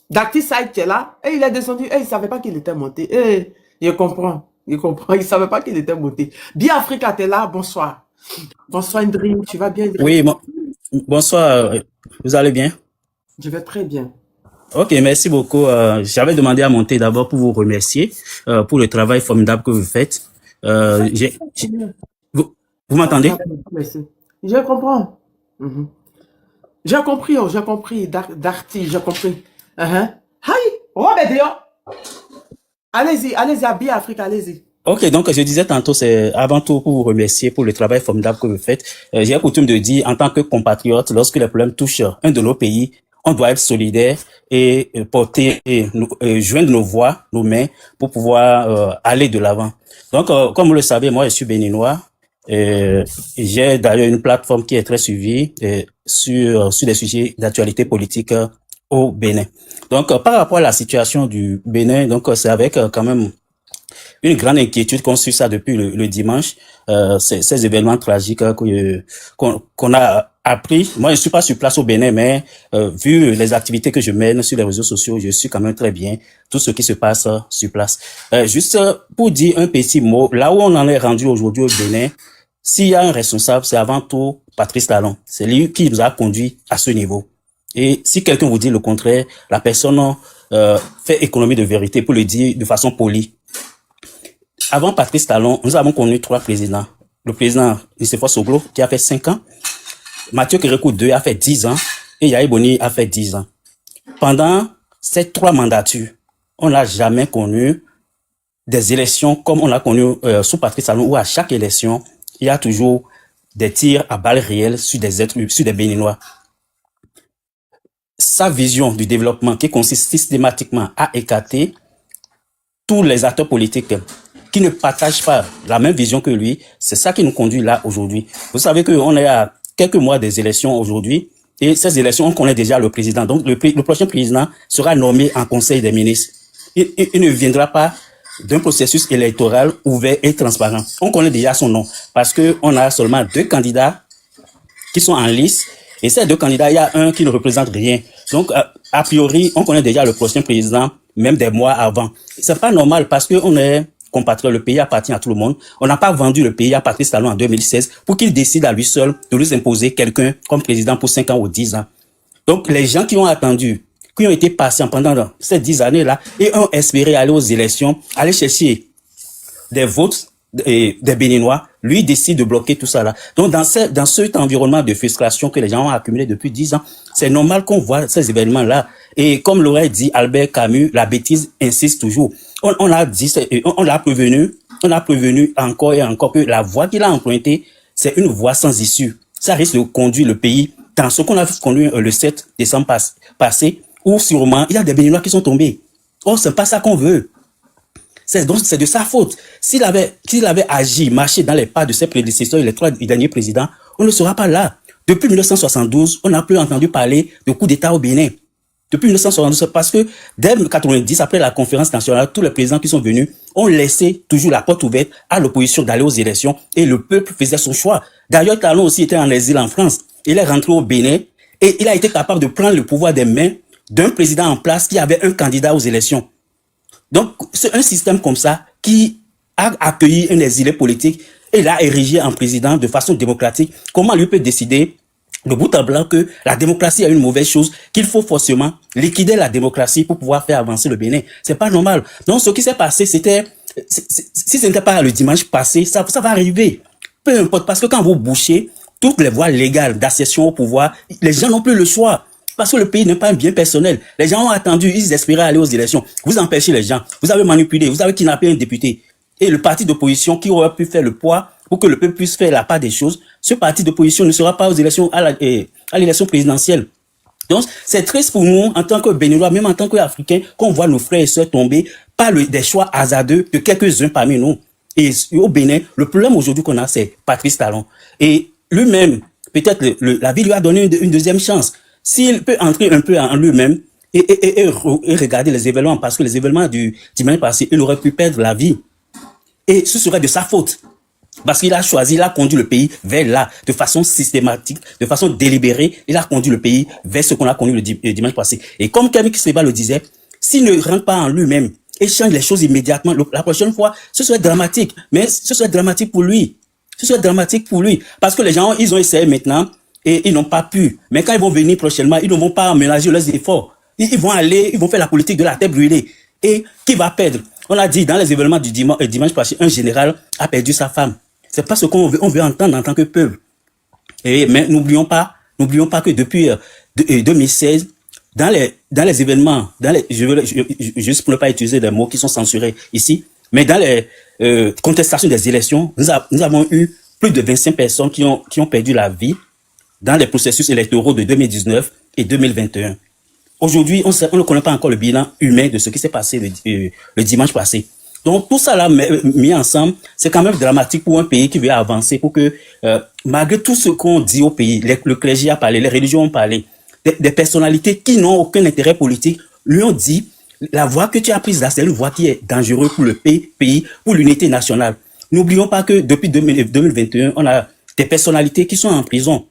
Darty Side, tu es là. Et il est descendu. Et il ne savait pas qu'il était monté. Et je comprends. Il ne savait pas qu'il était monté. Bi-Africa, tu es là. Bonsoir. Bonsoir, Ndrim. Tu vas bien, Ndrim? Oui, bonsoir. Vous allez bien? Je vais très bien. Ok, merci beaucoup. J'avais demandé à monter d'abord pour vous remercier pour le travail formidable que vous faites. Vous m'entendez? Merci. Je comprends. J'ai compris, j'ai compris. Darty, j'ai compris. Hi, allez-y, à Bi-Afrique, allez-y. Ok, donc je disais tantôt, c'est avant tout pour vous remercier pour le travail formidable que vous faites. J'ai coutume de dire, en tant que compatriote, lorsque les problèmes touchent un de nos pays, on doit être solidaire et porter, joindre nos voix, nos mains pour pouvoir aller de l'avant. Donc, comme vous le savez, moi, je suis béninois. J'ai d'ailleurs une plateforme qui est très suivie sur des sujets d'actualité politique au Bénin. Donc, par rapport à la situation du Bénin, donc c'est avec quand même une grande inquiétude qu'on suit ça depuis le dimanche, ces événements tragiques qu'on a appris. Moi, je suis pas sur place au Bénin, mais vu les activités que je mène sur les réseaux sociaux, je suis quand même très bien tout ce qui se passe sur place. Juste pour dire un petit mot, là où on en est rendu aujourd'hui au Bénin, s'il y a un responsable, c'est avant tout Patrice Talon. C'est lui qui nous a conduit à ce niveau. Et si quelqu'un vous dit le contraire, la personne fait économie de vérité pour le dire de façon polie. avant Patrice Talon, nous avons connu 3 présidents. Le président Nicéphore Soglo, qui a fait 5 ans. Mathieu Kérékou II a fait 10 ans. Et Yahi Boni a fait 10 ans. Pendant ces 3 mandatures, on n'a jamais connu des élections comme on l'a connu sous Patrice Talon, où à chaque élection, il y a toujours des tirs à balles réelles sur des Béninois. Sa vision du développement qui consiste systématiquement à écarter tous les acteurs politiques qui ne partagent pas la même vision que lui, c'est ça qui nous conduit là aujourd'hui. Vous savez qu'on est à quelques mois des élections aujourd'hui, et ces élections, on connaît déjà le président. Donc, le prochain président sera nommé en conseil des ministres. Il ne viendra pas d'un processus électoral ouvert et transparent. On connaît déjà son nom, parce que on a seulement 2 candidats qui sont en lice, et ces 2 candidats, il y a un qui ne représente rien. Donc, a priori, on connaît déjà le prochain président, même des mois avant. C'est pas normal, parce que on est compatriotes, le pays appartient à tout le monde. On n'a pas vendu le pays à Patrice Talon en 2016 pour qu'il décide à lui seul de nous imposer quelqu'un comme président pour 5 ans ou 10 ans. Donc, les gens qui ont attendu, qui ont été patients pendant ces 10 années-là et ont espéré aller aux élections, aller chercher des votes des Béninois, lui décide de bloquer tout ça là. Donc, dans cet environnement de frustration que les gens ont accumulé depuis 10 ans, c'est normal qu'on voit ces événements-là. Et comme l'aurait dit Albert Camus, la bêtise insiste toujours. On l'a prévenu encore et encore que la voie qu'il a empruntée, c'est une voie sans issue. Ça risque de conduire le pays dans ce qu'on a conduit le 7 décembre passé, où sûrement il y a des Béninois qui sont tombés. Oh, c'est pas ça qu'on veut. Donc, c'est de sa faute. S'il avait agi, marché dans les pas de ses prédécesseurs et les 3 derniers présidents, on ne sera pas là. Depuis 1972, on n'a plus entendu parler de coup d'État au Bénin. Depuis 1972, parce que dès 1990, après la conférence nationale, tous les présidents qui sont venus ont laissé toujours la porte ouverte à l'opposition d'aller aux élections et le peuple faisait son choix. D'ailleurs, Talon aussi était en exil en France. Il est rentré au Bénin et il a été capable de prendre le pouvoir des mains d'un président en place qui avait un candidat aux élections. Donc, c'est un système comme ça qui a accueilli un exilé politique et l'a érigé en président de façon démocratique. Comment lui peut décider de bout en blanc que la démocratie est une mauvaise chose, qu'il faut forcément liquider la démocratie pour pouvoir faire avancer le Bénin? C'est pas normal. Donc, ce qui s'est passé, si ce n'était pas le dimanche passé, ça va arriver. Peu importe, parce que quand vous bouchez toutes les voies légales d'accession au pouvoir, les gens n'ont plus le choix. Parce que le pays n'est pas un bien personnel. Les gens ont attendu, ils espéraient aller aux élections. Vous empêchez les gens. Vous avez manipulé, vous avez kidnappé un député. Et le parti d'opposition qui aurait pu faire le poids pour que le peuple puisse faire la part des choses, ce parti d'opposition ne sera pas aux élections à l'élection présidentielle. Donc, c'est triste pour nous, en tant que Béninois, même en tant qu'Africains, qu'on voit nos frères et sœurs tomber par des choix hasardeux de quelques-uns parmi nous. Et au Bénin, le problème aujourd'hui qu'on a, c'est Patrice Talon. Et lui-même, peut-être la vie lui a donné une deuxième chance. S'il peut entrer un peu en lui-même et regarder les événements, parce que les événements du dimanche passé, il aurait pu perdre la vie. Et ce serait de sa faute. Parce qu'il a choisi, il a conduit le pays vers là, de façon systématique, de façon délibérée, il a conduit le pays vers ce qu'on a connu le dimanche passé. Et comme Camille Seba le disait, s'il ne rentre pas en lui-même et change les choses immédiatement, la prochaine fois, ce serait dramatique. Mais ce serait dramatique pour lui. Ce serait dramatique pour lui. Parce que les gens, ils ont essayé maintenant, et ils n'ont pas pu. Mais quand ils vont venir prochainement, ils ne vont pas ménager leurs efforts. Ils vont faire la politique de la tête brûlée. Et qui va perdre? On a dit dans les événements du dimanche passé, un général a perdu sa femme. C'est pas ce qu'on veut entendre en tant que peuple. Mais n'oublions pas que depuis 2016, dans les événements, juste pour ne pas utiliser des mots qui sont censurés ici, mais dans les contestations des élections, nous avons eu plus de 25 personnes qui ont perdu la vie dans les processus électoraux de 2019 et 2021. Aujourd'hui, on ne connaît pas encore le bilan humain de ce qui s'est passé le dimanche passé. Donc, tout ça là mis ensemble, c'est quand même dramatique pour un pays qui veut avancer, pour que, malgré tout ce qu'on dit au pays, le clergé a parlé, les religions ont parlé, des personnalités qui n'ont aucun intérêt politique, lui ont dit, la voie que tu as prise là, c'est une voie qui est dangereuse pour le pays, pour l'unité nationale. N'oublions pas que depuis 2021, on a des personnalités qui sont en prison,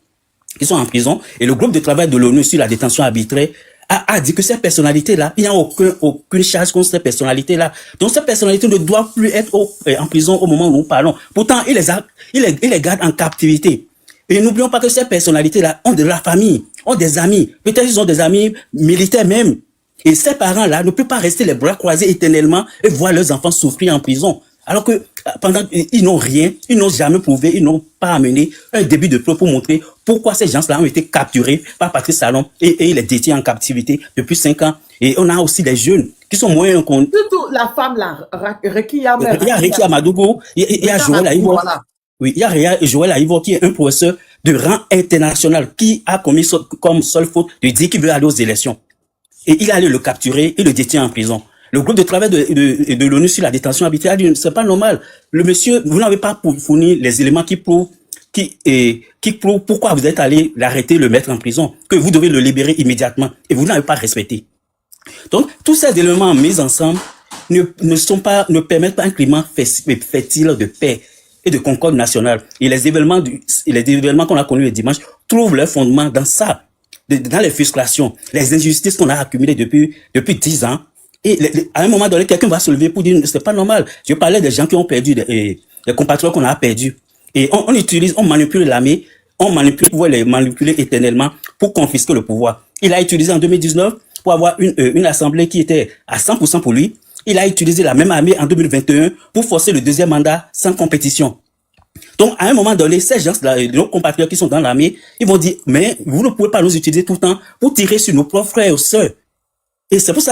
et le groupe de travail de l'ONU sur la détention arbitraire a dit que ces personnalités-là, il n'y a aucune charge contre ces personnalités-là. Donc ces personnalités ne doivent plus être en prison au moment où nous parlons. Pourtant, il les garde en captivité. Et n'oublions pas que ces personnalités-là ont de la famille, ont des amis. Peut-être ils ont des amis militaires même. Et ces parents-là ne peuvent pas rester les bras croisés éternellement et voir leurs enfants souffrir en prison. Alors que pendant ils n'ont rien, ils n'ont jamais prouvé, ils n'ont pas amené un début de preuve pour montrer pourquoi ces gens-là ont été capturés par Patrice Talon et il est détenu en captivité depuis 5 ans. Et on a aussi des jeunes qui sont moins connus. Surtout la femme là, Rekia. Il y a Rekia Madougou, il y a Joël Aïvo. Voilà. Oui, il y a Joël Aïvo qui est un professeur de rang international qui a commis comme seule faute de dire qu'il veut aller aux élections. Et il allait le capturer et le détient en prison. Le groupe de travail de l'ONU sur la détention arbitraire a dit c'est pas normal. Le monsieur, vous n'avez pas fourni les éléments qui prouvent pourquoi vous êtes allé l'arrêter, le mettre en prison, que vous devez le libérer immédiatement et vous n'avez pas respecté. Donc, tous ces éléments mis ensemble ne permettent pas un climat fertile de paix et de concorde nationale. Et les événements qu'on a connus le dimanche trouvent leur fondement dans ça, dans les frustrations, les injustices qu'on a accumulées depuis 10 ans. Et à un moment donné, quelqu'un va se lever pour dire c'est pas normal. Je parlais des gens qui ont perdu, des compatriotes qu'on a perdus. Et on manipule l'armée, on pouvoir les manipuler éternellement pour confisquer le pouvoir. Il a utilisé en 2019 pour avoir une assemblée qui était à 100% pour lui. Il a utilisé la même armée en 2021 pour forcer le deuxième mandat sans compétition. Donc, à un moment donné, ces gens-là, nos compatriotes qui sont dans l'armée, ils vont dire, mais vous ne pouvez pas nous utiliser tout le temps pour tirer sur nos propres frères et sœurs. Et c'est pour ça